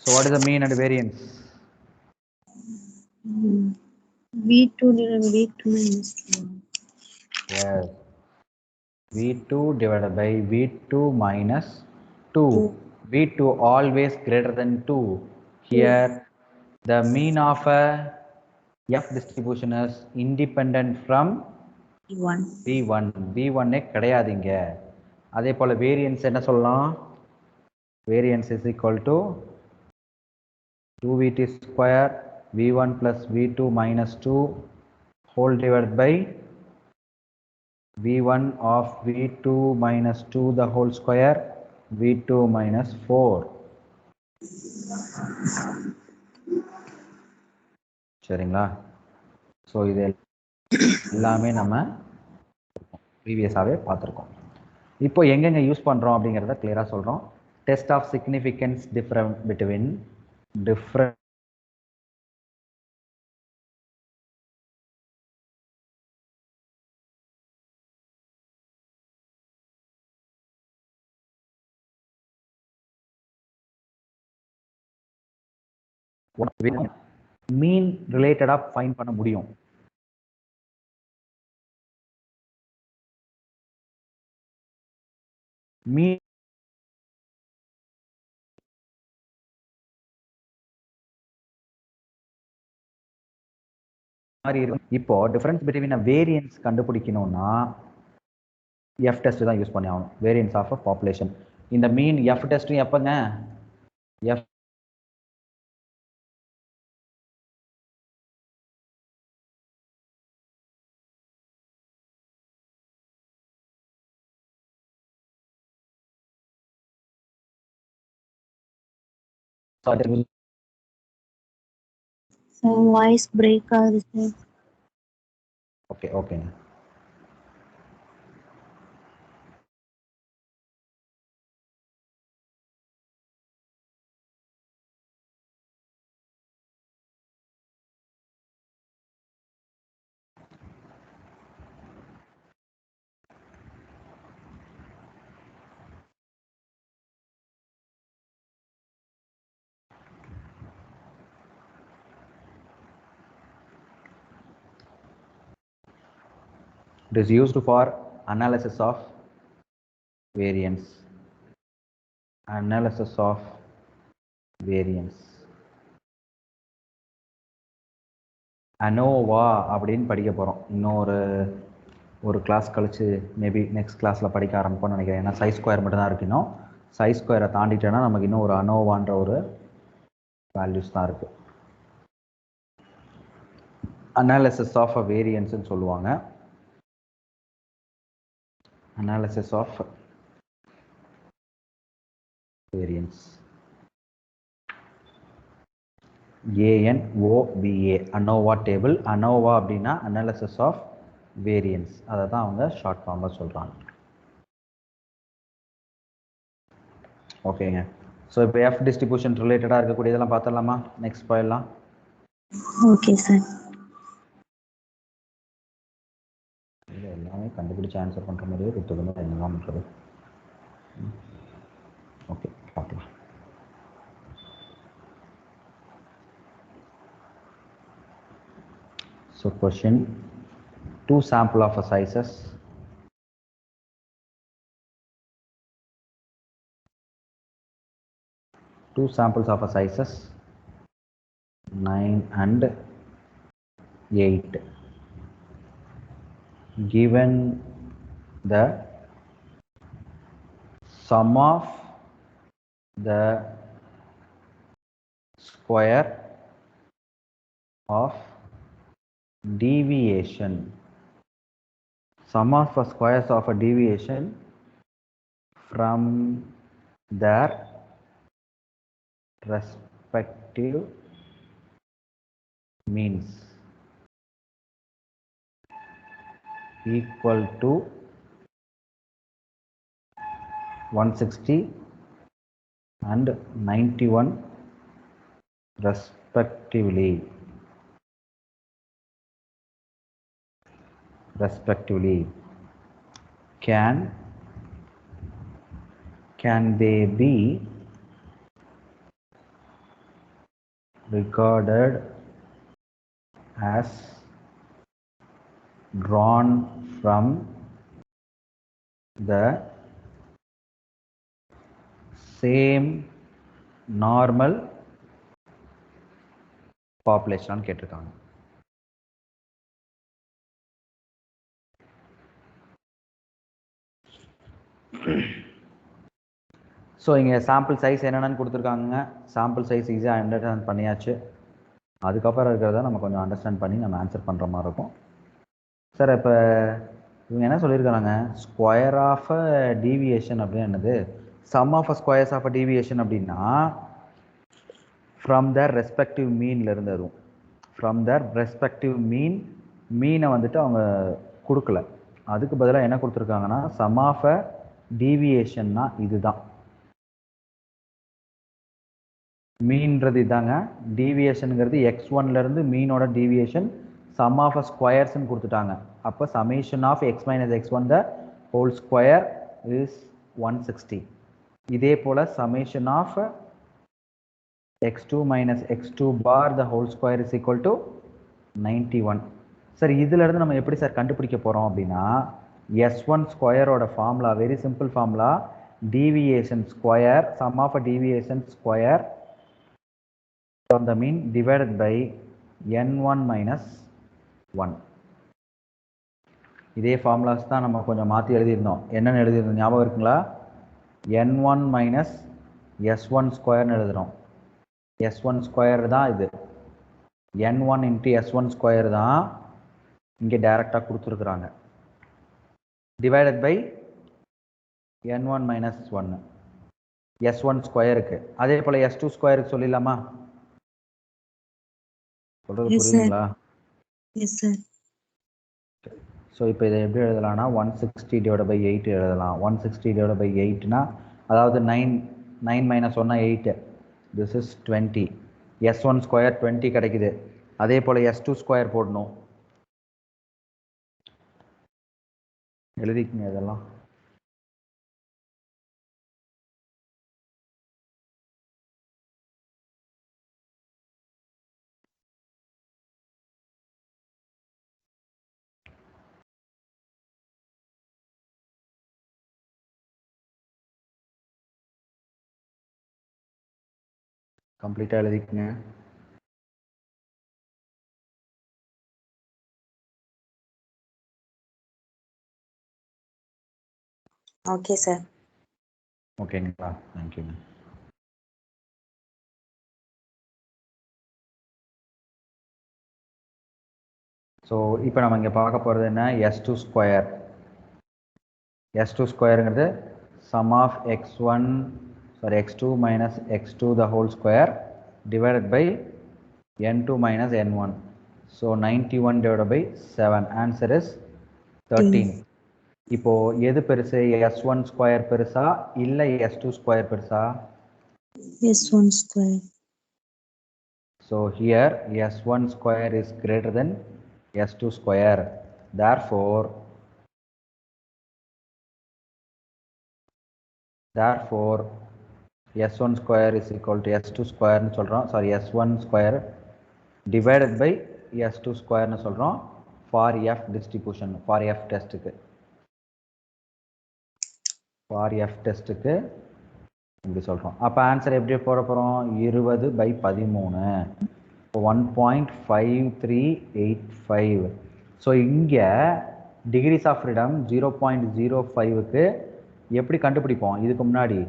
So what is the mean and variance? V2 divided by V2 minus 2. Yes. V2 divided by V2 minus 2. V2 always greater than 2. Here, the mean of a F distribution is independent from V1. V1. V1 கிடையாதுங்க. அதே போல variance என்ன சொல்லலாம்? Variance is equal to 2VT square V1 plus V2 minus 2 whole divided by V1 of V2 minus 2 the whole square V2 minus 4. சரிங்களா? So இது எல்லாமே நம்ம ப்ரீவியஸாகவே பார்த்துருக்கோம். இப்போ எங்கெங்கே யூஸ் பண்ணுறோம் அப்படிங்கிறத கிளியராக சொல்கிறோம். Test of significance different between different mean ரிலேட்டடாக ஃபைன் பண்ண முடியும். மீன் மாதிரி இருக்கும். இப்போ டிஃபரன்ஸ் பிட்வீன் வேரியன்ஸ் கண்டுபிடிக்கணும்னா எஃப் டெஸ்ட் தான் யூஸ் பண்ணி ஆகணும். Variance of a population. இந்த மீன் எஃப் டெஸ்ட்டும் எப்பங்க? எஃப் So voice break ஆகுது சார். ஓகேங்க. It is used for analysis of variance. Analysis of variance. ANOVA அப்படின்னு படிக்க போகிறோம். இன்னொரு கிளாஸ் கழிச்சு மேபி நெக்ஸ்ட் கிளாஸில் படிக்க ஆரம்பிப்போம்னு நினைக்கிறேன். ஏன்னா சை ஸ்கொயர் மட்டும் தான் இருக்கு. இன்னும் சை ஸ்கொயரை தாண்டிட்டேன்னா நமக்கு இன்னும் ஒரு அனோவான்ற ஒரு வேல்யூஸ் தான் இருக்குது. அனாலிசிஸ் ஆஃப் அ வேரியன்ஸ்ன்னு சொல்லுவாங்க. Analysis of variance. ANOVA ANOVA table. ANOVA அப்படின்னா analysis of variance. அதை தான் அவங்க ஷார்ட் ஃபார்மில் சொல்கிறாங்க. ஓகேங்க. ஸோ இப்போ எஃப் டிஸ்ட்ரிபியூஷன் ரிலேட்டடாக இருக்கக்கூடியதெல்லாம் பார்த்துடலாமா? நெக்ஸ்ட் போயிடலாம். Okay sir. எல்லாமே கண்டுபிடிச்சு ஆன்சர் பண்ணுற மாதிரியே கொடுத்ததுமே என்னதான் பண்ணுறது. ஓகே, பார்க்கலாம். So question, 2 sample of a sizes. Two samples of a sizes 9 and 8. Given the sum of the square of deviation, sum of the squares of a deviation from their respective means equal to 160 and 91 respectively. respectively. Can they be regarded as drawn from the same normal population கேட்டிருக்காங்க. So இங்கே sample size என்னென்னு கொடுத்துருக்காங்க. Sample size ஈஸியாக understand பண்ணியாச்சு. அதுக்கப்புறம் இருக்கிறத நம்ம கொஞ்சம் அண்டர்ஸ்டாண்ட் பண்ணி நம்ம ஆன்சர் பண்ணுற மாதிரி இருக்கும். சார் இப்போ இவங்க என்ன சொல்லியிருக்காங்க, ஸ்கொயர் ஆஃப் டீவியேஷன் அப்படின்னு என்னது, sum of squares of deviation அப்படின்னா ஃப்ரம் தர் ரெஸ்பெக்டிவ் மீன்ல இருந்து, அதுவும் ஃப்ரம் தர் ரெஸ்பெக்டிவ் மீனை வந்துட்டு அவங்க கொடுக்கல. அதுக்கு பதிலாக என்ன கொடுத்துருக்காங்கன்னா சம் ஆஃப் டீவியேஷன்னா இதுதான், மீன்றது இதாங்க. டீவியேஷனுங்கிறது x1லேருந்து மீனோட டீவியேஷன் சம் ஆஃப் ஸ்கொயர்ஸ்ன்னு கொடுத்துட்டாங்க. அப்போ summation of x minus x1 the whole square is 160. இதே போல் summation of x2 minus x2 bar the whole square is equal to 91. Sir இதிலேருந்து நம்ம எப்படி சார் கண்டுபிடிக்க போகிறோம் அப்படின்னா s1 ஸ்கொயரோட formula very simple formula, deviation square sum of deviation square from the mean divided by n1 minus 1. இதே formulas தான் நம்ம கொஞ்சம் மாற்றி எழுதியிருந்தோம். என்னென்னு எழுதியிருந்தோம் ஞாபகம் இருக்குங்களா? n1 minus s1 ஸ்கொயர்னு எழுதுகிறோம். s1 ஸ்கொயர் தான் இது, n1 into s1 ஸ்கொயர் தான் இங்கே டைரெக்டாக கொடுத்துருக்குறாங்க, divided by n1 minus 1 s1 ஸ்கொயருக்கு. அதே போல் s2 ஸ்கொயருக்கு சொல்லிடலாமா? சொல்றது புரியுதுங்களா? S sir. ஸோ இப்போ இதை எப்படி எழுதலாம்னா 160 டிவைட் பை 8 எழுதலாம். 160 டிவைட் பை 8னா அதாவது 9 minus 1 8, this is 20. s1 square 20 கிடைக்குது. அதே போல் s2 ஸ்கொயர் போடணும், எழுதிக்கங்க இதெல்லாம். கம்ப்ளீட்டாக எழுதிக்கங்க. Okay sir. ஓகேங்களா? தேங்க்யூங்க. ஸோ இப்போ நம்ம இங்கே பார்க்க போகிறது என்ன, s2 ஸ்கொயர். s2 ஸ்கொயருங்கிறது sum of x2 minus x2 the whole square divided by n2 minus n1. So 91 divide by 7, answer is 13. இப்போது எது பெருசு, s1 ஸ்கொயர் பெருசா இல்லை s2 ஸ்கொயர் பெருசா? S1 square. So here s1 square is greater than s2 square. Therefore s1 square is equal to s2 square னு சொல்றோம். Sorry, s1 square divided by s2 square னு சொல்றோம் for f distribution, for f டெஸ்ட்டுக்கு. for f டெஸ்ட்டுக்கு இப்படி சொல்கிறோம். அப்போ answer எப்படி போட போகிறோம், 20 by 13, 1.5385. ஸோ இங்கே டிகிரிஸ் ஆஃப் ஃப்ரீடம் 0.05க்கு எப்படி கண்டுபிடிப்போம், இதுக்கு முன்னாடி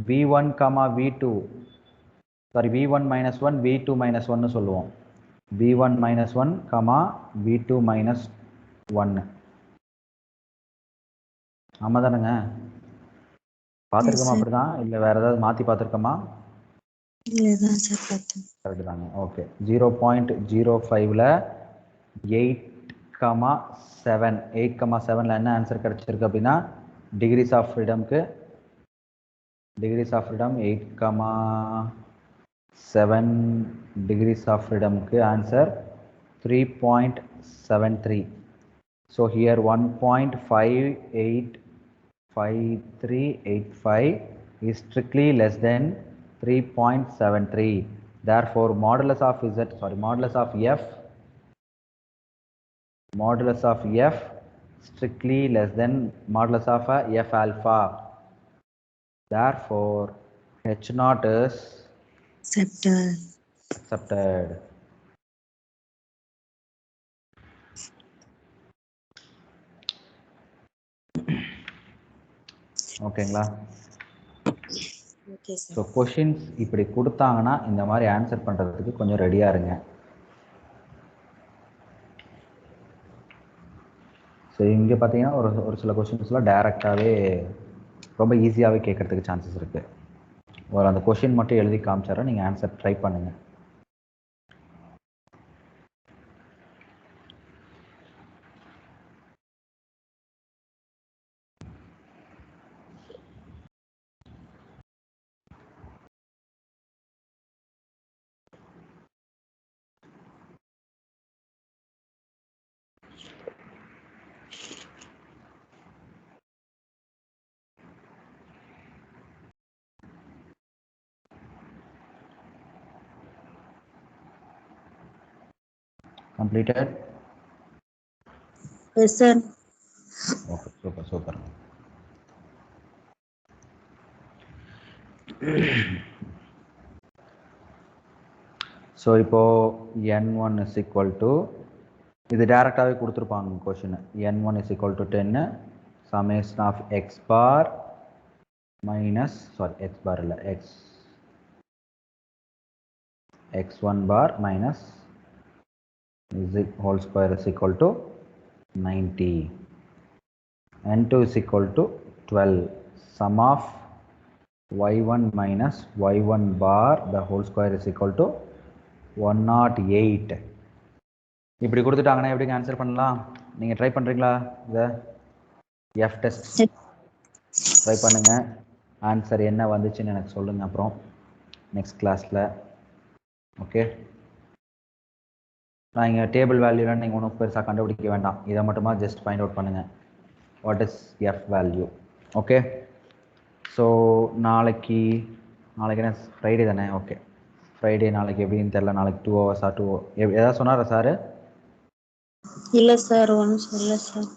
v1, v2 sorry v1 minus 1 v2 minus 1 சொல்லுவோம். v1 minus 1, v2 minus 1. ஆமாம் தானுங்க? பார்த்துருக்கோமா? அப்படிதான் இல்லை வேறு ஏதாவது மாற்றி பார்த்துருக்கோமா? இல்லைதான் சார் பார்த்தேன். கரெக்டு தாங்க. ஓகே, 0.05ல் 8,7ல் என்ன ஆன்சர் கிடச்சிருக்கு அப்படின்னா டிகிரிஸ் ஆஃப் ஃப்ரீடம்க்கு 8,7 டிகிரிஸ் ஆஃப் ஃப்ரீடம்க்கு answer 3.73. So here 1.585385 is strictly less than 3.73. Therefore, modulus of f strictly less than modulus of f alpha. Therefore, H naught is accepted. ஓகேங்களா? Okay, sir. So questions இப்படி கொடுத்தாங்கன்னா இந்த மாதிரி answer பண்ணுறதுக்கு கொஞ்சம் ரெடியாக இருங்க. ஸோ இங்கே பார்த்தீங்கன்னா ஒரு சில கொஷின்ஸ்லாம் டைரெக்டாகவே ரொம்ப ஈஸியாகவே கேட்கறதுக்கு சான்சஸ் இருக்குது. ஒரு அந்த கொஷின் மட்டும் எழுதி காமிச்சாரா நீங்கள் ஆன்சர் ட்ரை பண்ணுங்கள். Completed? Yes, sir. Okay, super. So இப்போ n1 is equal to இது டைரக்டாவே கொடுத்துருப்பாங்க question. n1 is equal to 10 summation of x bar minus x1 bar minus z whole square is equal to 90. n2 is equal to 12. Sum of y1 minus y1 bar the whole square is equal to 108. இப்படி கொடுத்துட்டாங்கன்னா எப்படி answer பண்ணலாம்? நீங்கள் try பண்ணுறீங்களா? இதை F test try பண்ணுங்கள். Answer என்ன வந்துச்சுன்னு எனக்கு சொல்லுங்கள் அப்புறம் நெக்ஸ்ட் கிளாஸில். ஓகே, நான் இங்கே டேபிள் வேல்யூலாம் நீங்கள் ஒன்றும் பெருசாக கண்டுபிடிக்க வேண்டாம். இதை மட்டுமா ஜஸ்ட் ஃபைண்ட் அவுட் பண்ணுங்கள். What is F value? Okay, so நாளைக்கு என்ன ஃப்ரைடே தானே? ஓகே, ஃப்ரைடே நாளைக்கு எப்படின்னு தெரில. நாளைக்கு 2 hours ஏதாவது சொன்னாரா சார்? இல்ல சார், ஒன்றும் சொல்லல சார்.